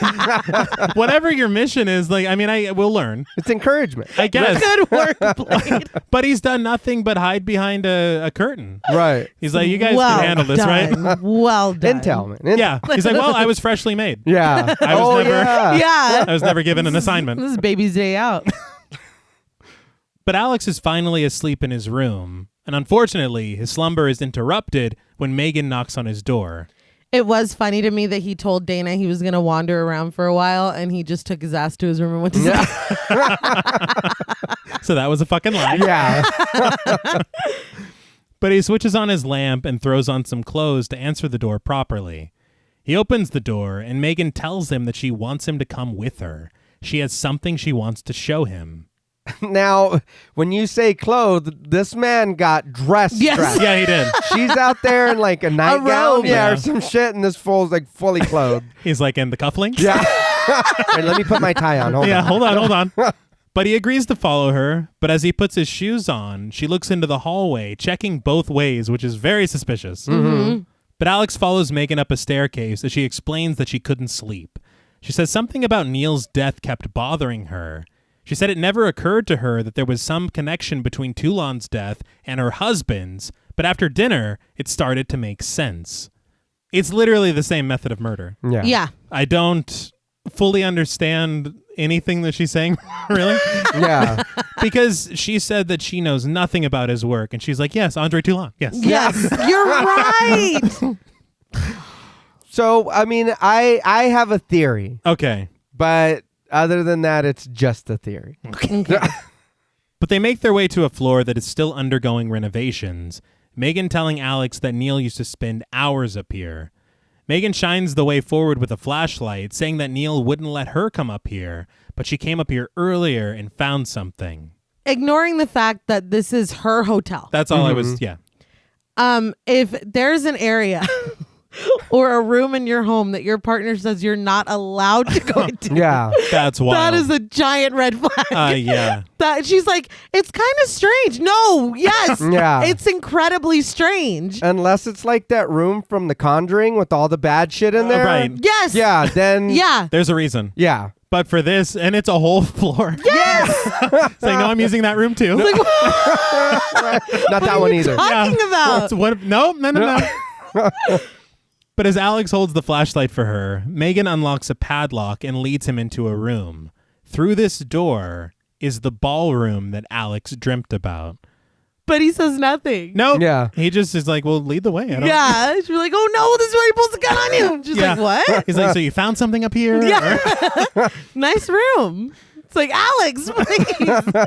Whatever your mission is, like, I mean, I will learn.
It's encouragement.
I guess.
Good work, Blade.
But he's done nothing but hide behind a curtain.
Right.
He's like, you guys
Well
can handle this,
done.
right?
Well done.
Intel, man.
Yeah. He's like, well, I was freshly made.
Yeah.
I was never-
Yeah.
I was never given an assignment.
This is baby's day out.
But Alex is finally asleep in his room, and unfortunately, his slumber is interrupted when Megan knocks on his door.
It was funny to me that he told Dana he was going to wander around for a while, and he just took his ass to his room and went to sleep.
So that was a fucking lie.
Yeah.
But he switches on his lamp and throws on some clothes to answer the door properly. He opens the door, and Megan tells him that she wants him to come with her. She has something she wants to show him.
Now, when you say clothed, this man got dressed.
Yes.
dressed.
Yeah, he did.
She's out there in like a nightgown,
robe.
yeah,
Yeah.
or some shit, and this fool's like fully clothed.
He's like in the cufflinks.
Yeah. All right, let me put my tie on. Hold
Yeah,
on.
hold on. But he agrees to follow her, but as he puts his shoes on, she looks into the hallway, checking both ways, which is very suspicious.
Mm-hmm.
But Alex follows Megan up a staircase as she explains that she couldn't sleep. She says something about Neil's death kept bothering her. She said it never occurred to her that there was some connection between Toulon's death and her husband's, but after dinner, it started to make sense. It's literally the same method of murder.
Yeah.
Yeah.
I don't fully understand anything that she's saying, really.
Yeah.
Because she said that she knows nothing about his work, and she's like, yes, Andre Toulon, yes.
Yes. You're right.
So, I mean, I have a theory,
Okay.
but other than that, it's just a theory.
Okay.
But they make their way to a floor that is still undergoing renovations, Megan telling Alex that Neil used to spend hours up here. Megan shines the way forward with a flashlight, saying that Neil wouldn't let her come up here, but she came up here earlier and found something.
Ignoring the fact that this is her hotel.
That's all I was, yeah.
If there's an area or a room in your home that your partner says you're not allowed to go into,
Yeah.
That's wild.
that is a giant red flag.
Yeah.
That she's like, it's kind of strange. No, yes.
Yeah.
It's incredibly strange.
Unless it's like that room from The Conjuring with all the bad shit in there.
Right.
Yes.
Yeah, then.
Yeah.
There's a reason.
Yeah.
But for this, and it's a whole floor.
Yes.
It's like, no, I'm using that room too.
Not that one either.
Talking about.
What's- what? No. But as Alex holds the flashlight for her, Megan unlocks a padlock and leads him into a room. Through this door is the ballroom that Alex dreamt about.
But he says nothing.
No.
Yeah.
He just is like, well, lead the way. I don't
Yeah. She's like, oh no, this is where he pulls the gun on you. She's
Yeah.
like, what?
He's like, so you found something up here?
Yeah. Nice room. It's like, Alex, please.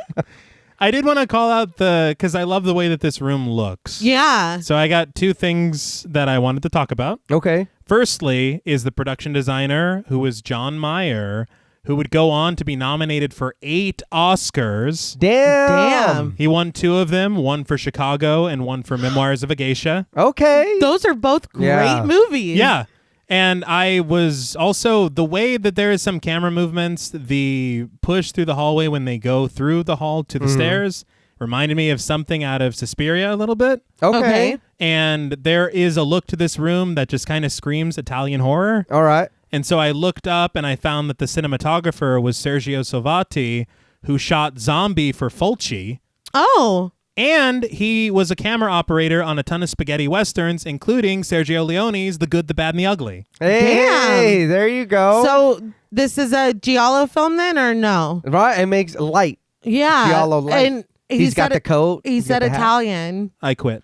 I did want to call out because I love the way that this room looks.
Yeah.
So I got two things that I wanted to talk about.
Okay.
Firstly is the production designer, who was John Meyer, who would go on to be nominated for 8 Oscars.
Damn.
He won 2 of them, one for Chicago and one for Memoirs of a Geisha.
Okay.
Those are both great
Yeah.
movies.
Yeah. And I was also, the way that there is some camera movements, the push through the hallway when they go through the hall to the stairs reminded me of something out of Suspiria a little bit.
Okay.
And there is a look to this room that just kind of screams Italian horror.
All right.
And so I looked up and I found that the cinematographer was Sergio Salvati, who shot Zombie for Fulci.
Oh.
And he was a camera operator on a ton of spaghetti westerns, including Sergio Leone's The Good, the Bad, and the Ugly.
Hey, there you go.
So this is a Giallo film then, or no?
Right, it makes light.
Yeah.
Giallo light.
And
He's got
said
the coat.
He
he's
said
got the hat.
Italian.
I quit.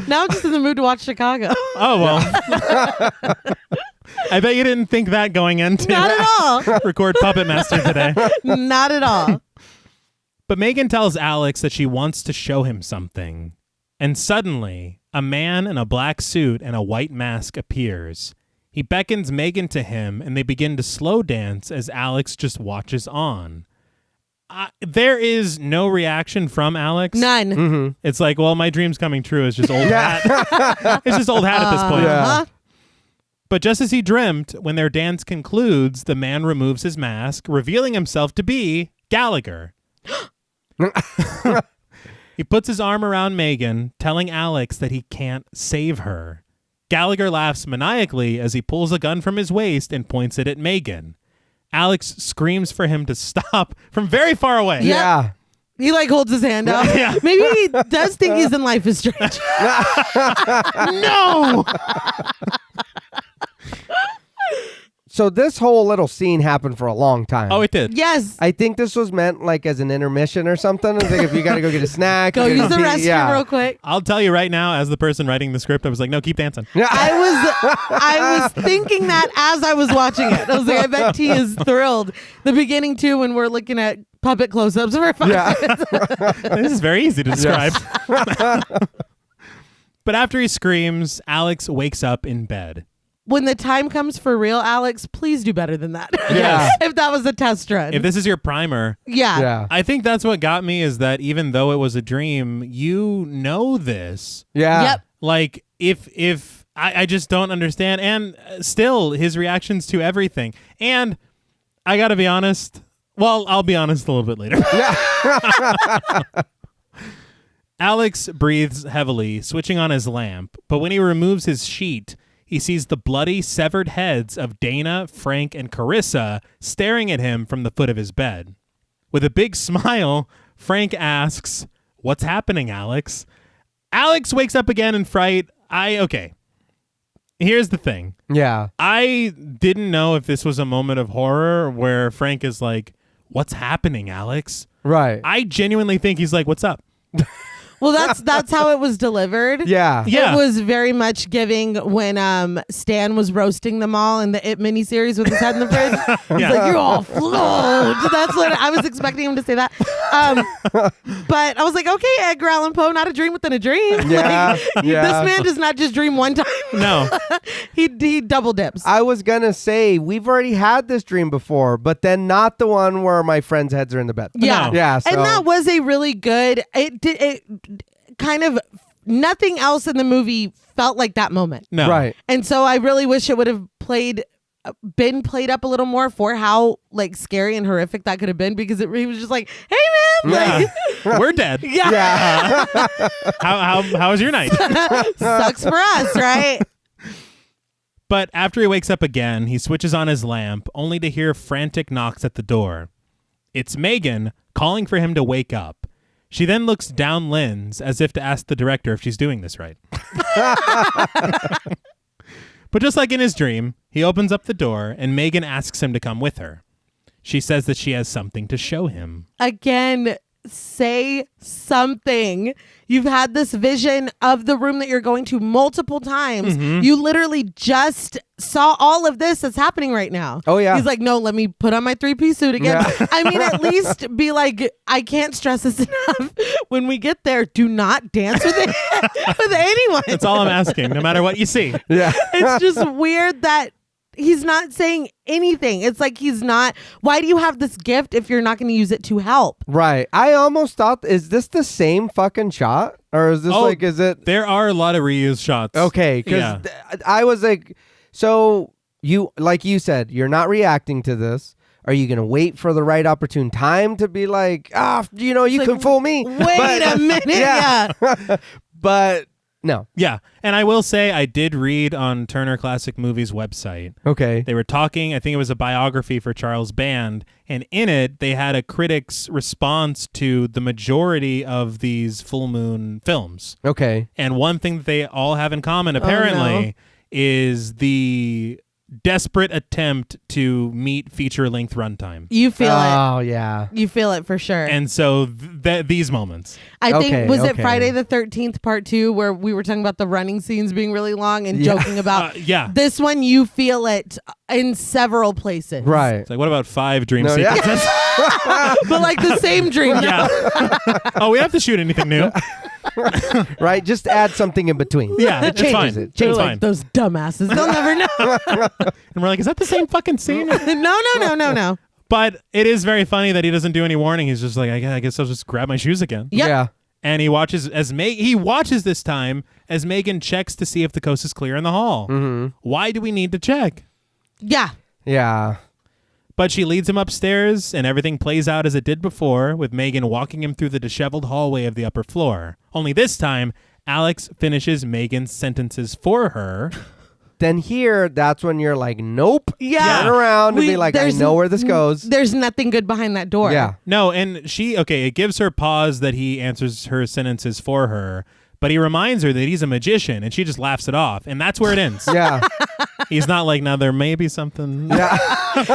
Now I'm just in the mood to watch Chicago.
Oh, well. I bet you didn't think that going into
Not at all.
record Puppet Master today.
Not at all.
But Megan tells Alex that she wants to show him something. And suddenly, a man in a black suit and a white mask appears. He beckons Megan to him, and they begin to slow dance as Alex just watches on. There is no reaction from Alex.
None.
Mm-hmm.
It's like, well, my dream's coming true. It's just old hat. It's just old hat at this point.
Yeah.
Uh-huh.
But just as he dreamt, when their dance concludes, the man removes his mask, revealing himself to be Gallagher. He puts his arm around Megan, telling Alex that he can't save her. Gallagher laughs maniacally as he pulls a gun from his waist and points it at Megan. Alex screams for him to stop from very far away.
Yeah. He like holds his hand out.
Yeah.
Maybe he does think he's in Life is Strange.
No!
So this whole little scene happened for a long time.
Oh, it did.
Yes.
I think this was meant like as an intermission or something. I think if you got to go get a snack.
Go
you
use
gotta
the
pee-
restroom real quick.
I'll tell you right now, as the person writing the script, I was like, no, keep dancing.
I was thinking that as I was watching it. I was like, I bet T is thrilled. The beginning too, when we're looking at puppet close-ups of her face.
Yeah.
This is very easy to describe. But after he screams, Alex wakes up in bed.
when the time comes for real, Alex, please do better than that.
Yeah.
If that was a test run.
If this is your primer,
yeah.
I think that's what got me, is that even though it was a dream, you know this.
Yeah.
Yep.
Like, if I just don't understand. And still, his reactions to everything. And I got to be honest. Well, I'll be honest a little bit later. Alex breathes heavily, switching on his lamp. But when he removes his sheet, he sees the bloody, severed heads of Dana, Frank, and Carissa staring at him from the foot of his bed. With a big smile, Frank asks, "What's happening, Alex?" Alex wakes up again in fright. Okay. Here's the thing.
Yeah.
I didn't know if this was a moment of horror where Frank is like, "What's happening, Alex?"
Right.
I genuinely think he's like, "What's up?"
Well, that's how it was delivered.
Yeah.
Yeah.
It was very much giving when Stan was roasting them all in the It miniseries with his head in the fridge. He's like, "You're all flowed." That's what I was expecting him to say that. But I was like, okay, Edgar Allan Poe, not a dream within a dream.
Yeah.
Like,
Yeah.
This man does not just dream one time.
No.
he double dips.
I was going to say, we've already had this dream before, but then not the one where my friends' heads are in the bed.
Yeah.
No.
Yeah. So.
And that was a really good, it kind of, nothing else in the movie felt like that moment.
No.
Right.
And so I really wish it would have been played up a little more for how like scary and horrific that could have been, because he was just like, "Hey man, like,
We're dead.
yeah,
Yeah.
How was your night?
sucks for us, right?"
But after he wakes up again, he switches on his lamp, only to hear frantic knocks at the door. It's Megan calling for him to wake up. She then looks down Lynn's as if to ask the director if she's doing this right. But just like in his dream, he opens up the door and Megan asks him to come with her. She says that she has something to show him.
Again, say something. You've had this vision of the room that you're going to multiple times.
Mm-hmm.
You literally just saw all of this that's happening right now.
Oh, yeah.
He's like, "No, let me put on my 3-piece suit again."
Yeah.
I mean, at least be like, I can't stress this enough. When we get there, do not dance with with anyone.
That's all I'm asking, no matter what you see.
Yeah.
It's just weird that he's not saying anything. It's like he's not. Why do you have this gift if you're not going to use it to help?
Right. I almost thought, is this the same fucking shot? Or is this is it?
There are a lot of reused shots.
Okay. Because
Yeah.
I was like, so you, like you said, you're not reacting to this. Are you going to wait for the right opportune time to be like, you
It's
can
like,
fool me?
Wait a minute. Yeah.
But no.
Yeah. And I will say, I did read on Turner Classic Movies website.
Okay.
They were talking, I think it was a biography for Charles Band, and in it, they had a critic's response to the majority of these full moon films.
Okay.
And one thing that they all have in common, apparently, is the desperate attempt to meet feature-length runtime.
You feel it.
Oh, yeah.
You feel it for sure.
And so these moments.
I think,
Okay,
was it
okay.
Friday the 13th part 2 where we were talking about the running scenes being really long and
Yeah.
joking about
Yeah.
this one? You feel it in several places.
Right.
It's like, what about 5 dream
No, yeah.
sequences?
But like the same dream.
Yeah. Oh, we have to shoot anything new.
Right. Just add something in between.
Yeah,
It
it's
changes
fine.
it.
They're
Changes
like,
fine.
those dumbasses. They'll never know.
And we're like, is that the same fucking scene?
No.
But it is very funny that he doesn't do any warning. He's just like, I guess I'll just grab my shoes again.
Yep.
Yeah.
And he watches he watches this time as Megan checks to see if the coast is clear in the hall.
Mm-hmm.
Why do we need to check?
Yeah.
Yeah.
But she leads him upstairs, and everything plays out as it did before, with Megan walking him through the disheveled hallway of the upper floor. Only this time, Alex finishes Megan's sentences for her.
Then here, that's when you're like, nope.
Yeah.
Turn around and be like, I
there's
know where this goes.
There's nothing good behind that door.
Yeah.
No, and it gives her pause that he answers her sentences for her, but he reminds her that he's a magician, and she just laughs it off, and that's where it ends.
Yeah.
He's not like, now there may be something.
Yeah.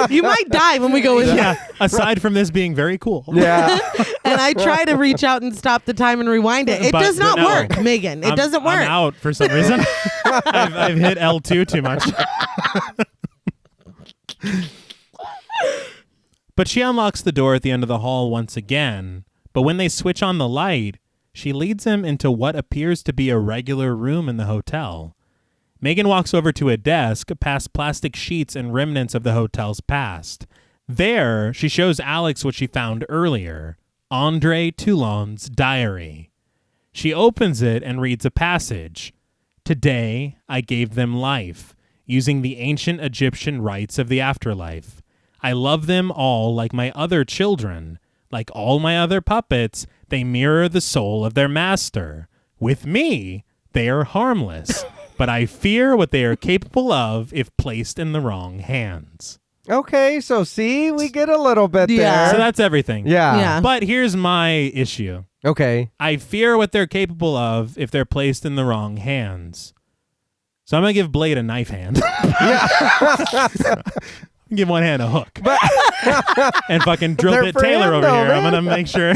You might die when we go in there.
Yeah, aside from this being very cool.
Yeah.
And I try to reach out and stop the time and rewind it. It
But-
does not
but no.
work, Megan. It doesn't work.
I'm out for some reason. I've hit L2 too much. But she unlocks the door at the end of the hall once again. But when they switch on the light, she leads him into what appears to be a regular room in the hotel. Megan walks over to a desk past plastic sheets and remnants of the hotel's past. There, she shows Alex what she found earlier, Andre Toulon's diary. She opens it and reads a passage. Today, I gave them life, using the ancient Egyptian rites of the afterlife. I love them all like my other children. Like all my other puppets, they mirror the soul of their master. With me, they are harmless, but I fear what they are capable of if placed in the wrong hands.
Okay, so see, we get a little bit there.
So that's everything.
Yeah.
But here's my issue.
Okay.
I fear what they're capable of if they're placed in the wrong hands. So I'm going to give Blade a knife hand. Give one hand a hook. And fucking drill bit Taylor over here. I'm going to make sure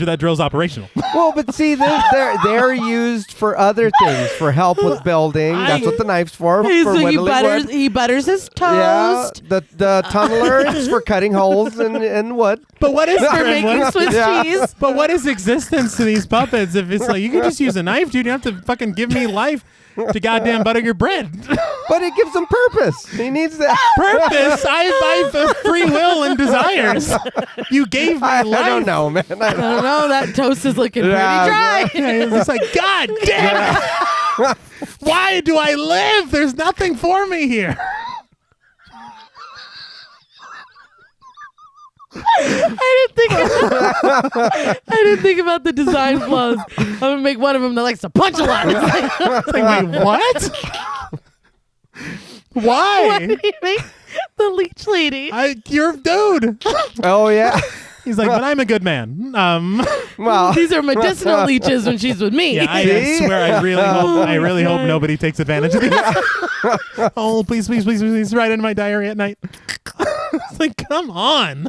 that drill's operational.
Well, but see, they're used for other things, for help with building. That's what the knife's for.
He butters his toast.
Yeah, the tunneler is for cutting holes in wood.
But what is
for making Swiss cheese?
But what is existence to these puppets if it's like, you can just use a knife, dude. You don't have to fucking give me life to goddamn butter your bread.
But it gives him purpose. He needs that.
Purpose? I have free will and desires. You gave me life.
I don't know, man.
I don't know. That toast is looking pretty dry.
It's just like, God damn it. Why do I live? There's nothing for me here.
I didn't think about the design flaws. I'm gonna make one of them that likes to punch a lot.
It's like, wait, what? Why?
Why did you make the leech lady?
You're a dude.
Oh yeah.
He's like, but I'm a good man.
Well,
these are medicinal leeches when she's with me.
Yeah, I swear, I really hope nobody takes advantage of these. Oh, please, write in my diary at night. It's like, come on.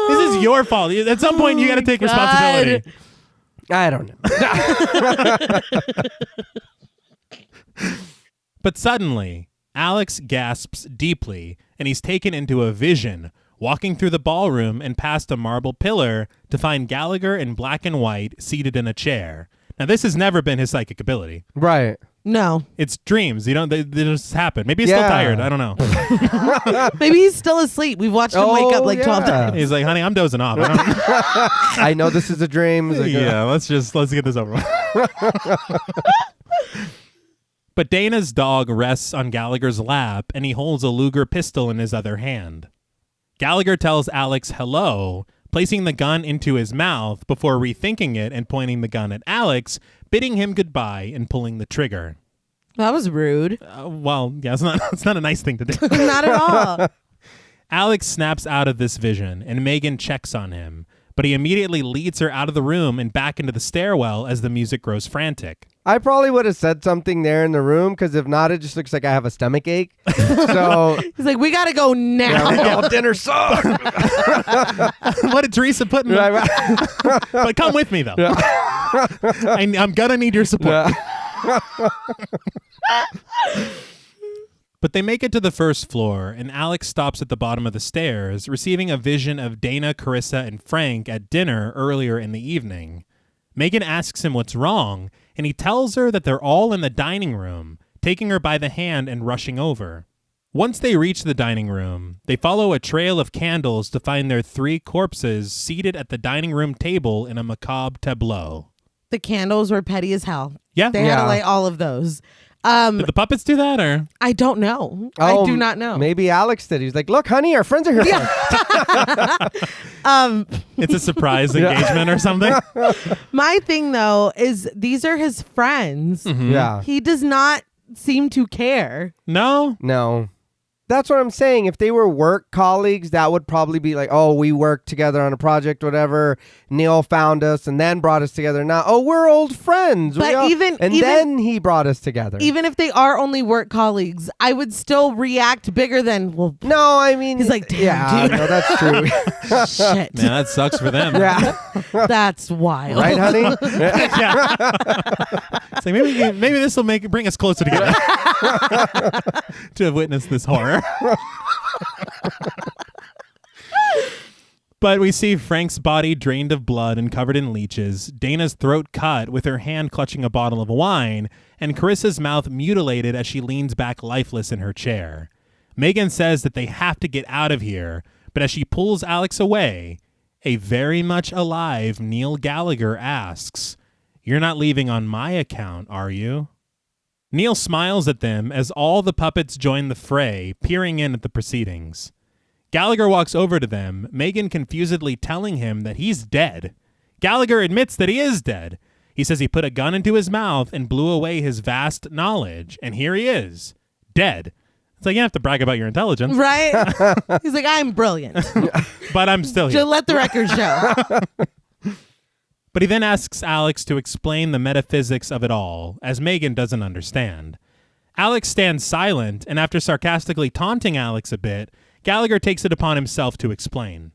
This is your fault. At some point, you got to take responsibility.
I don't know.
But suddenly, Alex gasps deeply, and he's taken into a vision, walking through the ballroom and past a marble pillar to find Gallagher in black and white seated in a chair. Now, this has never been his psychic ability.
Right.
No.
It's dreams. They just happen. Maybe he's still tired. I don't know.
Maybe he's still asleep. We've watched him wake up like 12 times.
He's like, honey, I'm dozing off.
I know this is a dream. Like,
yeah, let's get this over with. But Dana's dog rests on Gallagher's lap, and he holds a Luger pistol in his other hand. Gallagher tells Alex hello, placing the gun into his mouth before rethinking it and pointing the gun at Alex, bidding him goodbye and pulling the trigger.
That was rude.
Well, yeah, it's not a nice thing to do.
Not at all.
Alex snaps out of this vision, and Megan checks on him, but he immediately leads her out of the room and back into the stairwell as the music grows frantic.
I probably would have said something there in the room, because if not, it just looks like I have a stomach ache. So
he's like, we gotta go now.
Dinner sucks.
What did Teresa put in? But come with me though. Yeah. I'm gonna need your support. Yeah. But they make it to the first floor, and Alex stops at the bottom of the stairs, receiving a vision of Dana, Carissa, and Frank at dinner earlier in the evening. Megan asks him what's wrong, and he tells her that they're all in the dining room, taking her by the hand and rushing over. Once they reach the dining room, they follow a trail of candles to find their 3 corpses seated at the dining room table in a macabre tableau.
The candles were petty as hell.
Yeah.
They had to light all of those.
Did the puppets do that, or?
I don't know. I do not know.
Maybe Alex did. He's like, look, honey, our friends are here.
It's a surprise engagement or something.
My thing, though, is these are his friends.
Mm-hmm.
Yeah.
He does not seem to care.
No. That's what I'm saying. If they were work colleagues, that would probably be like, oh, we worked together on a project, whatever. Neil found us and then brought us together. Now, we're old friends.
But
then he brought us together.
Even if they are only work colleagues, I would still react bigger than, well,
no, I mean,
he's like, damn, dude.
No, that's true.
Shit.
Man, that sucks for them.
Yeah.
That's wild.
Right, honey?
Yeah. It's like maybe this will bring us closer together to have witnessed this horror. But we see Frank's body drained of blood and covered in leeches, Dana's throat cut with her hand clutching a bottle of wine, and Carissa's mouth mutilated as she leans back lifeless in her chair. Megan says that they have to get out of here, but as she pulls Alex away, a very much alive Neil Gallagher asks, "You're not leaving on my account, are you?" Neil smiles at them as all the puppets join the fray, peering in at the proceedings. Gallagher walks over to them, Megan confusedly telling him that he's dead. Gallagher admits that he is dead. He says he put a gun into his mouth and blew away his vast knowledge, and here he is, dead. It's like, you have to brag about your intelligence.
Right? He's like, I'm brilliant.
But I'm still here.
Just let the record show.
But he then asks Alex to explain the metaphysics of it all, as Megan doesn't understand. Alex stands silent, and after sarcastically taunting Alex a bit, Gallagher takes it upon himself to explain.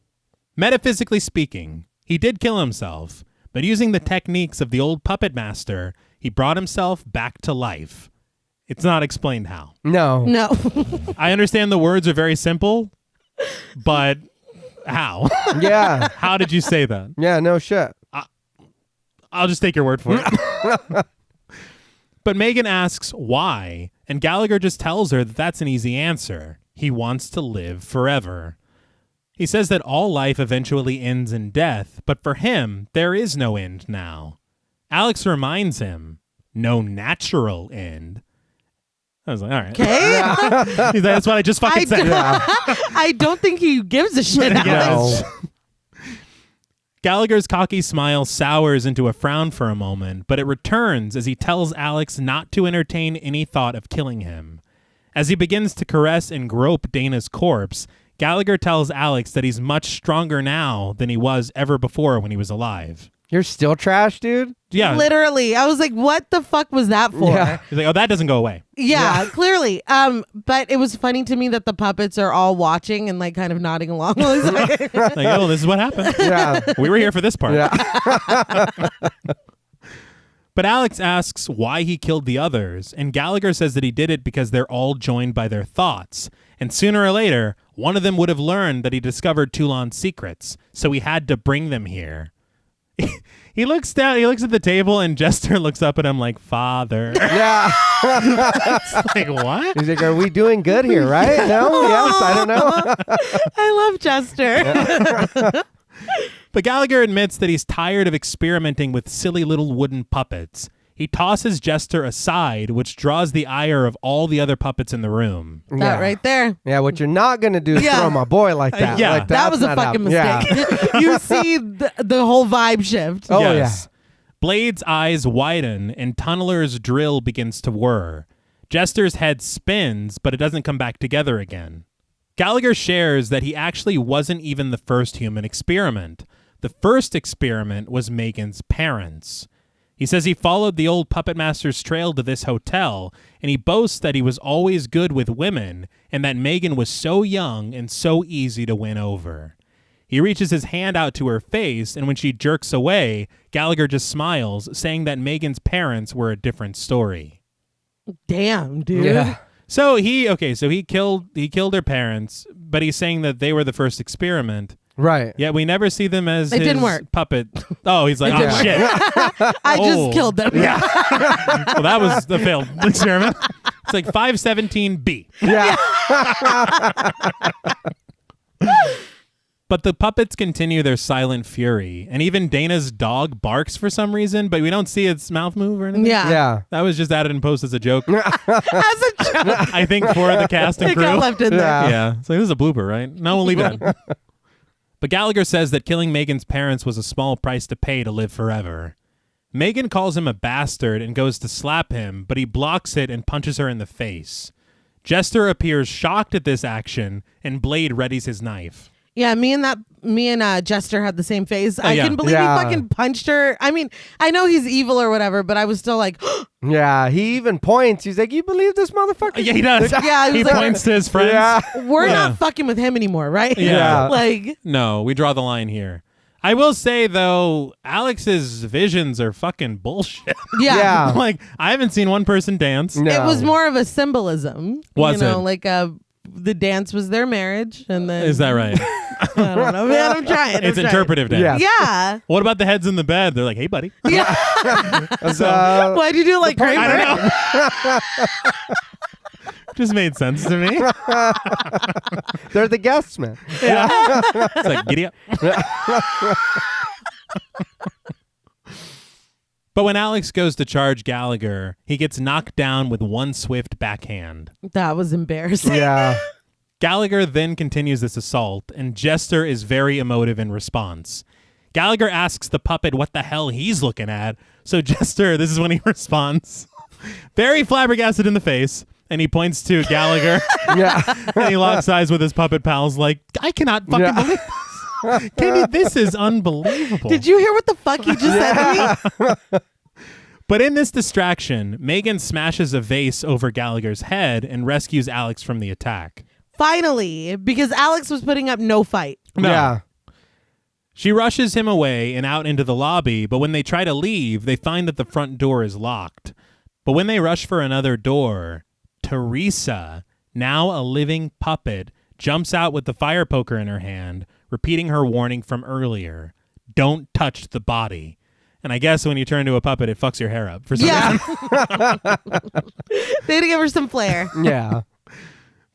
Metaphysically speaking, he did kill himself, but using the techniques of the old puppet master, he brought himself back to life. It's not explained how.
No.
No.
I understand the words are very simple, but how?
Yeah.
How did you say that?
Yeah, no shit.
I'll just take your word for it. But Megan asks why, and Gallagher just tells her that that's an easy answer. He wants to live forever. He says that all life eventually ends in death, but for him, there is no end now. Alex reminds him, no natural end. I was like, all right.
Okay.
He's like, that's what I just fucking said.
I don't think he gives a shit.
Yes. Gallagher's cocky smile sours into a frown for a moment, but it returns as he tells Alex not to entertain any thought of killing him. As he begins to caress and grope Dana's corpse, Gallagher tells Alex that he's much stronger now than he was ever before when he was alive.
You're still trash, dude?
Yeah.
Literally. I was like, what the fuck was that for?
Yeah.
He's like, oh, that doesn't go away.
Yeah, clearly. But it was funny to me that the puppets are all watching and like kind of nodding along.
Like, oh, this is what happened.
Yeah.
We were here for this part.
Yeah.
But Alex asks why he killed the others, and Gallagher says that he did it because they're all joined by their thoughts. And sooner or later, one of them would have learned that he discovered Toulon's secrets, so he had to bring them here. He looks down, he looks at the table, and Jester looks up at him like, Father.
Yeah.
It's like, what?
He's like, are we doing good here, right? No? Yes, I don't know.
I love Jester.
But Gallagher admits that he's tired of experimenting with silly little wooden puppets. He tosses Jester aside, which draws the ire of all the other puppets in the room.
That right there.
Yeah, what you're not going to do is throw my boy like that.
Yeah.
Like,
That was a
that's
fucking
not
mistake.
Yeah.
You see the whole vibe shift.
Oh,
Yes. Blade's eyes widen, and Tunneler's drill begins to whir. Jester's head spins, but it doesn't come back together again. Gallagher shares that he actually wasn't even the first human experiment. The first experiment was Megan's parents. He says he followed the old puppet master's trail to this hotel, and he boasts that he was always good with women, and that Megan was so young and so easy to win over. He reaches his hand out to her face, and when she jerks away, Gallagher just smiles, saying that Megan's parents were a different story.
Damn, dude.
Yeah.
So he killed her parents, but he's saying that they were the first experiment.
Right.
Yeah, we never see them as
It
his
didn't work.
puppet. Oh, he's like,
It
oh
didn't
shit.
I
Oh.
just killed them.
Yeah. Well, that was the failed experiment. It's like 517B.
Yeah.
But the puppets continue their silent fury, and even Dana's dog barks for some reason, but we don't see its mouth move or anything.
Yeah.
Yeah.
That was just added in post as a joke,
As a joke.
I think, for the cast and
It
crew.
got left in there.
Yeah. So this is a blooper, right? No, we'll leave it in. But Gallagher says that killing Megan's parents was a small price to pay to live forever. Megan calls him a bastard and goes to slap him, but he blocks it and punches her in the face. Jester appears shocked at this action, and Blade readies his knife.
Yeah, me and Jester had the same face. I
yeah.
couldn't believe
Yeah.
he fucking punched her. I mean, I know he's evil or whatever, but I was still like,
Yeah. He even points. He's like, you believe this motherfucker?
Yeah, he does.
Yeah,
he
was like-
points to his friends.
Yeah.
we're
Yeah.
not fucking with him anymore, right?
Yeah.
Like,
No, we draw the line here. I will say, though, Alex's visions are fucking bullshit.
yeah.
Yeah.
Like, I haven't seen one person dance.
No.
It was more of a symbolism.
Was
you know,
it?
like the dance was their marriage, and then
Is that right?
I don't know, man. I'm trying.
It's interpretive dance.
Yeah.
What about the heads in the bed? They're like, hey, buddy.
Yeah. Why'd you do it like Kramer?
I don't know. Just made sense to me.
They're the guests, man.
Yeah. It's like, giddy up. But when Alex goes to charge Gallagher, he gets knocked down with one swift backhand.
That was embarrassing.
Yeah.
Gallagher then continues this assault, and Jester is very emotive in response. Gallagher asks the puppet what the hell he's looking at, so Jester, this is when he responds, very flabbergasted in the face, and he points to Gallagher.
Yeah.
And he locks eyes with his puppet pals like, I cannot fucking believe this. Kenny, this is unbelievable.
Did you hear what the fuck he just said to me?
But in this distraction, Megan smashes a vase over Gallagher's head and rescues Alex from the attack.
Finally, because Alex was putting up no fight.
No.
Yeah.
She rushes him away and out into the lobby, but when they try to leave, they find that the front door is locked. But when they rush for another door, Teresa, now a living puppet, jumps out with the fire poker in her hand, repeating her warning from earlier. Don't touch the body. And I guess when you turn into a puppet, it fucks your hair up for some reason.
They had to give her some flair.
Yeah.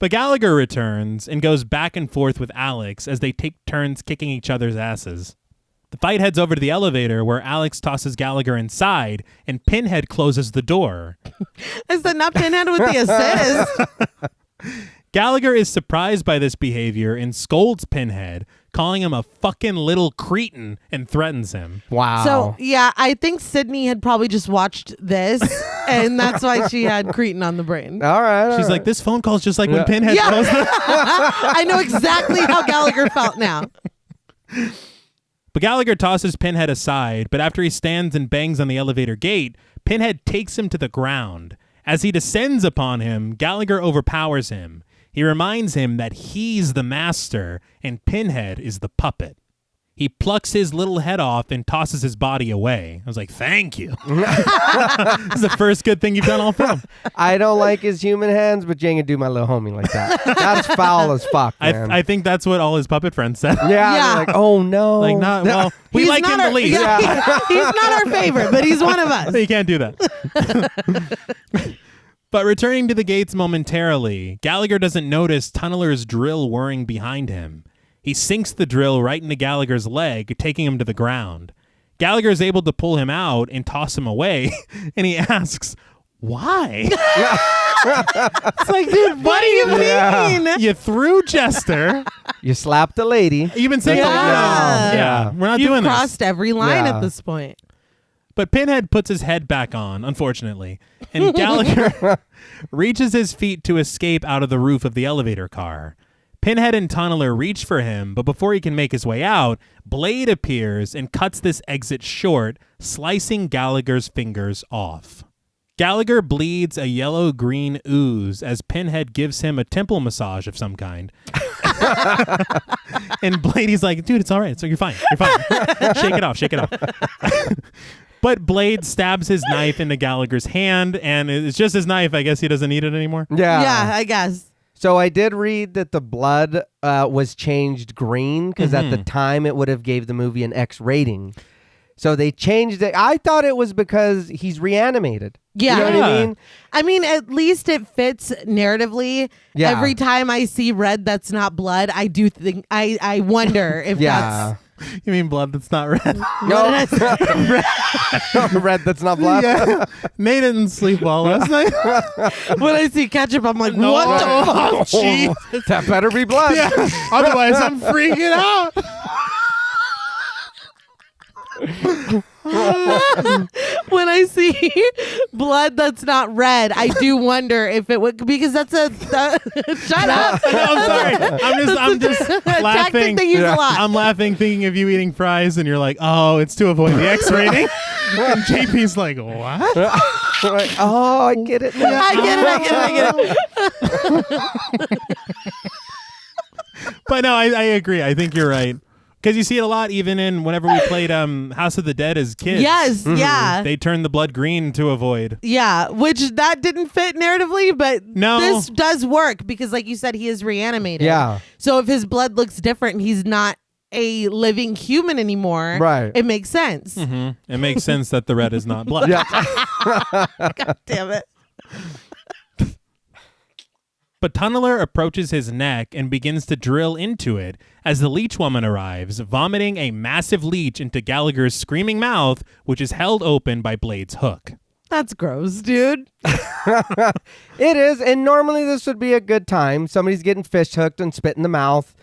But Gallagher returns and goes back and forth with Alex as they take turns kicking each other's asses. The fight heads over to the elevator where Alex tosses Gallagher inside and Pinhead closes the door.
I said not Pinhead with the assist.
Gallagher is surprised by this behavior and scolds Pinhead, calling him a fucking little cretin, and threatens him.
Wow.
So, yeah, I think Sydney had probably just watched this, and that's why she had Cretin on the brain.
All right.
She's like, this phone call's just like when Pinhead
Yeah.
calls them.
I know exactly how Gallagher felt now.
But Gallagher tosses Pinhead aside, but after he stands and bangs on the elevator gate, Pinhead takes him to the ground. As he descends upon him, Gallagher overpowers him. He reminds him that he's the master and Pinhead is the puppet. He plucks his little head off and tosses his body away. I was like, thank you. This is the first good thing you've done all film.
I don't like his human hands, but you ain't gonna do my little homie like that. That's foul as fuck, man.
I think that's what all his puppet friends said.
yeah.
Yeah.
They're like, oh no.
Like, not, well, we
He's
like
not
him the
our-
least.
yeah, he's not our favorite, but he's one of us.
You can't do that. But returning to the gates momentarily, Gallagher doesn't notice Tunneler's drill whirring behind him. He sinks the drill right into Gallagher's leg, taking him to the ground. Gallagher is able to pull him out and toss him away, and he asks, why? It's like, dude, what do you mean? You threw Jester.
You slapped a lady.
You've been saying,
Yeah.
yeah, we're not
You've
doing
crossed
this.
every line
Yeah.
at this point.
But Pinhead puts his head back on, unfortunately, and Gallagher reaches his feet to escape out of the roof of the elevator car. Pinhead and Tunneler reach for him, but before he can make his way out, Blade appears and cuts this exit short, slicing Gallagher's fingers off. Gallagher bleeds a yellow-green ooze as Pinhead gives him a temple massage of some kind. And Blade's like, dude, it's all right. So you're fine. You're fine. Shake it off. Shake it off. But Blade stabs his knife into Gallagher's hand, and it's just his knife. I guess he doesn't need it anymore.
Yeah, I guess.
So I did read that the blood was changed green because at the time it would have gave the movie an X rating. So they changed it. I thought it was because he's reanimated.
Yeah.
You know what I mean?
I mean, at least it fits narratively.
Yeah.
Every time I see red that's not blood, I do think I wonder if
Yeah.
You mean blood that's not red?
No. Red that's not blood.
Yeah. Nate didn't sleep well last night.
that's when I see ketchup, I'm like,
No.
what the fuck?
Oh, jeez.
That better be blood.
Yeah. Otherwise, I'm freaking out.
When I see blood that's not red, I do wonder if it would, because that's a shut up.
No, I'm sorry. I'm just
A tactic
laughing.
they use a lot.
I'm laughing thinking of you eating fries and you're like, oh, it's to avoid the X rating. And JP's like, what?
Like, oh, I get it now.
I get it.
But no, I agree. I think you're right. Because you see it a lot even in whenever we played House of the Dead as kids.
Yes, yeah.
They turned the blood green to avoid.
Yeah, which that didn't fit narratively, but
No.
this does work because, like you said, he is reanimated.
Yeah.
So if his blood looks different and he's not a living human anymore,
Right.
it makes sense.
It makes sense that the red is not blood.
Yeah.
God damn it.
But Tunneler approaches his neck and begins to drill into it as the leech woman arrives, vomiting a massive leech into Gallagher's screaming mouth, which is held open by Blade's hook.
That's gross, dude.
It is, and normally this would be a good time. Somebody's getting fish hooked and spit in the mouth.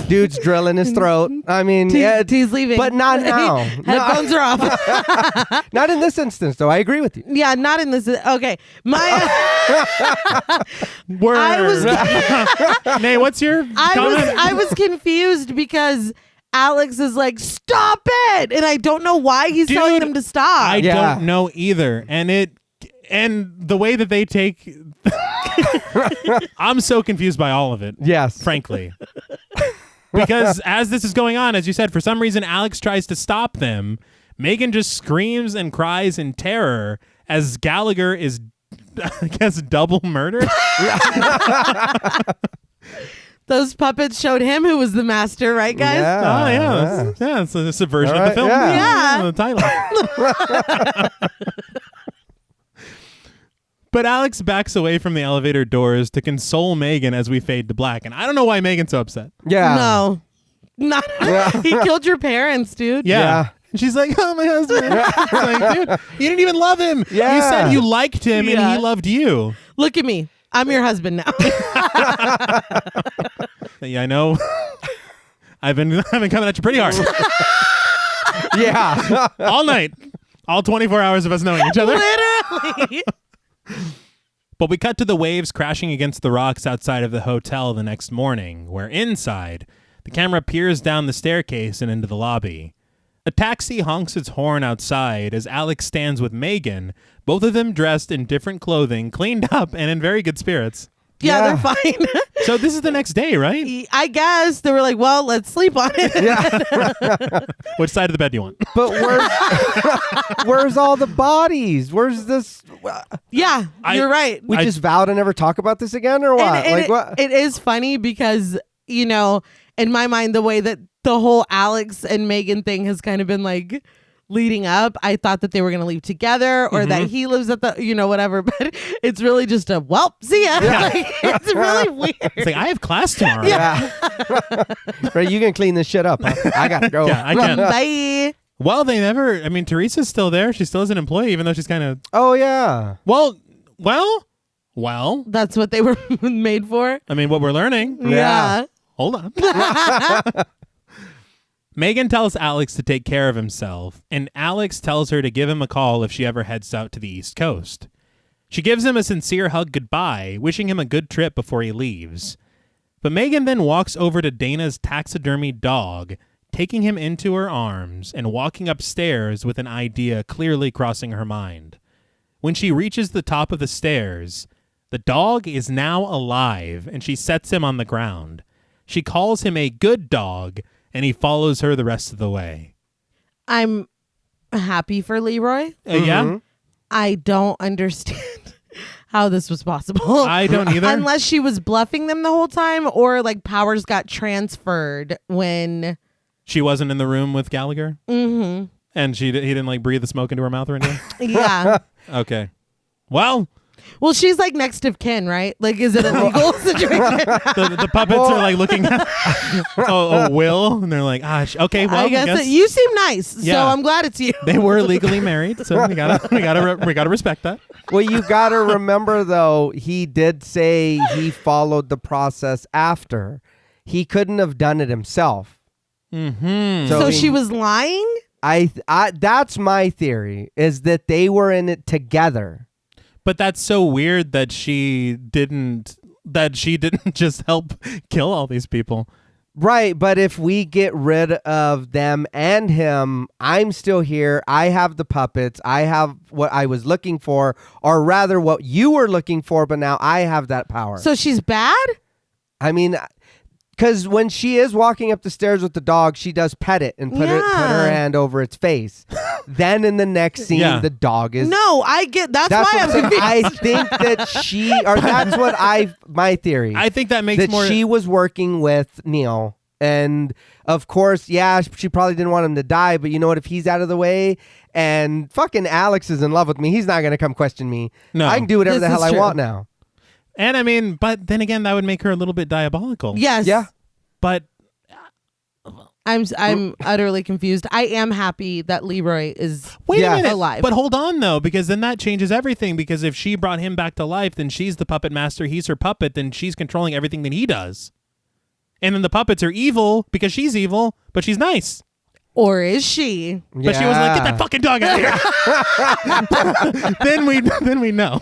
Dude's drilling his throat. I mean,
T's leaving.
but not now.
Headphones are off.
Not in this instance, though. I agree with you.
Yeah, not in this. Okay.
Word.
I was
Nay, what's your comment?
I was confused because Alex is like, stop it. And I don't know why he's telling him to stop.
I
Yeah.
don't know either. And the way that they take I'm so confused by all of it.
Yes.
Frankly. Because as this is going on, as you said, for some reason Alex tries to stop them. Megan just screams and cries in terror as Gallagher is, I guess, double murdered.
Those puppets showed him who was the master, right, guys?
Yeah.
Oh, yeah. Yeah, it's a subversion
All
of the
right,
film.
yeah.
Yeah.
The title. But Alex backs away from the elevator doors to console Megan as we fade to black. And I don't know why Megan's so upset.
Yeah.
No. Not. He killed your parents, dude.
Yeah. And she's like, oh, my husband. It's like, dude, you didn't even love him.
Yeah.
You said you liked him and
Yeah.
he loved you.
Look at me. I'm your husband now.
Yeah, I know. I've been coming at you pretty hard.
Yeah.
All night. All 24 hours of us knowing each other.
Literally.
But we cut to the waves crashing against the rocks outside of the hotel the next morning, where inside, the camera peers down the staircase and into the lobby. A taxi honks its horn outside as Alex stands with Megan, both of them dressed in different clothing, cleaned up, and in very good spirits.
Yeah,
Yeah.
they're fine.
So this is the next day, right?
I guess they were like, well, let's sleep on it.
Which side of the bed do you want?
But where's all the bodies? Where's this?
Yeah, you're right.
We just vow to never talk about this again, or what?
And
what?
it is funny because, you know, in my mind, the way that the whole Alex and Megan thing has kind of been like leading up, I thought that they were going to leave together or that he lives at the, you know, whatever. But it's really just a, well, see ya. Like, it's really weird.
It's like, I have class tomorrow.
Yeah. Right, you can clean this shit up. Huh? I gotta go.
Yeah, I can.
Bye.
Well, they never, I mean, Teresa's still there. She still is an employee, even though she's kind of,
Oh yeah.
well,
That's what they were made for.
I mean, what we're learning.
Yeah.
Hold on. Megan tells Alex to take care of himself, and Alex tells her to give him a call if she ever heads out to the East Coast. She gives him a sincere hug goodbye, wishing him a good trip before he leaves. But Megan then walks over to Dana's taxidermy dog, taking him into her arms and walking upstairs with an idea clearly crossing her mind. When she reaches the top of the stairs, the dog is now alive, and she sets him on the ground. She calls him a good dog, and he follows her the rest of the way.
I'm happy for Leroy.
Yeah?
I don't understand how this was possible.
I don't either.
Unless she was bluffing them the whole time or like powers got transferred when...
She wasn't in the room with Gallagher? Mm-hmm. And he didn't like breathe the smoke into her mouth or anything?
Yeah.
Okay. Well...
Well, she's like next of kin, right? Like, is it a legal situation?
The puppets are like looking at Will, and they're like, okay, well,
I guess you seem nice, so
Yeah.
I'm glad it's you.
they were legally married, so we gotta respect that.
Well, you gotta remember though, he did say he followed the process after. He couldn't have done it himself.
Mm-hmm.
So she was lying?
I that's my theory, is that they were in it together.
But that's so weird that she didn't just help kill all these people.
Right, but if we get rid of them and him, I'm still here. I have the puppets. I have what I was looking for, or rather what you were looking for, but now I have that power.
So she's bad?
I mean, Because when she is walking up the stairs with the dog, she does pet it and put her hand over its face. Then in the next scene, the dog is...
No, I get... That's why I'm confused.
I think that that's what my theory.
I think that makes
that
more...
she was working with Neil. And of course, she probably didn't want him to die. But you know what? If he's out of the way and fucking Alex is in love with me, he's not going to come question me. No. I can do whatever the hell I want now.
And I mean, but then again, that would make her a little bit diabolical.
Yes.
Yeah.
But
I'm utterly confused. I am happy that Leroy is
Wait a minute.
alive.
But hold on, though, because then that changes everything. Because if she brought him back to life, then she's the puppet master. He's her puppet. Then she's controlling everything that he does. And then the puppets are evil because she's evil, but she's nice.
Or is she?
But she was like, get that fucking dog out of here. then we know.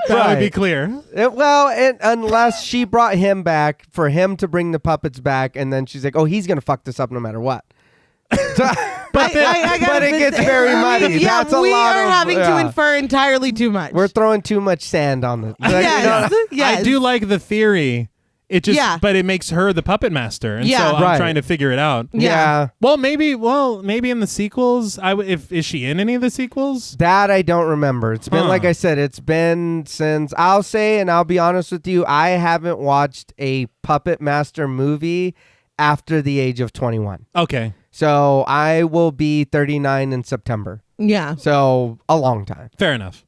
That would be clear.
Unless she brought him back for him to bring the puppets back, and then she's like, "Oh, he's gonna fuck this up no matter what."
But
it gets very muddy.
Yeah,
That's a
we
lot
are having to infer entirely too much.
We're throwing too much sand on the.
Yes.
I do like the theory. It just, but it makes her the puppet master, and so I'm trying to figure it out.
Yeah.
Well, maybe in the sequels, is she in any of the sequels?
That I don't remember. It's been like I said. It's been since I'll be honest with you. I haven't watched a puppet master movie after the age of 21.
Okay.
So I will be 39 in September.
Yeah.
So a long time.
Fair enough.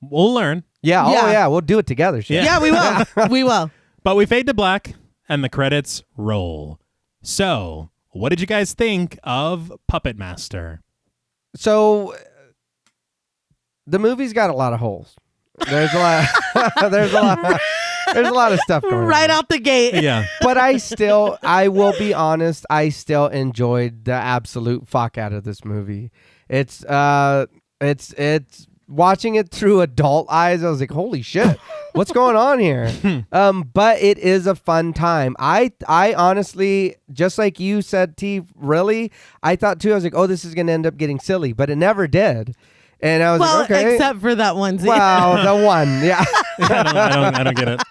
We'll learn.
Yeah. Oh yeah. We'll do it together. Shit.
Yeah, we will. We will.
But we fade to black, and the credits roll. So, what did you guys think of Puppet Master?
So, the movie's got a lot of holes. There's a lot. There's a lot of stuff going on.
Right out the gate.
Yeah.
But I will be honest, I still enjoyed the absolute fuck out of this movie. It's watching it through adult eyes. I was like, holy shit. What's going on here? But it is a fun time. I honestly, just like you said, T, really, I thought too, I was like, oh, this is going to end up getting silly, but it never did. And I was like, okay.
Except for that one scene.
Well, the one, yeah.
I don't get it.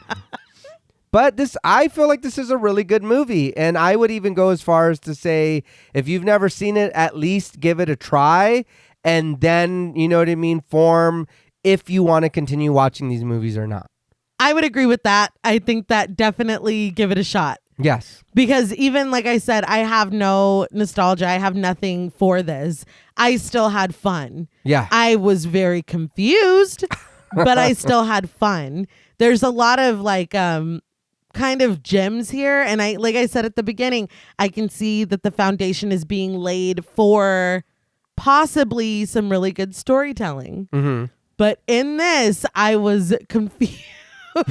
But I feel like this is a really good movie. And I would even go as far as to say, if you've never seen it, at least give it a try. And then, you know what I mean, form if you want to continue watching these movies or not.
I would agree with that. I think that definitely give it a shot.
Yes.
Because even like I said, I have no nostalgia. I have nothing for this. I still had fun.
Yeah.
I was very confused, but I still had fun. There's a lot of kind of gems here. And like I said at the beginning, I can see that the foundation is being laid for possibly some really good storytelling. Mm-hmm. But in this, I was confused a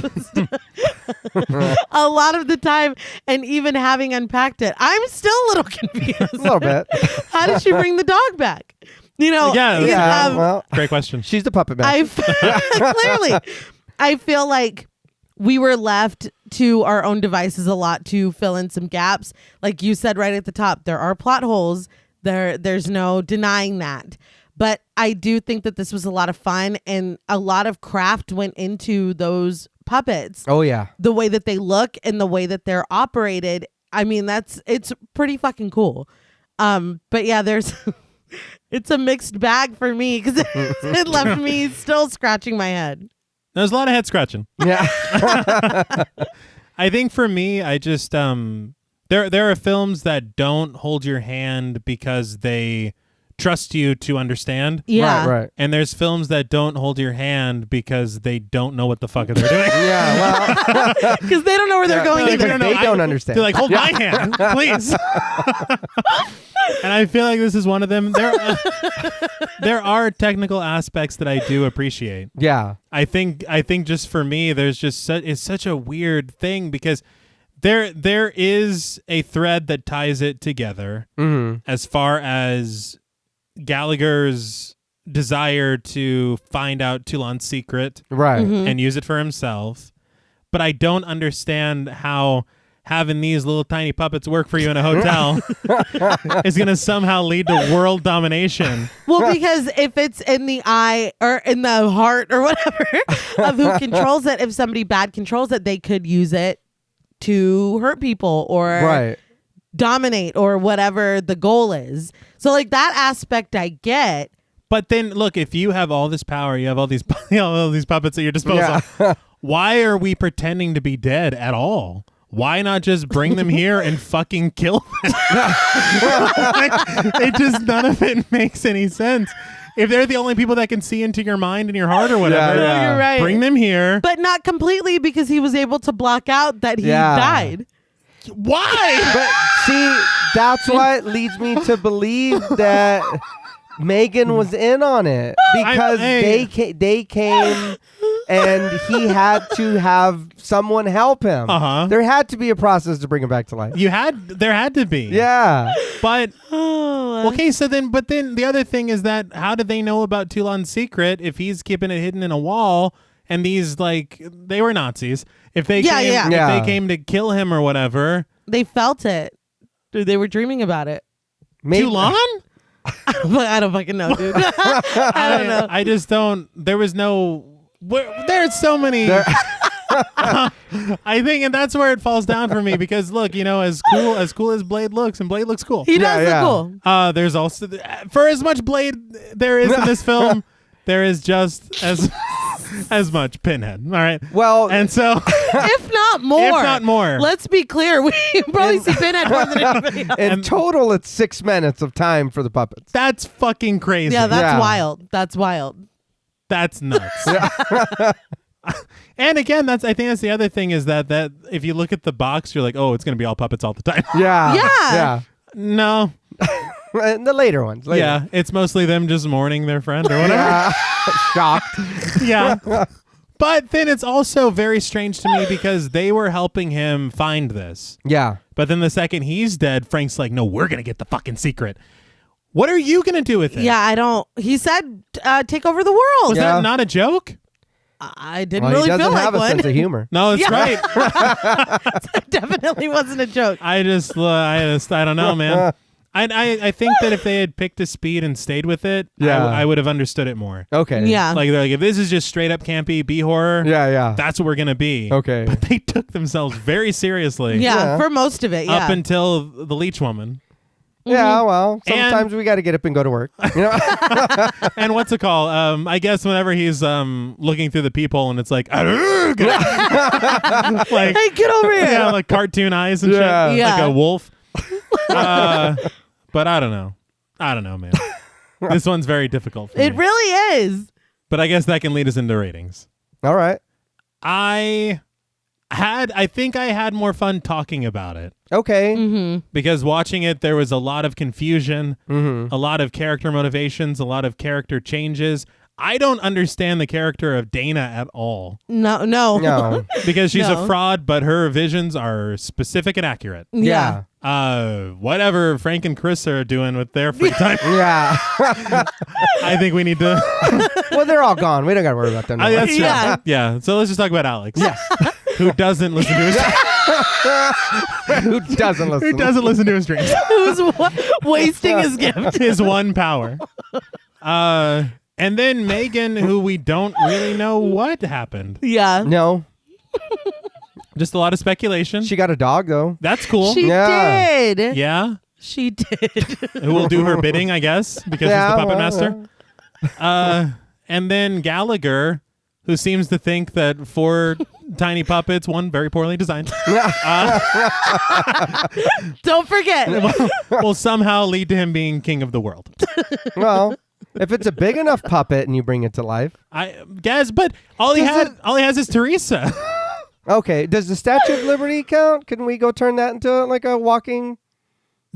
lot of the time, and even having unpacked it, I'm still a little confused.
A little bit.
How did she bring the dog back? You know,
well,
great question.
She's the puppet master.
Clearly, I feel like we were left to our own devices a lot to fill in some gaps. Like you said right at the top, there are plot holes. There's no denying that. But I do think that this was a lot of fun, and a lot of craft went into those puppets.
Oh, yeah.
The way that they look and the way that they're operated. I mean, it's pretty fucking cool. But yeah, it's a mixed bag for me because it left me still scratching my head.
There's a lot of head scratching.
Yeah.
I think for me, I just, there are films that don't hold your hand because they trust you to understand.
Yeah.
Right.
And there's films that don't hold your hand because they don't know what the fuck they're doing.
Yeah, well.
Because they don't know where they're going
They
either.
don't understand.
They're like, hold my hand, please. And I feel like this is one of them. There are technical aspects that I do appreciate.
Yeah.
I think just for me, there's just it's such a weird thing because there is a thread that ties it together as far as Gallagher's desire to find out Toulon's secret and use it for himself. But I don't understand how having these little tiny puppets work for you in a hotel is going to somehow lead to world domination.
Well, because if it's in the eye or in the heart or whatever of who controls it, if somebody bad controls it, they could use it to hurt people or dominate or whatever the goal is. So like that aspect I get.
But then look, if you have all this power, you have all these all these puppets at your disposal. Why are we pretending to be dead at all? Why not just bring them here and fucking kill them? It just, none of it makes any sense. If they're the only people that can see into your mind and your heart or whatever,
You're right.
Bring them here.
But not completely, because he was able to block out that he died.
Why?
But see, that's why it leads me to believe that Megan was in on it, because they came and he had to have someone help him. There had to be a process to bring him back to life.
There had to be.
Yeah.
But okay, so then the other thing is that how did they know about Toulon's secret if he's keeping it hidden in a wall and these they were Nazis? If they came to kill him or whatever,
they felt it. Dude, they were dreaming about it.
Toulon?
I don't fucking know, dude. I don't know.
I just don't. There was no. There's so many. I think, and that's where it falls down for me, because look, as cool as Blade looks, and Blade looks cool.
He does look cool.
There's also, for as much Blade there is in this film, there is just as much Pinhead. All right.
Well,
and so
if not more. Let's be clear. We probably see Pinhead more than anybody else.
In total, it's 6 minutes of time for the puppets.
That's fucking crazy.
Yeah, that's wild. That's wild.
That's nuts. And again, I think that's the other thing, is that if you look at the box, you're like, oh, it's going to be all puppets all the time.
Yeah.
No.
And the later ones.
Yeah, it's mostly them just mourning their friend or whatever.
Yeah. Shocked.
Yeah. But then it's also very strange to me, because they were helping him find this.
Yeah.
But then the second he's dead, Frank's like, no, we're going to get the fucking secret. What are you going to do with it?
Yeah, I don't. He said, take over the world.
Was that not a joke?
I didn't really feel like one.
He doesn't have a sense of humor.
No, that's right.
That definitely wasn't a joke.
I don't know, man. I think that if they had picked a speed and stayed with it, I would have understood it more.
Okay.
Yeah.
Like, they're like, if this is just straight up campy B-horror, that's what we're going to be.
Okay.
But they took themselves very seriously.
Yeah, for most of it,
Up until the leech woman.
Yeah, well, sometimes we got to get up and go to work.
And what's it called? I guess whenever he's looking through the peephole and it's like, like,
hey, get over here.
Yeah, like cartoon eyes and shit.
Yeah.
Like a wolf. But I don't know. Man. This one's very difficult for me.
It really is.
But I guess that can lead us into ratings.
All right.
I think I had more fun talking about it.
Okay.
Because watching it, there was a lot of confusion, a lot of character motivations, a lot of character changes. I don't understand the character of Dana at all.
No.
Because she's a fraud, but her visions are specific and accurate.
Yeah.
Whatever Frank and Chris are doing with their free time.
Yeah.
I think we need to.
Well, they're all gone. We don't got to worry about them. No
That's true. Yeah. So let's just talk about Alex.
Yes.
Who doesn't listen to his
Who doesn't listen?
Who doesn't listen to his dreams?
Who's wasting his gift?
His one power. And then Megan, who we don't really know what happened.
Yeah.
No.
Just a lot of speculation.
She got a dog, though.
That's cool.
She did.
Yeah.
She did.
Who will do her bidding, I guess, because she's the puppet master. And then Gallagher, who seems to think that 4 tiny puppets, one very poorly designed,
Don't forget.
will somehow lead to him being king of the world.
Well, if it's a big enough puppet and you bring it to life.
I guess, but all he has is Teresa.
Okay. Does the Statue of Liberty count? Can we go turn that into like a walking?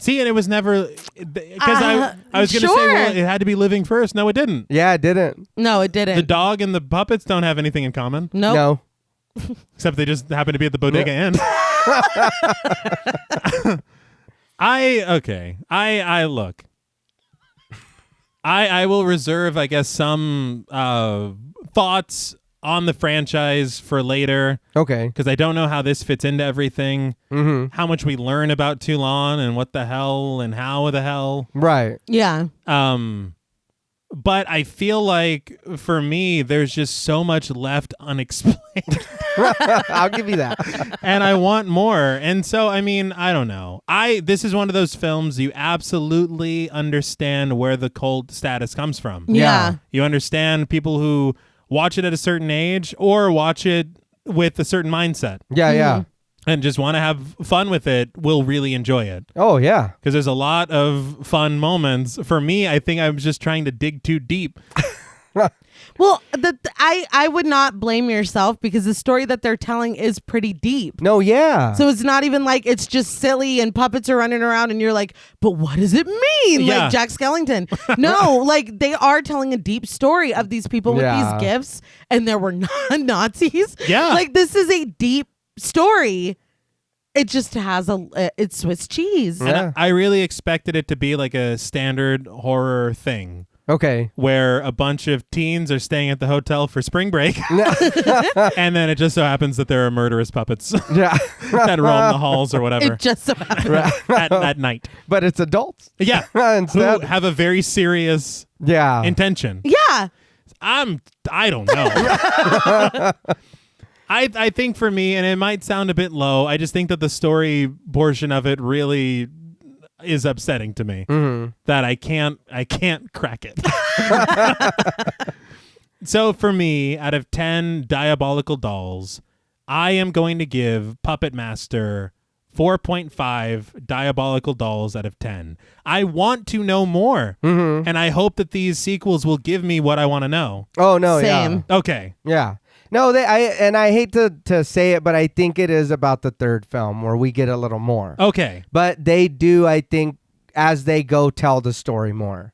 See, and it was never, because I was going to say, well, it had to be living first. No, it didn't.
Yeah, it didn't.
No, it didn't.
The dog and the puppets don't have anything in common.
Nope.
No.
Except they just happen to be at the bodega inn. Look. I will reserve, I guess, some thoughts on the franchise for later.
Okay.
Because I don't know how this fits into everything. How much we learn about Toulon and what the hell and how the hell.
Right.
Yeah.
But I feel like for me, there's just so much left unexplained.
I'll give you that.
And I want more. And so, I mean, I don't know. This is one of those films you absolutely understand where the cult status comes from.
Yeah.
You understand people who watch it at a certain age or watch it with a certain mindset.
Yeah.
And just want to have fun with it, will really enjoy it.
Oh, yeah.
Because there's a lot of fun moments. For me, I think I was just trying to dig too deep.
Well, I would not blame yourself because the story that they're telling is pretty deep.
No, yeah.
So it's not even like it's just silly and puppets are running around and you're like, but what does it mean?
Yeah.
Like Jack Skellington. No, like they are telling a deep story of these people with these gifts and there were Nazis.
Yeah.
Like this is a deep story. It just has it's Swiss cheese.
Yeah.
And I really expected it to be like a standard horror thing.
Okay.
Where a bunch of teens are staying at the hotel for spring break. And then it just so happens that there are murderous puppets that roam the halls or whatever.
It just so happens.
at night.
But it's adults.
Yeah.
Instead.
Who have a very serious intention.
Yeah.
I don't know. I think for me, and it might sound a bit low, I just think that the story portion of it really is upsetting to me. That I can't crack it. So for me, out of 10 diabolical dolls, I am going to give Puppet Master 4.5 diabolical dolls out of 10. I want to know more. And I hope that these sequels will give me what I want to know.
Oh, no,
Same.
Okay.
Yeah. No, I hate to say it, but I think it is about the third film where we get a little more.
Okay.
But they do, I think, as they go, tell the story more.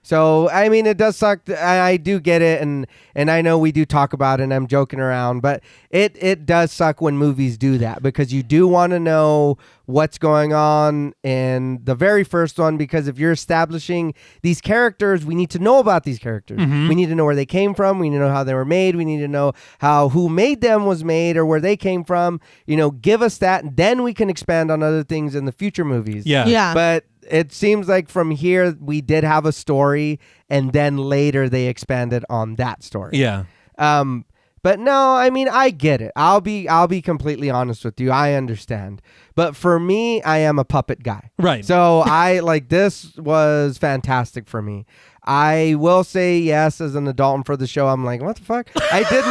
So, I mean, it does suck. I do get it, and I know we do talk about it, and I'm joking around, but it does suck when movies do that because you do want to know what's going on in the very first one, because if you're establishing these characters, we need to know about these characters. We need to know where they came from. We need to know how they were made. We need to know who made them was made or where they came from. You know, give us that, and then we can expand on other things in the future movies.
Yeah.
But it seems like from here we did have a story, and then later they expanded on that story.
Yeah.
But no, I mean, I get it. I'll be completely honest with you. I understand. But for me, I am a puppet guy.
Right.
So this was fantastic for me. I will say yes, as an adult and for the show, I'm like, what the fuck? I did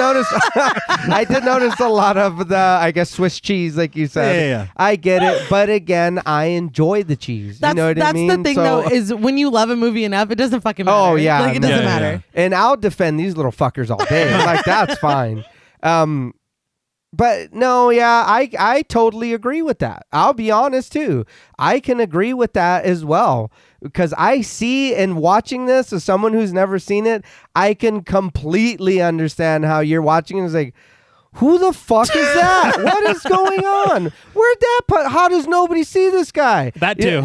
notice a lot of the, I guess, Swiss cheese, like you said.
Yeah.
I get it. But again, I enjoy the cheese. You know what I mean?
That's the thing, though, is when you love a movie enough, it doesn't fucking matter.
Oh, yeah.
Like, it doesn't matter.
And I'll defend these little fuckers all day. Like, that's fine. But no, yeah, I totally agree with that. I'll be honest too. I can agree with that as well, because I see, in watching this as someone who's never seen it, I can completely understand how you're watching it. It's like, who the fuck is that? What is going on? Where'd that how does nobody see this guy?
That too.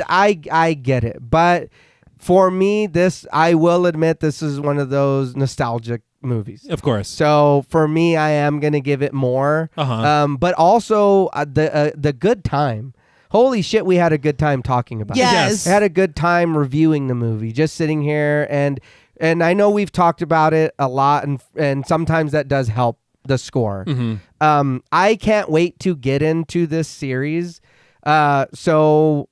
I get it. But for me, I will admit this is one of those nostalgic movies.
Of course.
So for me, I am going to give it more. But also the good time. Holy shit, we had a good time talking about it.
Yes.
I had a good time reviewing the movie, just sitting here. And I know we've talked about it a lot, and sometimes that does help the score. I can't wait to get into this series. So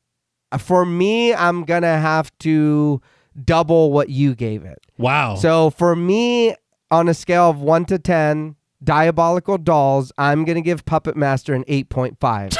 for me, I'm going to have to double what you gave it.
Wow.
So for me, on a scale of 1 to 10 diabolical dolls, I'm going to give Puppet Master an 8.5.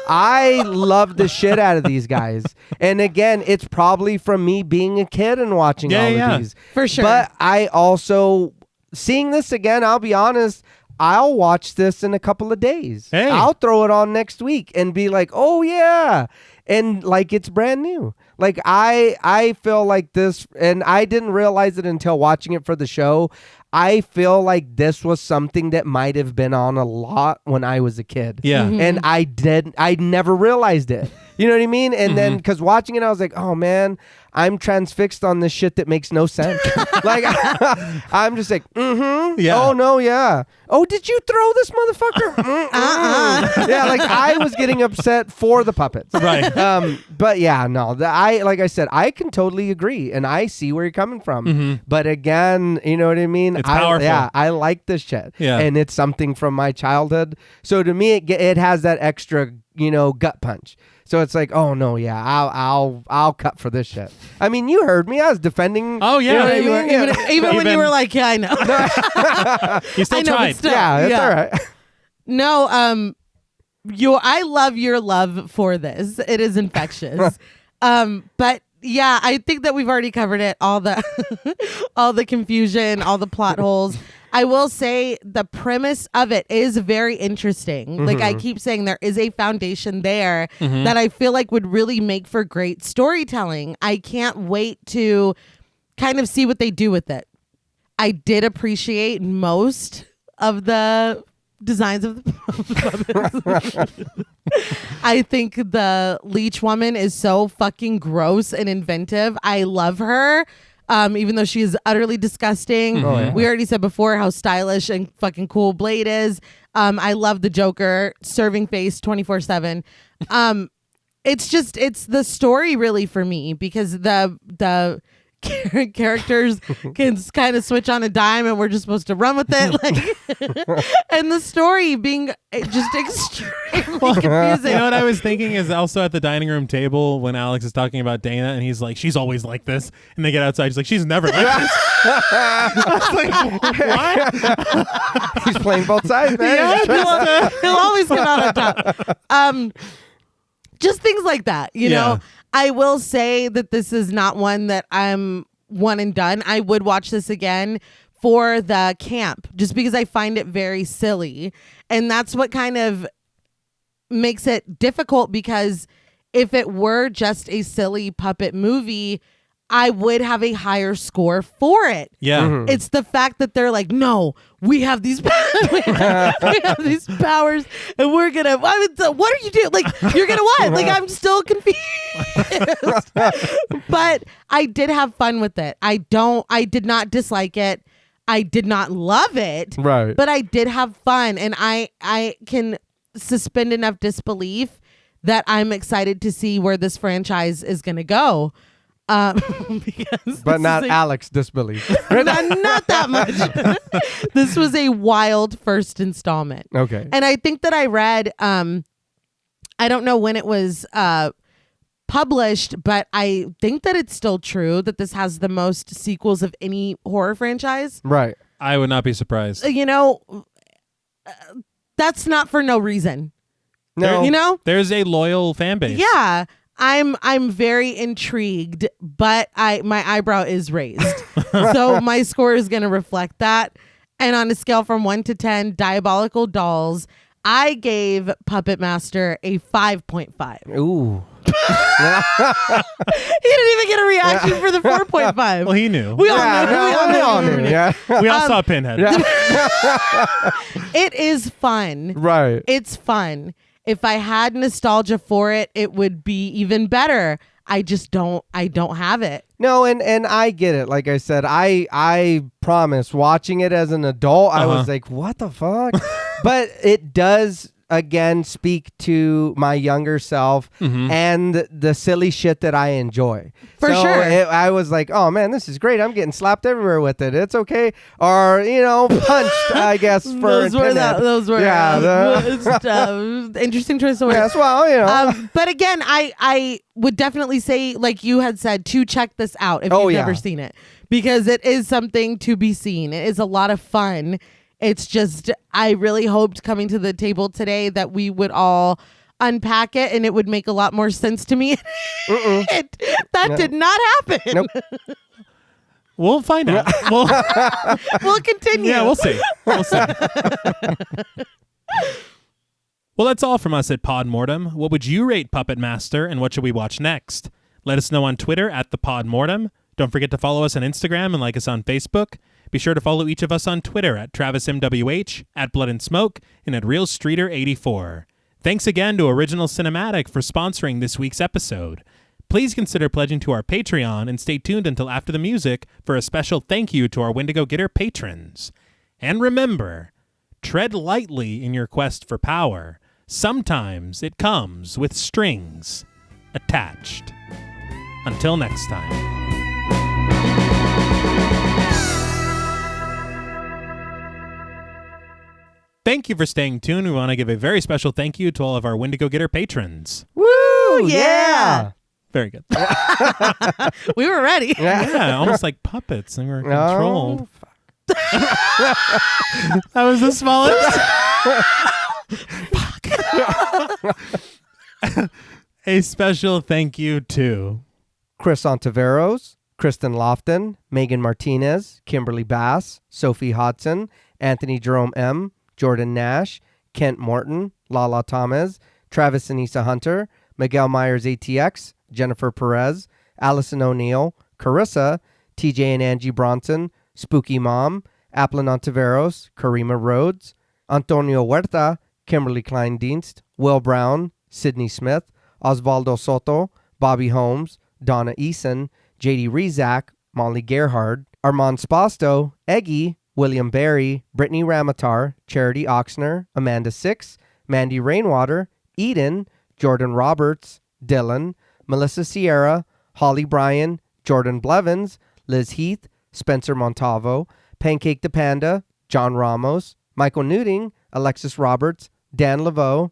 I love the shit out of these guys. And again, it's probably from me being a kid and watching all of these.
For sure.
But I also, seeing this again, I'll be honest, I'll watch this in a couple of days.
Hey.
I'll throw it on next week and be like, oh yeah. And like, it's brand new. Like I feel like this, and I didn't realize it until watching it for the show. I feel like this was something that might have been on a lot when I was a kid.
Yeah.
And I never realized it. You know what I mean? And then, because watching it, I was like, oh man, I'm transfixed on this shit that makes no sense. Like, I'm just like,
Yeah.
Oh no, yeah. Oh, did you throw this motherfucker? Yeah, like I was getting upset for the puppets.
Right.
But yeah, no, like I said, I can totally agree, and I see where you're coming from. But again, you know what I mean?
It's powerful.
Yeah, I like this shit.
Yeah.
And it's something from my childhood. So to me, it has that extra, gut punch. So it's like, oh no, yeah, I'll cut for this shit. I mean, you heard me. I was defending.
Oh yeah,
you know what I mean?
Even when you were like, yeah, I know.
You still
I know, but
tried.
still,
Yeah, it's all right.
No, I love your love for this. It is infectious. But yeah, I think that we've already covered it. All the all the confusion, all the plot holes. I will say the premise of it is very interesting. Like I keep saying, there is a foundation there that I feel like would really make for great storytelling. I can't wait to kind of see what they do with it. I did appreciate most of the designs of the puppets. I think the leech woman is so fucking gross and inventive. I love her. Even though she is utterly disgusting.
Oh, yeah.
We already said before how stylish and fucking cool Blade is. I love the Joker, serving face 24/7. It's the story really for me, because the characters can kind of switch on a dime and we're just supposed to run with it, like, and the story being just extremely confusing.
You know what I was thinking is also at the dining room table when Alex is talking about Dana and he's like, she's always like this, and they get outside, she's like, she's never like this. I was like, what?
He's playing both sides, man.
Yeah, he'll always come out on top. Just things like that, you know. I will say that this is not one that I'm one and done. I would watch this again for the camp, just because I find it very silly. And that's what kind of makes it difficult, because if it were just a silly puppet movie, I would have a higher score for it.
Yeah.
It's the fact that they're like, no, we have these we have these powers, and we're gonna. What are you doing? Like, you're gonna what? Like, I'm still confused. But I did have fun with it. I did not dislike it. I did not love it.
Right.
But I did have fun, and I can suspend enough disbelief that I'm excited to see where this franchise is gonna go.
But not Alex disbelief.
not that much. This was a wild first installment.
Okay.
And I think that I read, I don't know when it was published, but I think that it's still true that this has the most sequels of any horror franchise.
Right.
I would not be surprised.
You know, that's not for no reason.
No.
You know?
There's a loyal fan base.
Yeah. I'm very intrigued, but my eyebrow is raised. So my score is going to reflect that. And on a scale from 1 to 10 diabolical dolls, I gave Puppet Master a 5.5.
Ooh.
He didn't even get a reaction for the 4.5.
Well, he knew.
We all knew.
Yeah.
We all saw Pinhead.
Yeah.
It is fun.
Right.
It's fun. If I had nostalgia for it, it would be even better. I don't have it.
No, and I get it. Like I said, I promise, watching it as an adult, I was like, what the fuck? But it does, again, speak to my younger self and the silly shit that I enjoy.
For sure.
I was like, oh man, this is great. I'm getting slapped everywhere with it. It's okay. Or, punched, I guess, for
those were interesting choice of words.
Yes, well,
But again, I would definitely say, like you had said, to check this out if you've never seen it, because it is something to be seen. It is a lot of fun. It's just, I really hoped coming to the table today that we would all unpack it and it would make a lot more sense to me. That did not happen.
Nope.
We'll find out.
We'll continue.
Yeah, we'll see. Well, that's all from us at Pod Mortem. What would you rate Puppet Master, and what should we watch next? Let us know on Twitter at the Pod Mortem. Don't forget to follow us on Instagram and like us on Facebook. Be sure to follow each of us on Twitter at TravisMWH, at Blood and Smoke, and at RealStreeter84. Thanks again to Original Cinematic for sponsoring this week's episode. Please consider pledging to our Patreon and stay tuned until after the music for a special thank you to our Wendigo Getter patrons. And remember, tread lightly in your quest for power. Sometimes it comes with strings attached. Until next time. Thank you for staying tuned. We want to give a very special thank you to all of our Wendigo Getter patrons.
Woo! Yeah!
Very good.
We were ready.
Yeah, almost like puppets, and we were controlled. That was the smallest. Fuck. A special thank you to
Chris Ontiveros, Kristen Lofton, Megan Martinez, Kimberly Bass, Sophie Hodson, Anthony Jerome M., Jordan Nash, Kent Morton, Lala Thomas, Travis Anissa Hunter, Miguel Myers ATX, Jennifer Perez, Allison O'Neill, Carissa, TJ and Angie Bronson, Spooky Mom, Applin Ontiveros, Karima Rhodes, Antonio Huerta, Kimberly Kleindienst, Will Brown, Sydney Smith, Osvaldo Soto, Bobby Holmes, Donna Eason, JD Rezak, Molly Gerhard, Armand Spasto, Eggy, William Barry, Brittany Ramatar, Charity Oxner, Amanda Six, Mandy Rainwater, Eden, Jordan Roberts, Dylan, Melissa Sierra, Holly Bryan, Jordan Blevins, Liz Heath, Spencer Montavo, Pancake the Panda, John Ramos, Michael Newting, Alexis Roberts, Dan Laveau,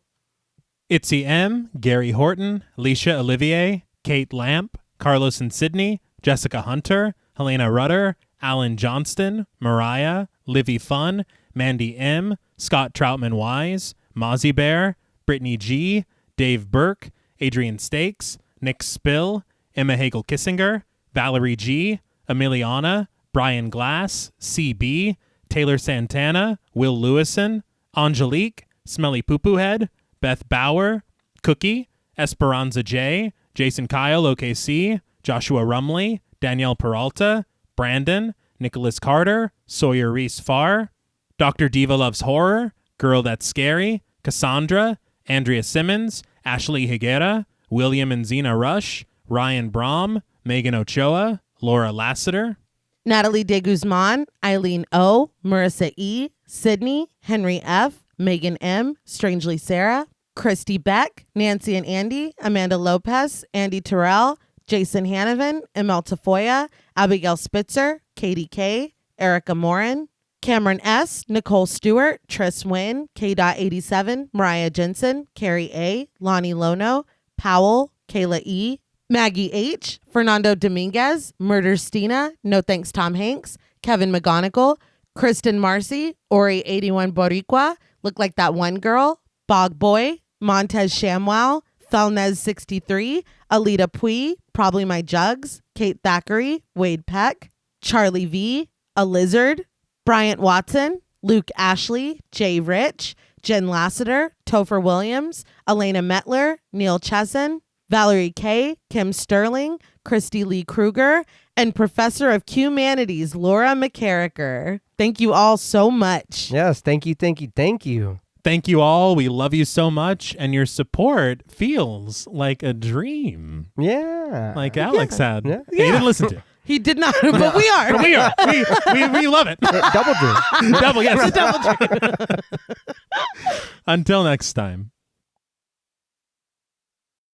Itzy M., Gary Horton, Alicia Olivier, Kate Lamp, Carlos and Sydney, Jessica Hunter, Helena Rudder, Alan Johnston, Mariah, Livy Fun, Mandy M., Scott Troutman Wise, Mozzie Bear, Brittany G., Dave Burke, Adrian Stakes, Nick Spill, Emma Hagel Kissinger, Valerie G., Emiliana, Brian Glass, CB, Taylor Santana, Will Lewison, Angelique, Smelly Poo Poo Head, Beth Bauer, Cookie, Esperanza J., Jason Kyle OKC, Joshua Rumley, Danielle Peralta, Brandon, Nicholas Carter, Sawyer Reese Farr, Dr. Diva Loves Horror, Girl That's Scary, Cassandra, Andrea Simmons, Ashley Higuera, William and Xxena Rush, Ryan Brom, Megan Ochoa, Laura Lassiter,
Natalie De Guzman, Eileen O, Marissa E, Sydney, Henry F, Megan M, Strangely Sarah, Christy Beck, Nancy and Andy, Amanda Lopez, Andy Terrell, Jason Hanovan, Emel Tafoya, Abigail Spitzer, Katie K, Erica Morin, Cameron S, Nicole Stewart, Tris Wynn, K.87, Mariah Jensen, Carrie A, Lonnie Lono, Powell, Kayla E, Maggie H, Fernando Dominguez, Murder Stina, No Thanks Tom Hanks, Kevin McGonigal, Kristen Marcy, Ori 81 Boricua, Look Like That One Girl, Bog Boy, Montez Shamwow, Felnez 63, Alita Pui, Probably My Jugs, Kate Thackeray, Wade Peck, Charlie V, A Lizard, Bryant Watson, Luke Ashley, Jay Rich, Jen Lassiter, Topher Williams, Elena Metler, Neil Chesson, Valerie K, Kim Sterling, Christy Lee Kruger, and Professor of Humanities, Laura McCarricker. Thank you all so much.
Yes, thank you, thank you, thank you.
Thank you all. We love you so much, and your support feels like a dream.
Yeah.
Like Alex had.
Yeah.
He didn't listen to.
He did not, but we are.
But we are. We love it.
Double dream.
Double, yes.
Double dream.
Until next time.